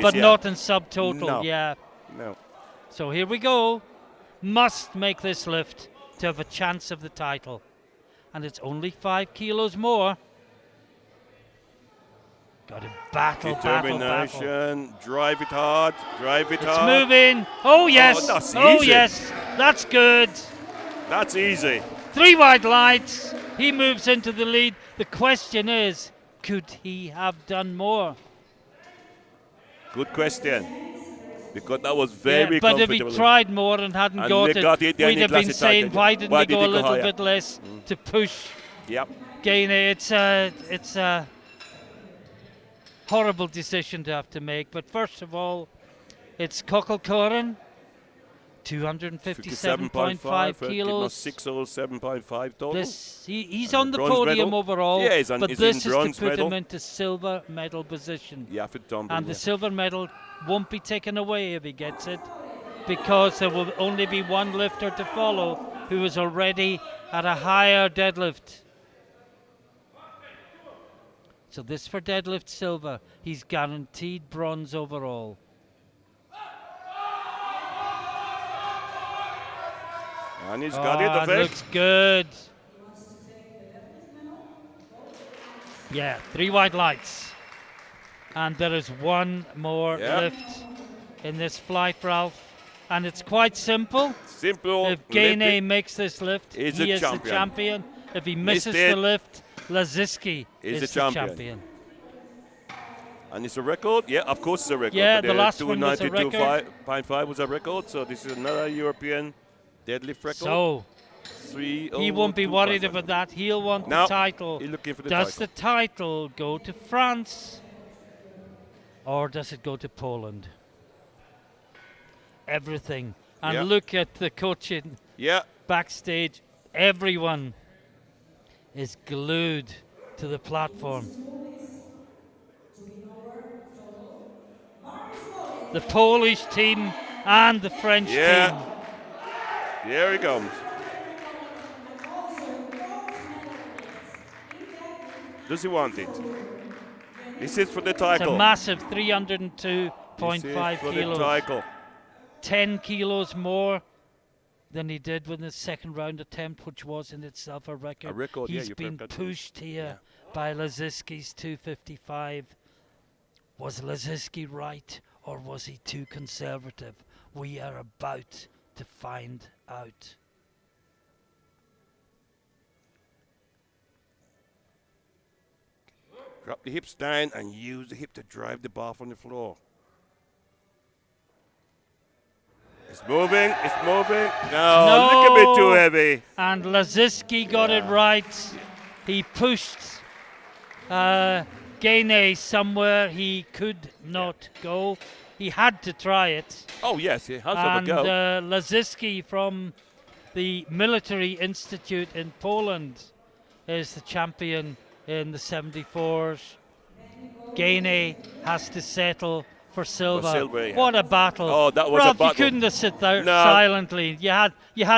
Speaker 1: but not in subtotal.
Speaker 3: No.
Speaker 1: Yeah.
Speaker 3: No.
Speaker 1: So here we go. Must make this lift to have a chance of the title. And it's only 5 kilos more. Got to battle.
Speaker 3: Determination, drive it hard, drive it hard.
Speaker 1: It's moving. Oh, yes.
Speaker 3: Oh, that's
Speaker 1: oh
Speaker 3: easy.
Speaker 1: yes. That's good.
Speaker 3: That's easy.
Speaker 1: 3 wide lights. He moves into the lead. The question is, could he have done more?
Speaker 3: Good question. Because that was very
Speaker 1: but if
Speaker 3: comfortable.
Speaker 1: he tried more and hadn't got it, we'd have been saying, why didn't he go a little bit less to push Gainey? It's a horrible decision to have to make. But first of all, it's Kokelkoren, 257.5 kilos.
Speaker 3: 607.5 total.
Speaker 1: He's on the podium overall, but this is to put him into silver medal position.
Speaker 3: Yeah, for Tom.
Speaker 1: And the silver medal won't be taken away if he gets it, because there will only be one lifter to follow who is already at a higher deadlift. So this for deadlift silver. He's guaranteed bronze overall.
Speaker 3: And he's got it, I think.
Speaker 1: Looks good. Yeah, 3 wide lights. And there is one more lift in this flight, Ralph. And it's quite simple.
Speaker 3: Simple.
Speaker 1: If Gainey makes this lift, he is the champion. If he misses the lift, Laziski is the champion.
Speaker 3: And it's a record? Yeah, of course it's a record.
Speaker 1: Yeah, the last one was a record.
Speaker 3: 292.5 was a record, so this is another European deadlift record.
Speaker 1: So, he won't be worried about that. He'll want the title.
Speaker 3: He's looking for the
Speaker 1: does
Speaker 3: title.
Speaker 1: the title go to France or does it go to Poland? Everything. And look at the coaching backstage. Everyone is glued to the platform. The Polish team and the French team.
Speaker 3: Here he comes. Does he want it? This is for the title.
Speaker 1: It's a massive 302.5
Speaker 3: for
Speaker 1: kilos.
Speaker 3: The title.
Speaker 1: 10 kilos more than he did with his second round attempt, which was in itself a record. He's been pushed here by Laziski's 255. Was Laziski right, or was he too conservative? We are about to find out.
Speaker 3: Drop the hips down and use the hip to drive the bar from the floor. It's moving, it's moving. No, look a bit too heavy.
Speaker 1: And Laziski got it right. He pushed Gainey somewhere he could not go. He had to try it.
Speaker 3: Oh, yes, he has to have a go.
Speaker 1: And Laziski from the Military Institute in Poland is the champion in the 74s. Gainey has to settle for silver. What a battle.
Speaker 3: Oh, that was
Speaker 1: Ralph,
Speaker 3: a battle.
Speaker 1: You couldn't have sit there silently. You had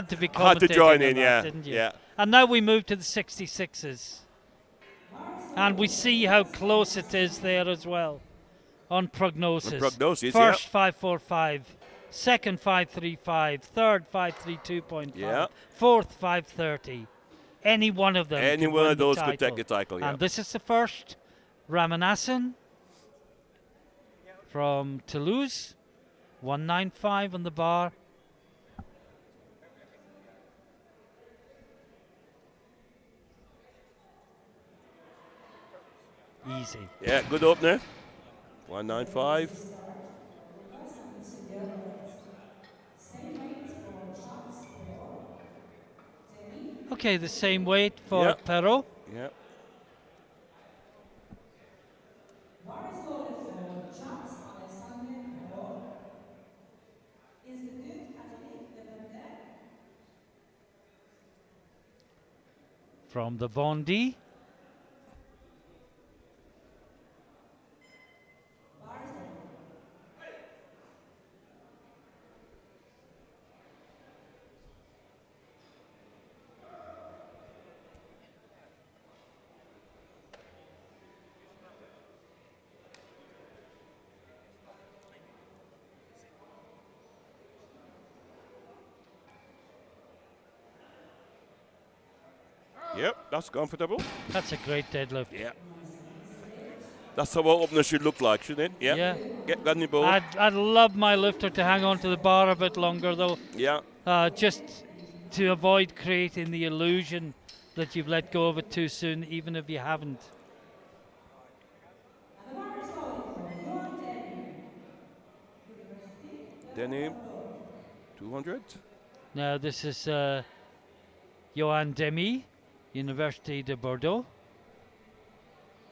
Speaker 1: to be commentating.
Speaker 3: Had to join in,
Speaker 1: didn't you?
Speaker 3: Yeah.
Speaker 1: And now we move to the 66s. And we see how close it is there as well on prognosis. First 545, second 535, third 532.5, fourth 530. Any one of them.
Speaker 3: Any one of those could take the title.
Speaker 1: And this is the first Ramanasana from Toulouse. 195 on the bar. Easy.
Speaker 3: Yeah, good opener. 195.
Speaker 1: Okay, the same weight for
Speaker 3: Yeah.
Speaker 1: Peru.
Speaker 3: Yeah.
Speaker 2: Bar is loaded for Charles Alexandre Perrault. Institut Catholique de Vendée.
Speaker 1: From the Vendée.
Speaker 2: Bar is loaded.
Speaker 3: Yep, that's comfortable.
Speaker 1: That's a great deadlift.
Speaker 3: Yeah. That's how our opener should look like, shouldn't it?
Speaker 1: Yeah.
Speaker 3: Get that in the ball.
Speaker 1: I'd love my lifter to hang on to the bar a bit longer though,
Speaker 3: Yeah.
Speaker 1: just to avoid creating the illusion that you've let go of it too soon, even if you haven't.
Speaker 2: And the bar is loaded for Johan Denny.
Speaker 3: Denny. 200.
Speaker 1: Now this is Johan Demy, Université de Bordeaux.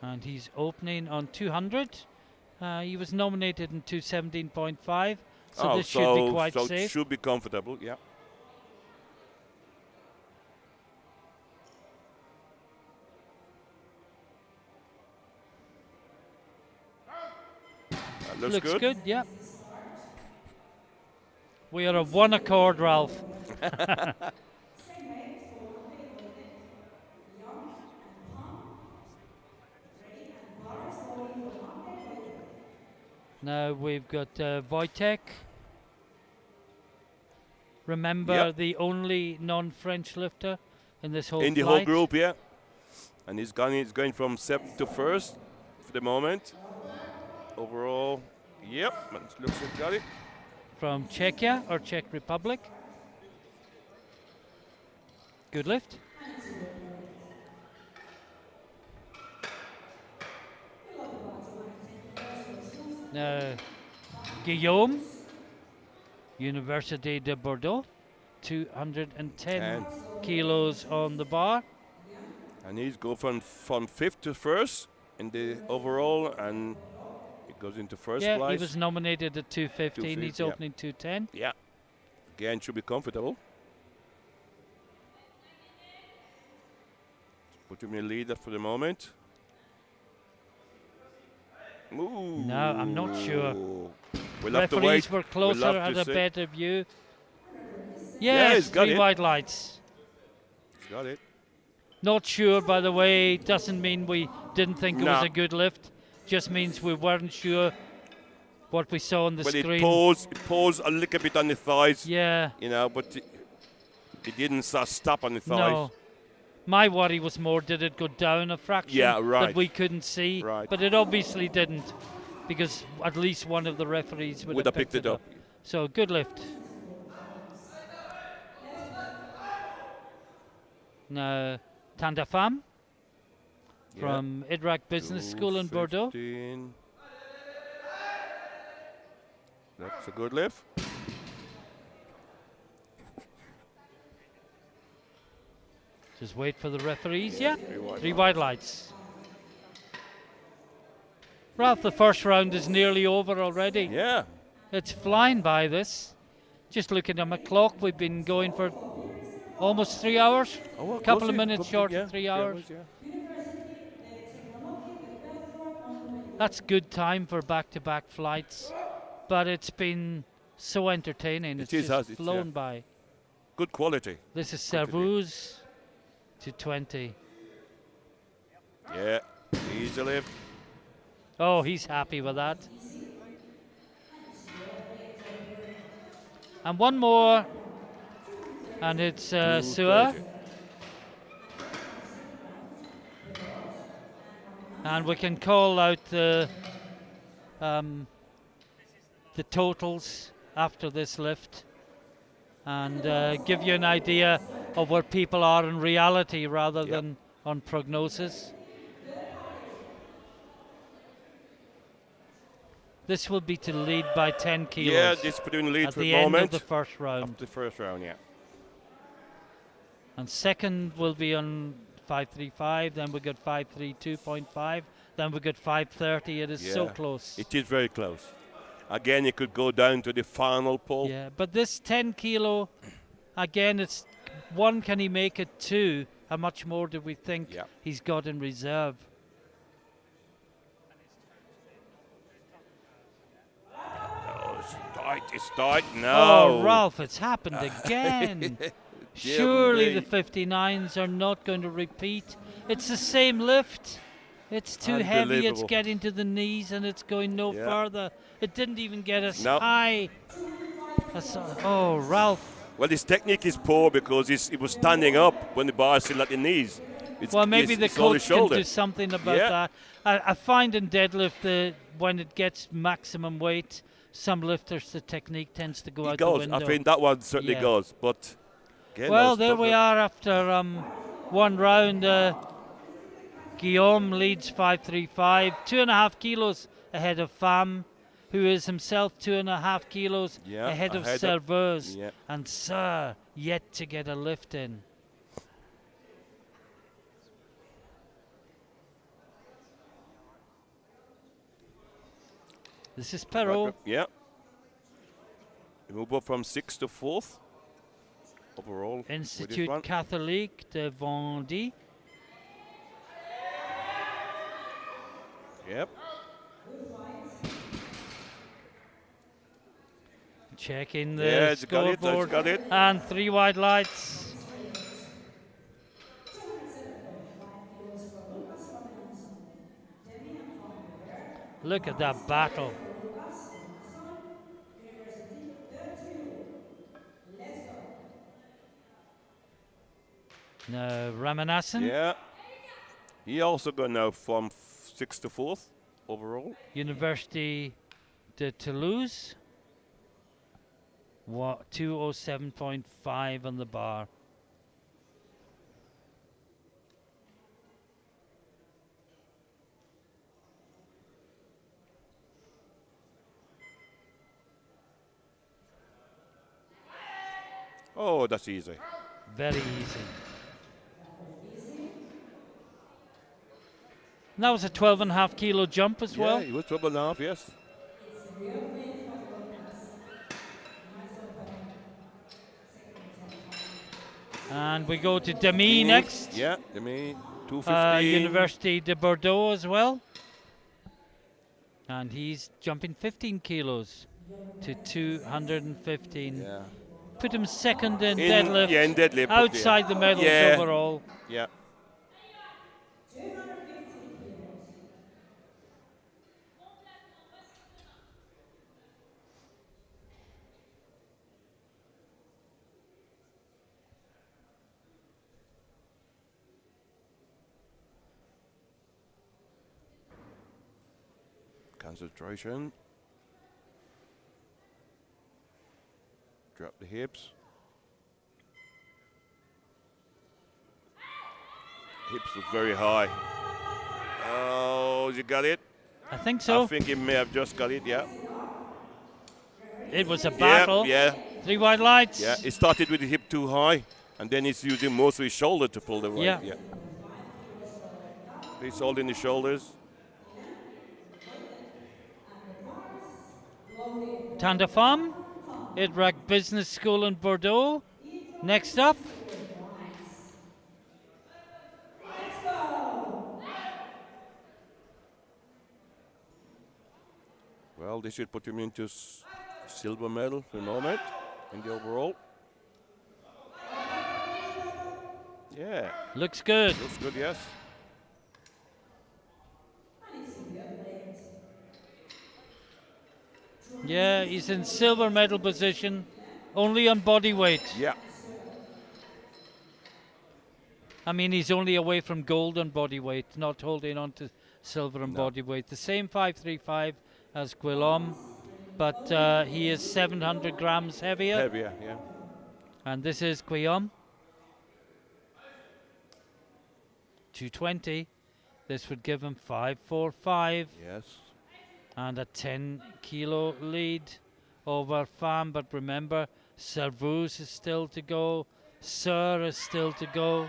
Speaker 1: And he's opening on 200. He was nominated in 217.5, so this should be quite
Speaker 3: so
Speaker 1: safe.
Speaker 3: it should be comfortable, yeah. That looks good.
Speaker 1: Yeah. We are of one accord, Ralph.
Speaker 2: Same weight for unweighted, Young and Palm. Ready, and bar is loaded for unweighted.
Speaker 1: Now we've got Wojtek. Remember,
Speaker 3: Yep.
Speaker 1: the only non-French lifter in this whole
Speaker 3: In the
Speaker 1: flight.
Speaker 3: whole group, yeah. And he's going from 7th to 1st for the moment. Overall, yep, it looks like got it.
Speaker 1: From Czechia or Czech Republic. Good lift. Now, Guillaume, Université de Bordeaux, 210
Speaker 3: 10.
Speaker 1: kilos on the bar.
Speaker 3: And he's go from 5th to 1st in the overall, and it goes into first
Speaker 1: Yeah,
Speaker 3: place.
Speaker 1: he was nominated at 215. He's
Speaker 3: 250, yeah.
Speaker 1: opening 210.
Speaker 3: Yeah. Again, should be comfortable. Put him in leader for the moment. Ooh.
Speaker 1: No, I'm not sure.
Speaker 3: We'll have to wait.
Speaker 1: Referees were closer,
Speaker 3: We'll have
Speaker 1: had
Speaker 3: to
Speaker 1: a
Speaker 3: see.
Speaker 1: better view.
Speaker 3: Yeah,
Speaker 1: Yes,
Speaker 3: he's got
Speaker 1: 3
Speaker 3: it.
Speaker 1: white lights.
Speaker 3: Got it.
Speaker 1: Not sure, by the way, doesn't mean we didn't think it was
Speaker 3: No.
Speaker 1: a good lift. Just means we weren't sure what we saw on the
Speaker 3: But
Speaker 1: screen.
Speaker 3: it paused a little bit on the thighs,
Speaker 1: Yeah,
Speaker 3: you know, but it didn't stop on the thighs.
Speaker 1: no. My worry was more, did it go down a fraction
Speaker 3: Yeah, right.
Speaker 1: that we couldn't see?
Speaker 3: Right.
Speaker 1: But it obviously didn't, because at least one of the referees would have picked it up. So, good lift. Now, Tandafam
Speaker 3: Yeah.
Speaker 1: from Idrac Business School in Bordeaux.
Speaker 3: 215. That's a good lift.
Speaker 1: Just wait for the referees. Yeah,
Speaker 3: Three
Speaker 1: 3 white lights. Ralph, the first round is nearly over already.
Speaker 3: Yeah.
Speaker 1: It's flying by this. Just looking at my clock, we've been going for almost 3 hours.
Speaker 3: Oh,
Speaker 1: A couple of minutes short of 3 hours. That's good time for back-to-back flights, but it's been so entertaining. It's
Speaker 3: is,
Speaker 1: just
Speaker 3: it's,
Speaker 1: flown
Speaker 3: yeah.
Speaker 1: by.
Speaker 3: Good quality.
Speaker 1: This is
Speaker 3: Good to do.
Speaker 1: Servus to 20.
Speaker 3: Yeah. Easy lift.
Speaker 1: Oh, he's happy with that. And one more, and it's Sua.
Speaker 3: 230.
Speaker 1: And we can call out the totals. after this lift and give you an idea of where people are in reality rather than on prognosis. This will be to lead by 10 kilos.
Speaker 3: Yeah, this between lead
Speaker 1: at
Speaker 3: for
Speaker 1: the
Speaker 3: the
Speaker 1: end
Speaker 3: moment.
Speaker 1: of the first round.
Speaker 3: After the first round, yeah.
Speaker 1: And second will be on 5:35. Then we got 5:32.5. Then we got 5:30. It is so close.
Speaker 3: It is very close. Again, it could go down to the final pull.
Speaker 1: Yeah, but this 10 kilo, again, it's one. Can he make it? Two. How much more do we think he's got in reserve?
Speaker 3: It's tight. No.
Speaker 1: Oh, Ralph, it's happened again. Surely the 59s are not going to repeat. It's the same lift. It's too heavy. It's getting to the knees and it's going no further. It didn't even get as high. Oh, Ralph.
Speaker 3: Well, his technique is poor because he was standing up when the bar is still at the knees.
Speaker 1: Maybe the coach can do something about that. I find in deadlift that when it gets maximum weight, some lifters, the technique tends to go out the window.
Speaker 3: I think that one certainly goes. But again,
Speaker 1: there we are after one round. Guillaume leads 5:35, 2.5 kilos ahead of Pham, who is himself 2.5 kilos ahead of Servus. And Sir yet to get a lift in. This is Peru.
Speaker 3: Yeah. We move up from 6th to 4th overall.
Speaker 1: Institut Catholique de Vendée.
Speaker 3: Yep.
Speaker 1: Checking the scoreboard.
Speaker 3: Got it.
Speaker 1: And 3 wide lights. Look at that battle. Now Ramanasana.
Speaker 3: Yeah. He also got now from 6th to 4th overall.
Speaker 1: University de Toulouse. 207.5 on the bar.
Speaker 3: Oh, that's easy.
Speaker 1: Very easy. And that was a 12.5 kilo jump as well.
Speaker 3: Yeah, it was 12.5, yes.
Speaker 1: And we go to Demi next.
Speaker 3: Yeah, Demi, 215.
Speaker 1: University de Bordeaux as well. And he's jumping 15 kilos to 215.
Speaker 3: Yeah.
Speaker 1: Put him second in deadlift.
Speaker 3: Yeah, in deadlift.
Speaker 1: Outside the medals overall.
Speaker 3: Yeah. Concentration. Drop the hips. Hips was very high. Oh, you got it?
Speaker 1: I think so.
Speaker 3: I think he may have just got it, yeah.
Speaker 1: It was a battle.
Speaker 3: Yeah.
Speaker 1: 3 wide lights.
Speaker 3: Yeah, it started with the hip too high, and then he's using most of his shoulder to pull the weight.
Speaker 1: Yeah.
Speaker 3: He's holding the shoulders.
Speaker 1: Tandafam, IDRAC Business School in Bordeaux. Next up.
Speaker 3: Well, this should put him into silver medal for the moment in the overall. Yeah.
Speaker 1: Looks good.
Speaker 3: Looks good, yes.
Speaker 1: Yeah, he's in silver medal position, only on body weight.
Speaker 3: Yeah.
Speaker 1: I mean, he's only away from gold on body weight, not holding on to silver on body weight. The same 535 as Guillaume. but he is 700 grams heavier.
Speaker 3: Heavier, yeah.
Speaker 1: And this is Guillaume. 220. This would give him 545.
Speaker 3: Yes.
Speaker 1: And a 10 kilo lead over Pham. But remember, Servus is still to go. Sir is still to go.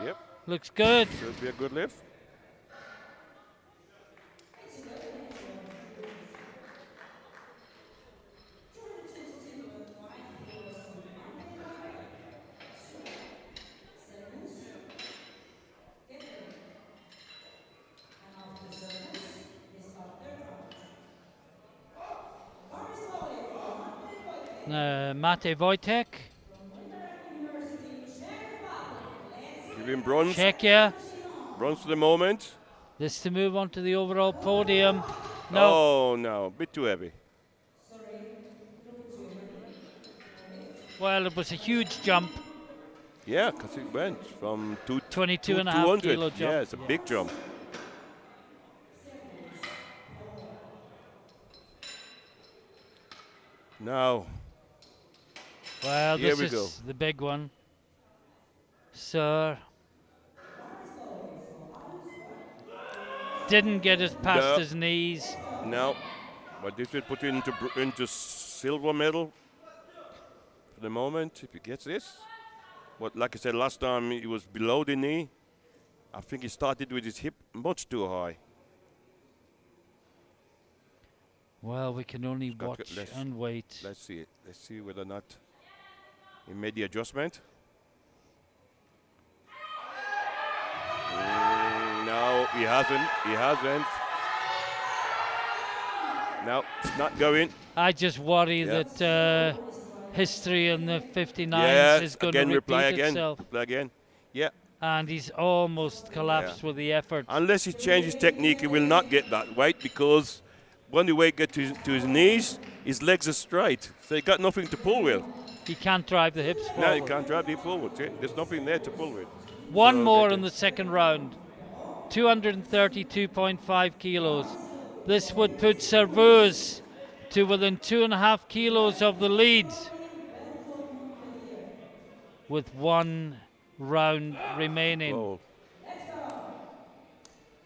Speaker 3: Yep.
Speaker 1: Looks good.
Speaker 3: Should be a good lift.
Speaker 1: Mate Wojtek.
Speaker 3: Give him bronze.
Speaker 1: Czechia.
Speaker 3: Bronze for the moment.
Speaker 1: This to move on to the overall podium. No.
Speaker 3: Oh, no. A bit too heavy.
Speaker 1: Well, it was a huge jump.
Speaker 3: Yeah, because it went from
Speaker 1: 22 and a half
Speaker 3: 200.
Speaker 1: kilo jump.
Speaker 3: Yeah, it's a big jump. Now,
Speaker 1: Well,
Speaker 3: here
Speaker 1: this
Speaker 3: we
Speaker 1: is
Speaker 3: go.
Speaker 1: the big one. Sir. Didn't get it past
Speaker 3: No.
Speaker 1: his knees.
Speaker 3: No, but this will put you into silver medal for the moment if he gets this. But like I said last time, he was below the knee. I think he started with his hip much too high.
Speaker 1: Well, we can only
Speaker 3: Got
Speaker 1: watch
Speaker 3: less.
Speaker 1: and wait.
Speaker 3: Let's see it. Let's see whether or not he made the adjustment. No, he hasn't. He hasn't. No, it's not going.
Speaker 1: I just worry
Speaker 3: Yeah.
Speaker 1: that history in the 59s
Speaker 3: Yes,
Speaker 1: is going to
Speaker 3: again,
Speaker 1: repeat
Speaker 3: reply again.
Speaker 1: itself.
Speaker 3: Reply again. Yeah.
Speaker 1: And he's almost collapsed
Speaker 3: Yeah.
Speaker 1: with the effort.
Speaker 3: Unless he changes technique, he will not get that weight because when the weight gets to his knees, his legs are straight. So he got nothing to pull with.
Speaker 1: He can't drive the hips forward.
Speaker 3: No, he can't drive it forward. See? There's nothing there to pull with.
Speaker 1: One
Speaker 3: So
Speaker 1: more
Speaker 3: they
Speaker 1: in the second round. 232.5 kilos. This would put Servus to within 2.5 kilos of the lead with one round remaining.
Speaker 3: Oh,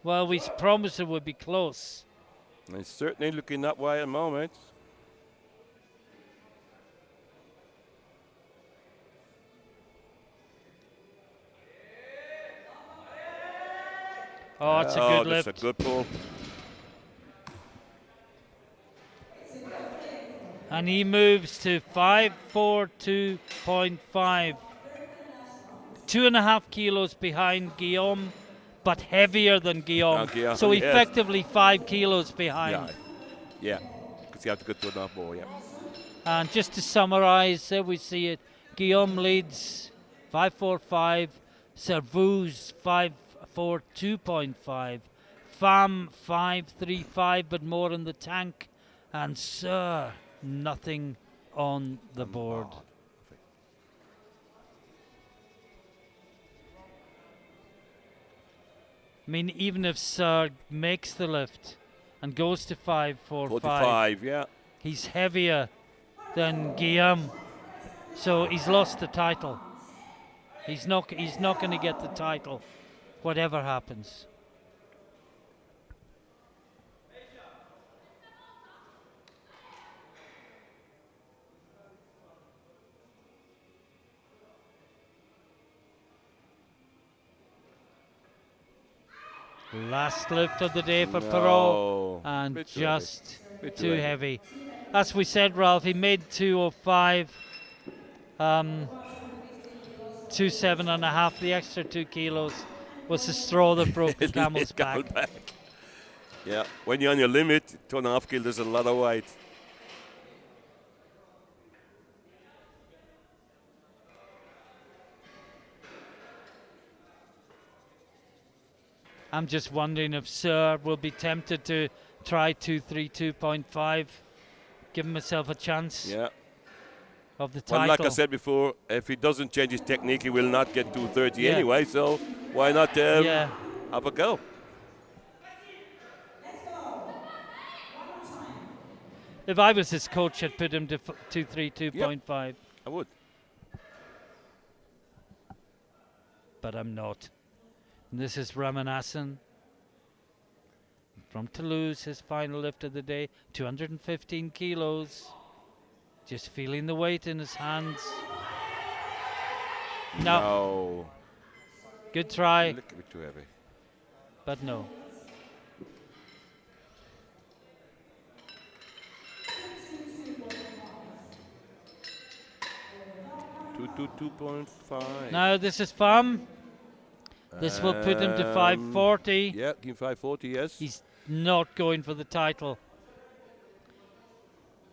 Speaker 1: Well, we promised it would be close.
Speaker 3: it's certainly looking that way at the moment.
Speaker 1: Oh, it's a good lift.
Speaker 3: That's a good pull.
Speaker 1: And he moves to 542.5. 2.5 kilos behind Guillaume, but heavier than Guillaume.
Speaker 3: Guillaume,
Speaker 1: So
Speaker 3: yes.
Speaker 1: effectively 5 kilos behind.
Speaker 3: Yeah. Because you have to go to another ball, yeah.
Speaker 1: And just to summarize, we see it. Guillaume leads 545, Servus 542.5, Pham 535, but more in the tank, and Sir nothing on the board. I mean, even if Sir makes the lift and goes to 545,
Speaker 3: 45, yeah.
Speaker 1: he's heavier than Guillaume, so he's lost the title. He's not going to get the title, whatever happens. Last lift of the day for Peru, and
Speaker 3: Bit too
Speaker 1: just
Speaker 3: Bit
Speaker 1: too heavy. As we said, Ralph, he made 205, 207.5. The extra 2 kilos was the straw that broke the camel's back.
Speaker 3: Yeah, when you're on your limit, 2.5 kilos is a lot of weight.
Speaker 1: I'm just wondering if Sir will be tempted to try 232.5, give himself a chance of the title.
Speaker 3: Well, like I said before, if he doesn't change his technique, he will not get 230
Speaker 1: Yeah.
Speaker 3: anyway, so why not have a go?
Speaker 1: If I was his coach, I'd put him to 232.5.
Speaker 3: I would.
Speaker 1: But I'm not. And this is Ramanasana from Toulouse, his final lift of the day, 215 kilos. Just feeling the weight in his hands.
Speaker 3: No.
Speaker 1: Good try,
Speaker 3: A little bit too heavy.
Speaker 1: but no.
Speaker 3: 2.5.
Speaker 1: Now this is Pham. This will put him to 540.
Speaker 3: Yeah, give him 540, yes.
Speaker 1: He's not going for the title.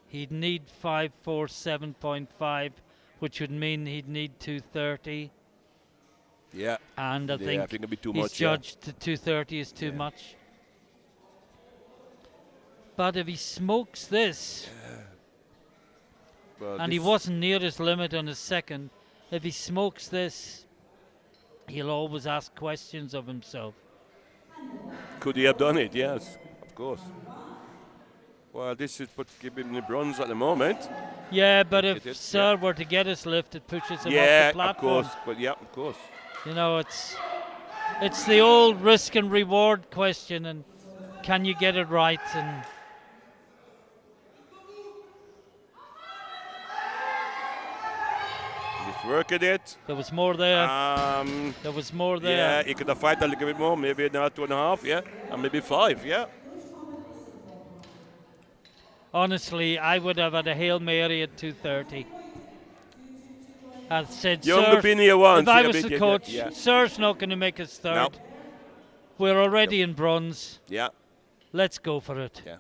Speaker 1: He'd need 547.5, which would mean he'd need 230.
Speaker 3: Yeah.
Speaker 1: And I
Speaker 3: Yeah,
Speaker 1: think
Speaker 3: I think it'd be too
Speaker 1: he's
Speaker 3: much, yeah.
Speaker 1: judged to 230 is too
Speaker 3: Yeah.
Speaker 1: much. But if he smokes this,
Speaker 3: Well,
Speaker 1: and he
Speaker 3: this-
Speaker 1: wasn't near his limit on his second, if he smokes this, he'll always ask questions of himself.
Speaker 3: Could he have done it? Yes, of course. Well, this is what give him the bronze at the moment.
Speaker 1: Yeah, but
Speaker 3: It
Speaker 1: if
Speaker 3: is,
Speaker 1: Sir
Speaker 3: yeah.
Speaker 1: were to get his lift, it pushes him
Speaker 3: Yeah,
Speaker 1: off the
Speaker 3: of
Speaker 1: platform.
Speaker 3: course. But yeah, of course.
Speaker 1: You know, it's the old risk and reward question, and can you get it right? And
Speaker 3: He's working it.
Speaker 1: there was more there.
Speaker 3: Um,
Speaker 1: There was more
Speaker 3: yeah,
Speaker 1: there.
Speaker 3: he could have fight a little bit more, maybe another 2.5, yeah, and maybe 5, yeah.
Speaker 1: Honestly, I would have had a Hail Mary at 230. I said,
Speaker 3: You haven't
Speaker 1: Sir,
Speaker 3: been here once.
Speaker 1: if I
Speaker 3: yeah,
Speaker 1: was
Speaker 3: but
Speaker 1: the
Speaker 3: yeah,
Speaker 1: coach,
Speaker 3: yeah,
Speaker 1: Sir's not going to make us third.
Speaker 3: No.
Speaker 1: We're already in bronze.
Speaker 3: yeah,
Speaker 1: Let's go for it.
Speaker 3: yeah.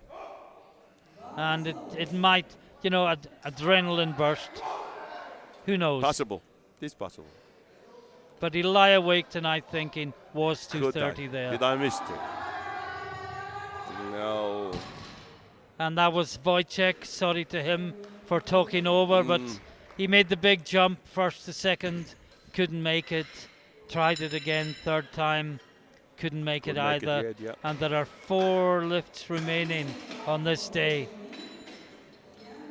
Speaker 1: And it might, you know, adrenaline burst. Who knows?
Speaker 3: Possible. It's possible.
Speaker 1: But he'll lie awake tonight thinking, was
Speaker 3: Could
Speaker 1: 230
Speaker 3: I?
Speaker 1: there?
Speaker 3: Did I miss it? No.
Speaker 1: And that was Wojciech. Sorry to him for talking over, but he made the big jump first to second, couldn't make it. Tried it again, third time, couldn't make it
Speaker 3: Couldn't make it
Speaker 1: either.
Speaker 3: yet, yeah.
Speaker 1: And there are 4 lifts remaining on this day.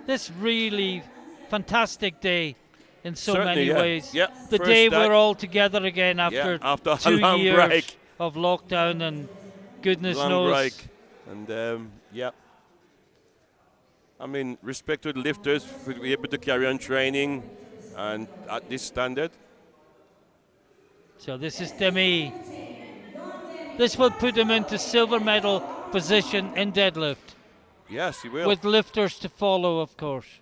Speaker 1: This really fantastic day in so
Speaker 3: Certainly,
Speaker 1: many
Speaker 3: yeah.
Speaker 1: ways.
Speaker 3: Yeah,
Speaker 1: The
Speaker 3: first
Speaker 1: day
Speaker 3: day.
Speaker 1: we're all together again after,
Speaker 3: after a
Speaker 1: 2
Speaker 3: long
Speaker 1: years
Speaker 3: break.
Speaker 1: of lockdown and goodness
Speaker 3: Long
Speaker 1: knows.
Speaker 3: break. And yeah. I mean, respect to the lifters for being able to carry on training and at this standard.
Speaker 1: So this is Demi. This will put him into silver medal position in deadlift,
Speaker 3: Yes, he will.
Speaker 1: with lifters to follow, of course.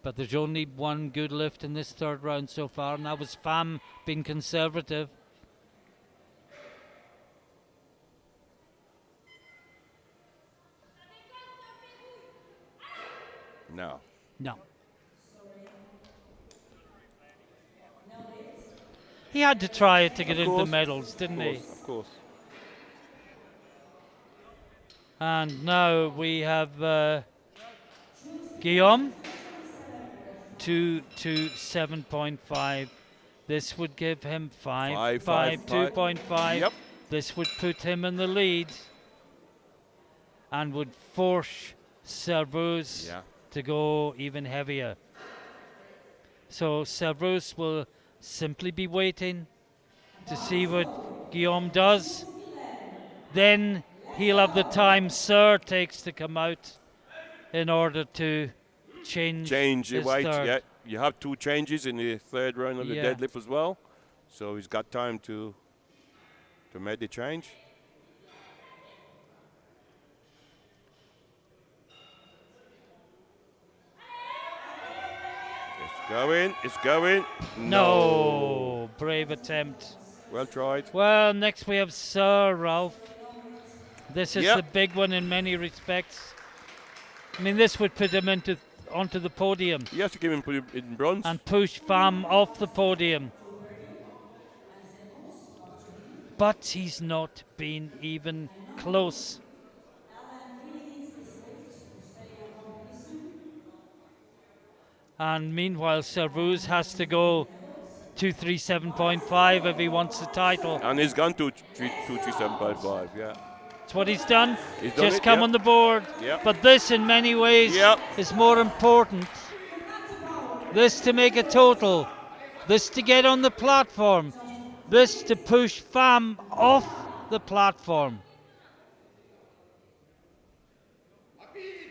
Speaker 1: But there's only one good lift in this third round so far, and that was Pham being conservative.
Speaker 3: No.
Speaker 1: No. He had to try it to get into
Speaker 3: course,
Speaker 1: medals, didn't he?
Speaker 3: Of course.
Speaker 1: And now we have Guillaume, 227.5. This would give him 2.5.
Speaker 3: Yep.
Speaker 1: This would put him in the lead and would force Servus
Speaker 3: Yeah.
Speaker 1: to go even heavier. So Servus will simply be waiting to see what Guillaume does. Then he'll have the time Sir takes to come out in order to change
Speaker 3: Change your
Speaker 1: his
Speaker 3: weight.
Speaker 1: third.
Speaker 3: Yeah. You have 2 changes in the third round of the
Speaker 1: Yeah.
Speaker 3: deadlift as well. So he's got time to make the change. It's going. It's going.
Speaker 1: No, brave attempt.
Speaker 3: Well tried.
Speaker 1: Well, next we have Sir Ralph. This is
Speaker 3: Yep.
Speaker 1: the big one in many respects. I mean, this would put him onto the podium
Speaker 3: You have to give him put him in bronze.
Speaker 1: and push Pham off the podium. But he's not been even close. And meanwhile, Servus has to go 237.5 if he wants the title.
Speaker 3: And he's gone to 237.5, yeah.
Speaker 1: That's what he's done.
Speaker 3: He's done
Speaker 1: Just
Speaker 3: it,
Speaker 1: come
Speaker 3: yeah.
Speaker 1: on the board.
Speaker 3: Yeah.
Speaker 1: But this, in many ways,
Speaker 3: Yeah.
Speaker 1: is more important. This to make a total. This to get on the platform. This to push Pham off the platform.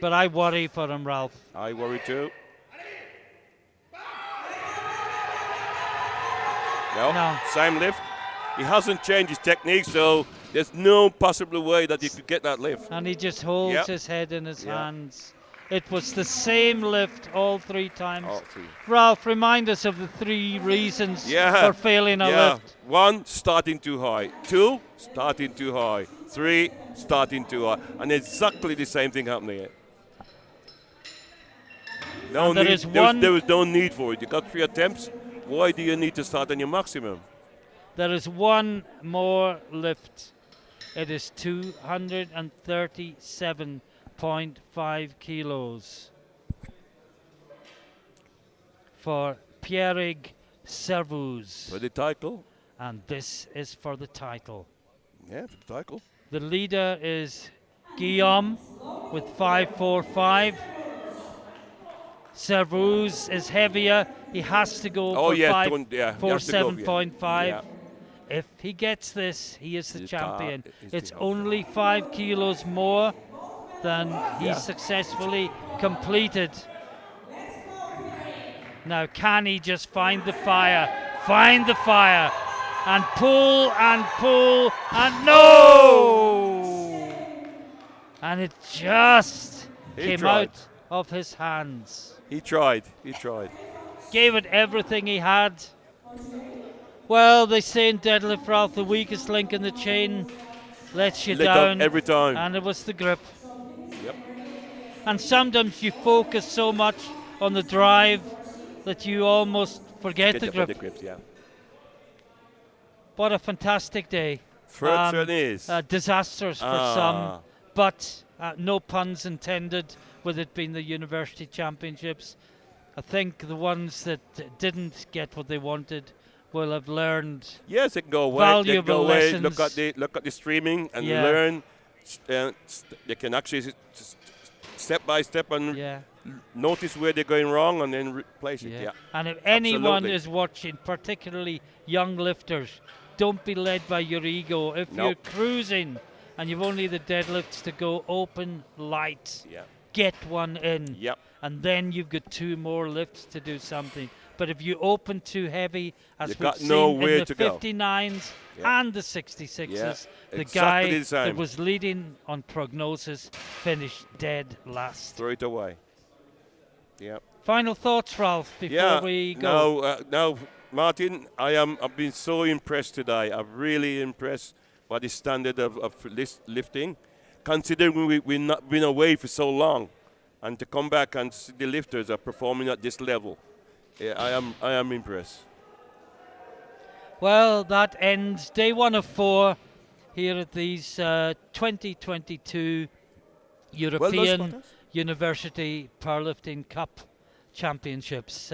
Speaker 1: But I worry for him, Ralph.
Speaker 3: I worry too. No, same lift. He hasn't changed his technique, so there's no possible way that he could get that lift.
Speaker 1: And he just holds his head in his hands. It was the same lift all 3 times.
Speaker 3: All 3.
Speaker 1: Ralph, remind us of the 3 reasons for failing a lift.
Speaker 3: 1, starting too high. 2, starting too high. 3, starting too high. And exactly the same thing happening here. There was no need for it. You got 3 attempts. Why do you need to start on your maximum?
Speaker 1: There is one more lift. It is 237.5 kilos for Pierre Servus.
Speaker 3: For the title.
Speaker 1: And this is for the title.
Speaker 3: Yeah, for the title.
Speaker 1: The leader is Guillaume with 545. Servus is heavier. He has to go for 447.5. If he gets this, he is the champion. It's only 5 kilos more than he successfully completed. Now, can he just find the fire? Find the fire. And pull and pull and no! And it just came out of his hands.
Speaker 3: He tried.
Speaker 1: Gave it everything he had. Well, they say in deadlift, Ralph, the weakest link in the chain lets you down
Speaker 3: every time.
Speaker 1: And it was the grip.
Speaker 3: Yep.
Speaker 1: And sometimes you focus so much on the drive that you almost forget the grip. What a fantastic day.
Speaker 3: Certainly is.
Speaker 1: Disastrous for some, but no puns intended with it being the University Championships. I think the ones that didn't get what they wanted will have learned
Speaker 3: it can go away.
Speaker 1: Valuable lessons.
Speaker 3: Look at the streaming and learn. They can actually step by step and notice where they're going wrong and then replace it. Yeah.
Speaker 1: And if anyone is watching, particularly young lifters, don't be led by your ego. If you're cruising and you've only the deadlifts to go, open light. Get one in. And then you've got 2 more lifts to do something. But if you open too heavy, as we've seen in the 59s and the 66s, the guy that was leading on prognosis finished dead last.
Speaker 3: Throw it away.
Speaker 1: Final thoughts, Ralph, before we go?
Speaker 3: No, Martin, I've been so impressed today. I'm really impressed by the standard of lifting. Considering we've not been away for so long, and to come back and see the lifters are performing at this level, I am impressed.
Speaker 1: Well, that ends day 1 of 4 here at these 2022 European University Powerlifting Cup Championships.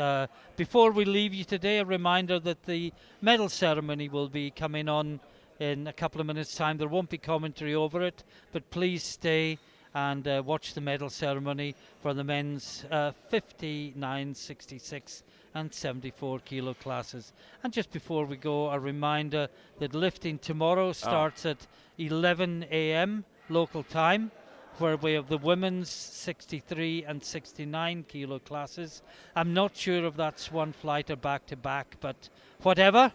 Speaker 1: Before we leave you today, a reminder that the medal ceremony will be coming on in a couple of minutes' time. There won't be commentary over it, but please stay and watch the medal ceremony for the men's 59, 66 and 74 kilo classes. And just before we go, a reminder that lifting tomorrow starts at 11 a.m. local time, where we have the women's 63 and 69 kilo classes. I'm not sure if that's one flight or back to back, but whatever.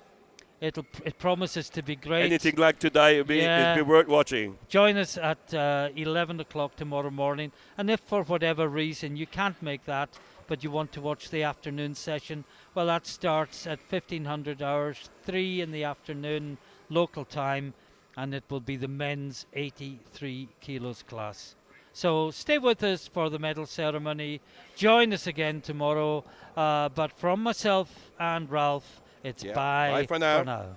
Speaker 1: It promises to be great.
Speaker 3: Anything like today, it'll be worth watching.
Speaker 1: Join us at 11 o'clock tomorrow morning. And if for whatever reason you can't make that, but you want to watch the afternoon session, well, that starts at 1500 hours, 3 in the afternoon, local time, and it will be the men's 83 kilos class. So stay with us for the medal ceremony. Join us again tomorrow. But from myself and Ralph, it's bye for now.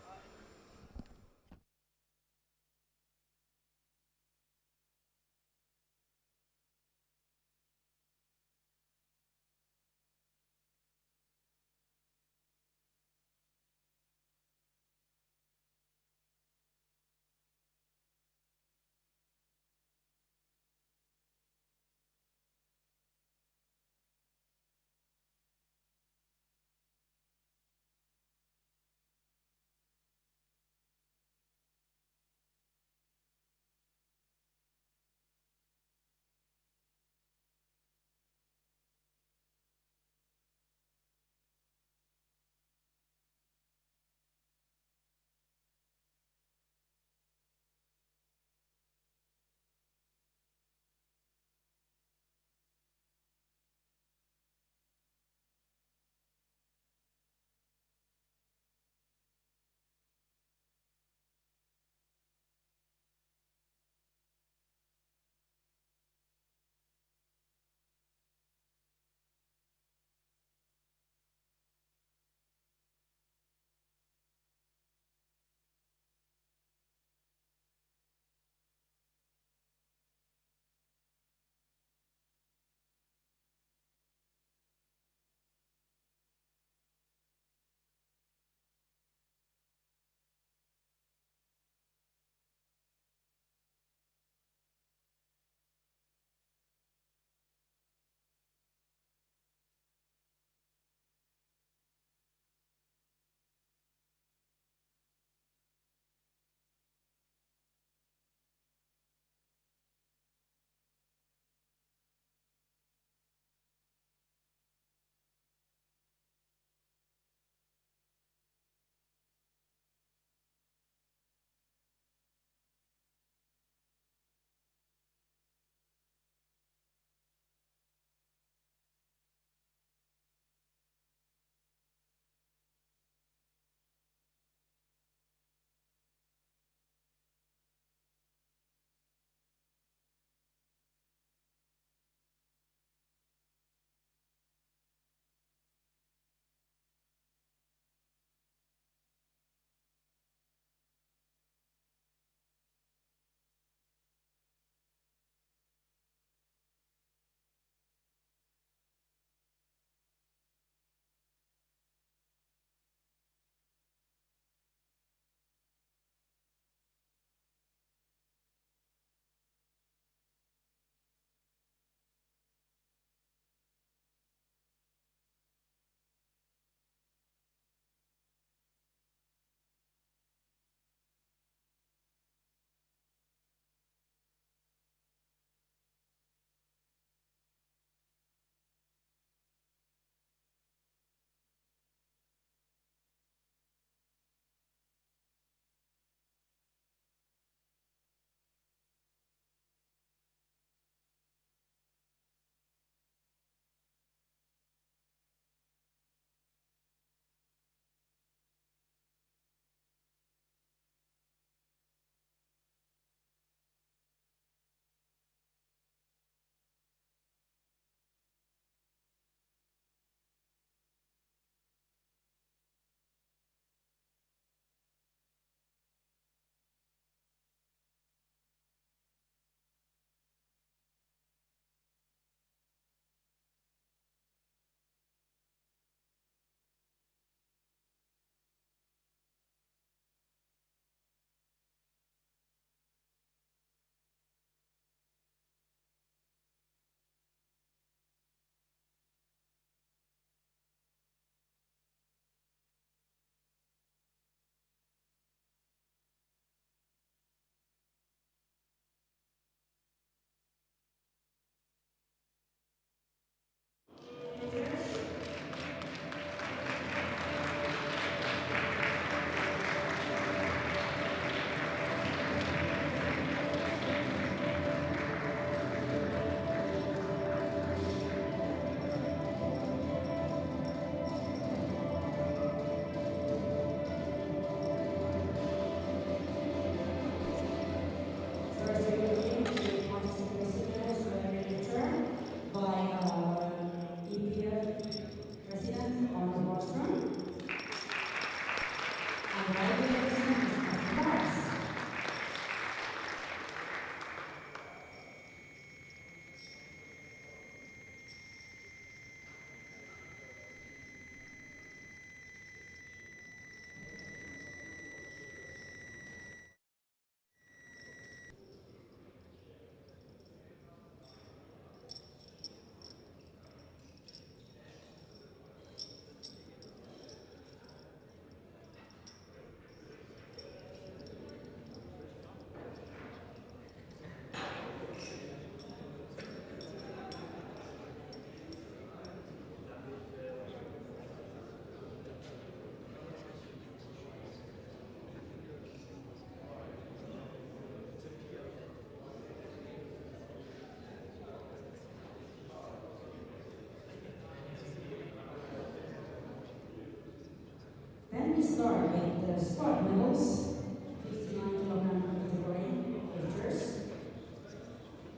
Speaker 2: the sport medals, 59 kilogram category lifters.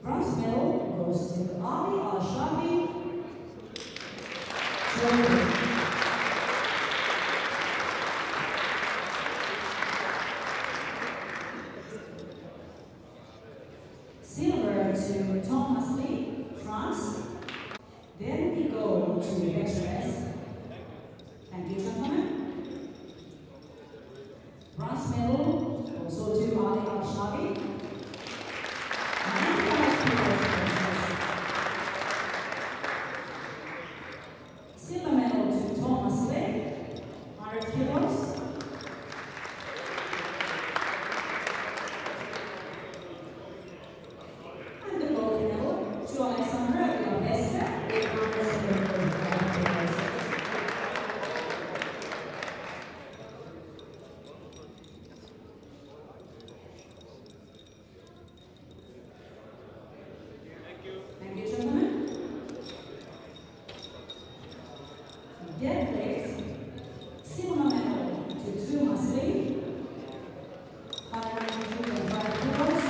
Speaker 2: Bronze medal goes to Ali Al-Shabi, Germany. Silver to Thomas Lee, France. Then we go to bench press. Thank you, gentlemen. Bronze medal also to Ali Al-Shabi. Silver medal to Thomas Lee, 100 kilos. And the gold medal to Alexandra Gabesta, 875 kilos. Thank you, gentlemen. Deadlifts, silver medal to Thomas Lee, 125 kilos.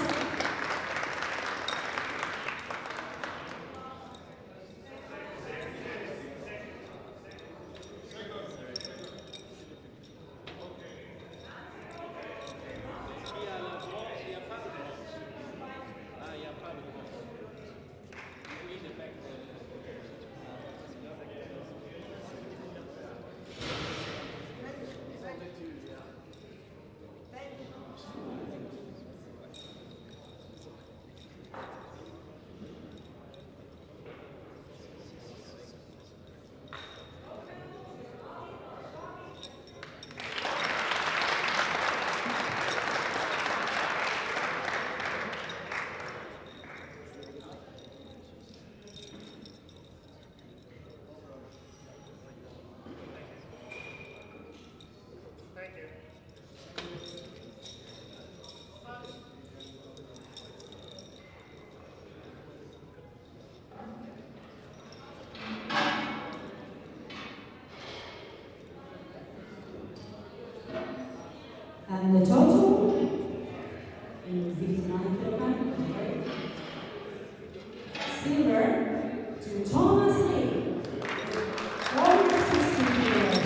Speaker 2: And the total in 59 kilogram category. Silver to Thomas Lee, 460 kilos.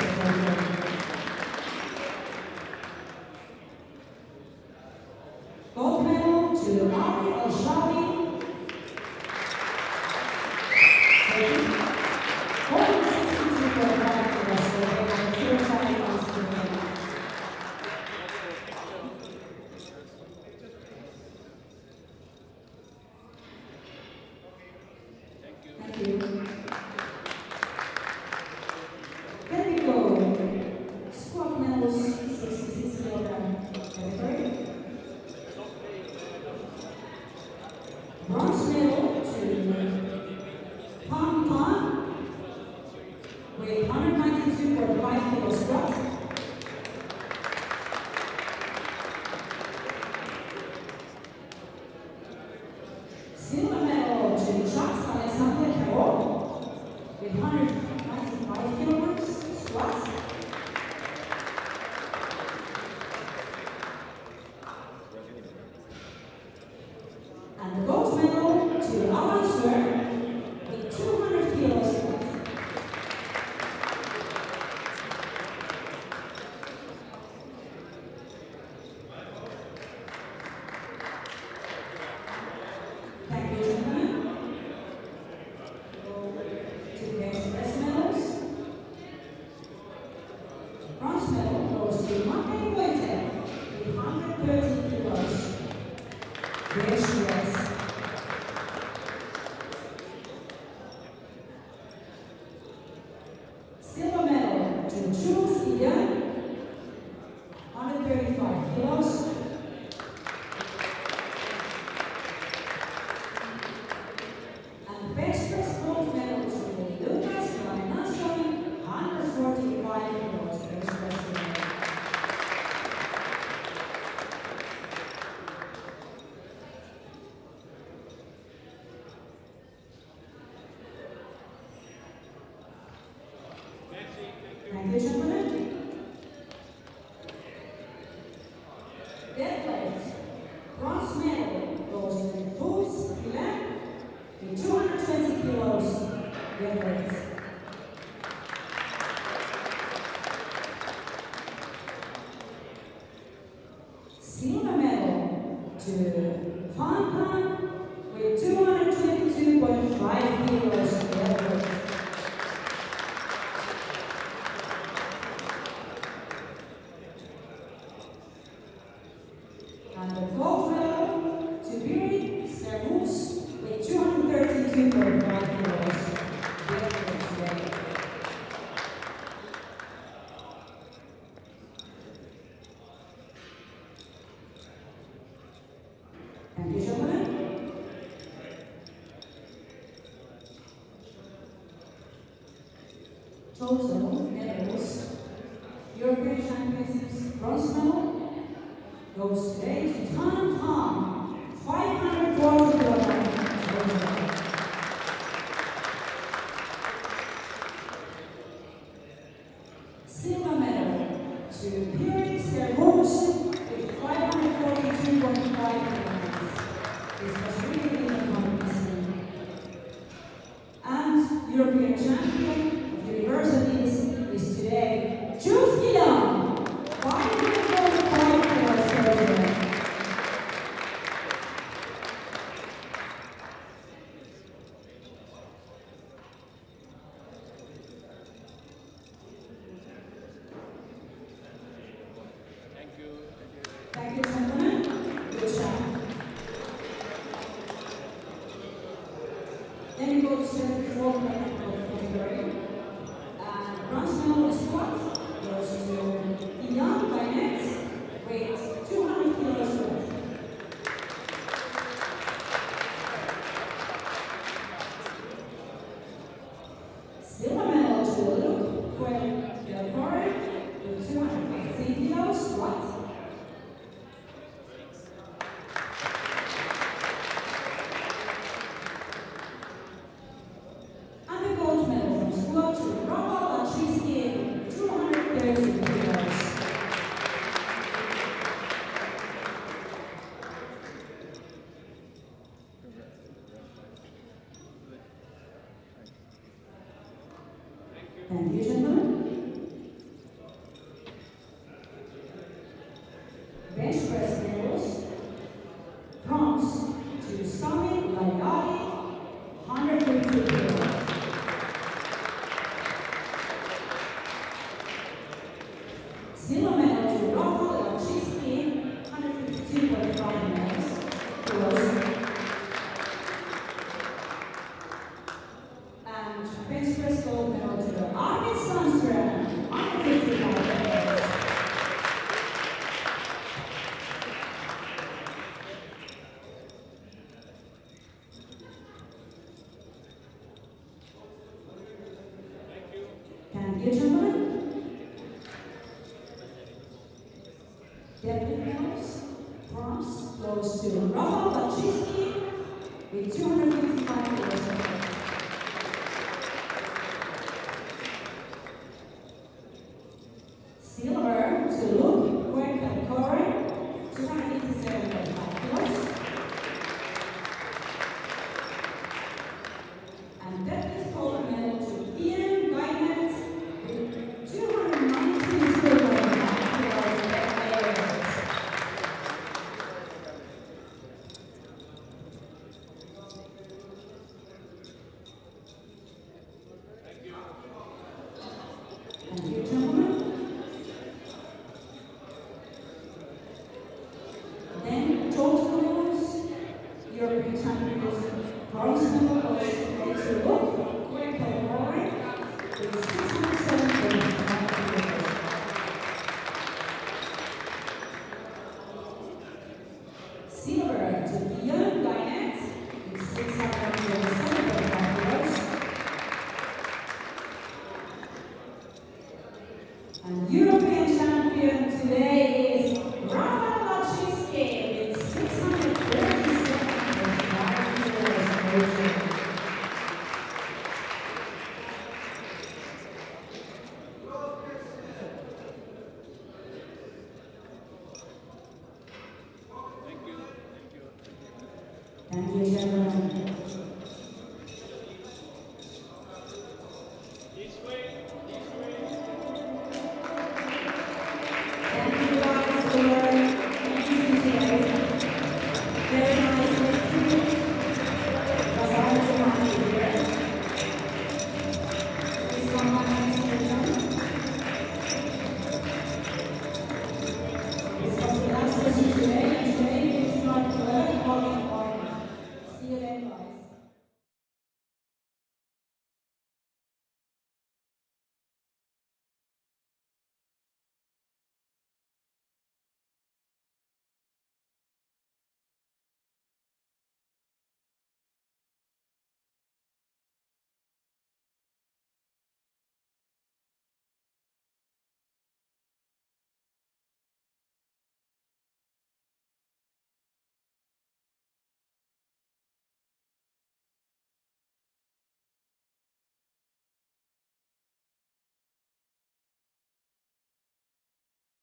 Speaker 2: Gold medal to Ali Al-Shabi, 462 kilos. Thank you. Then we go. Squat medals, 66 kilogram category. Bronze medal to Pom Pom with 192.5 kilo squat. Silver medal to Jacques Alexander Carreau with 195 kilograms squats. And the gold medal to Alan Swer with 200 kilos squats. Thank you, gentlemen. To the express medals. Bronze medal goes to Mate Wojtek with 130 kilos. There she is. Silver medal to Jules Ida, 135 kilos. And best press gold medal to Lucas Ramanasana, 145 kilos. Best press medal. to Fan Pan with 222.5 kilos deadlift. And the gold medal to Pierre Servus with 232.5 kilos deadlift today. Thank you, gentlemen. Total medals. European Championships bronze medal goes today to Tan Tom, 540 kilograms. Silver medal to Pierre Servus with 542.5 kilograms. This was really in the competition. And European champion of universities is today Jules Guillaume, 545 kilos per year. Thank you, gentlemen. Good job. Then you go to 74 category. Bronze medal squat goes to Ian Bynett, weight 200 kilos worth. Silver medal to Luke Delcore with 215 kilos squat. And the gold medal from squat to Rafa Lachiski, 230 kilos. Thank you, gentlemen. Bench press medals. Bronze to Sami Layali, 150 kilos. Silver medal to Rafa Lachiski, 152.5 kilos. And bench press gold medal to Arvid Sandström, 155 kilos. Thank you, gentlemen. Deadlift medals. Bronze goes to Rafa Lachiski with 255 kilos. Silver to Luke Delcore, 287.5 kilos. And deadlift gold medal to Ian Bynett with 219.5 kilos. Thank you, gentlemen. Then total medals, European champions, bronze medal goes to Luke Delcore with 607.5 kilos. Silver to Ian Bynett with 627.5 kilos. And European champion today is Rafa Lachiski with 637.5 kilos. Thank you, gentlemen. Thank you guys for your enthusiasm. Very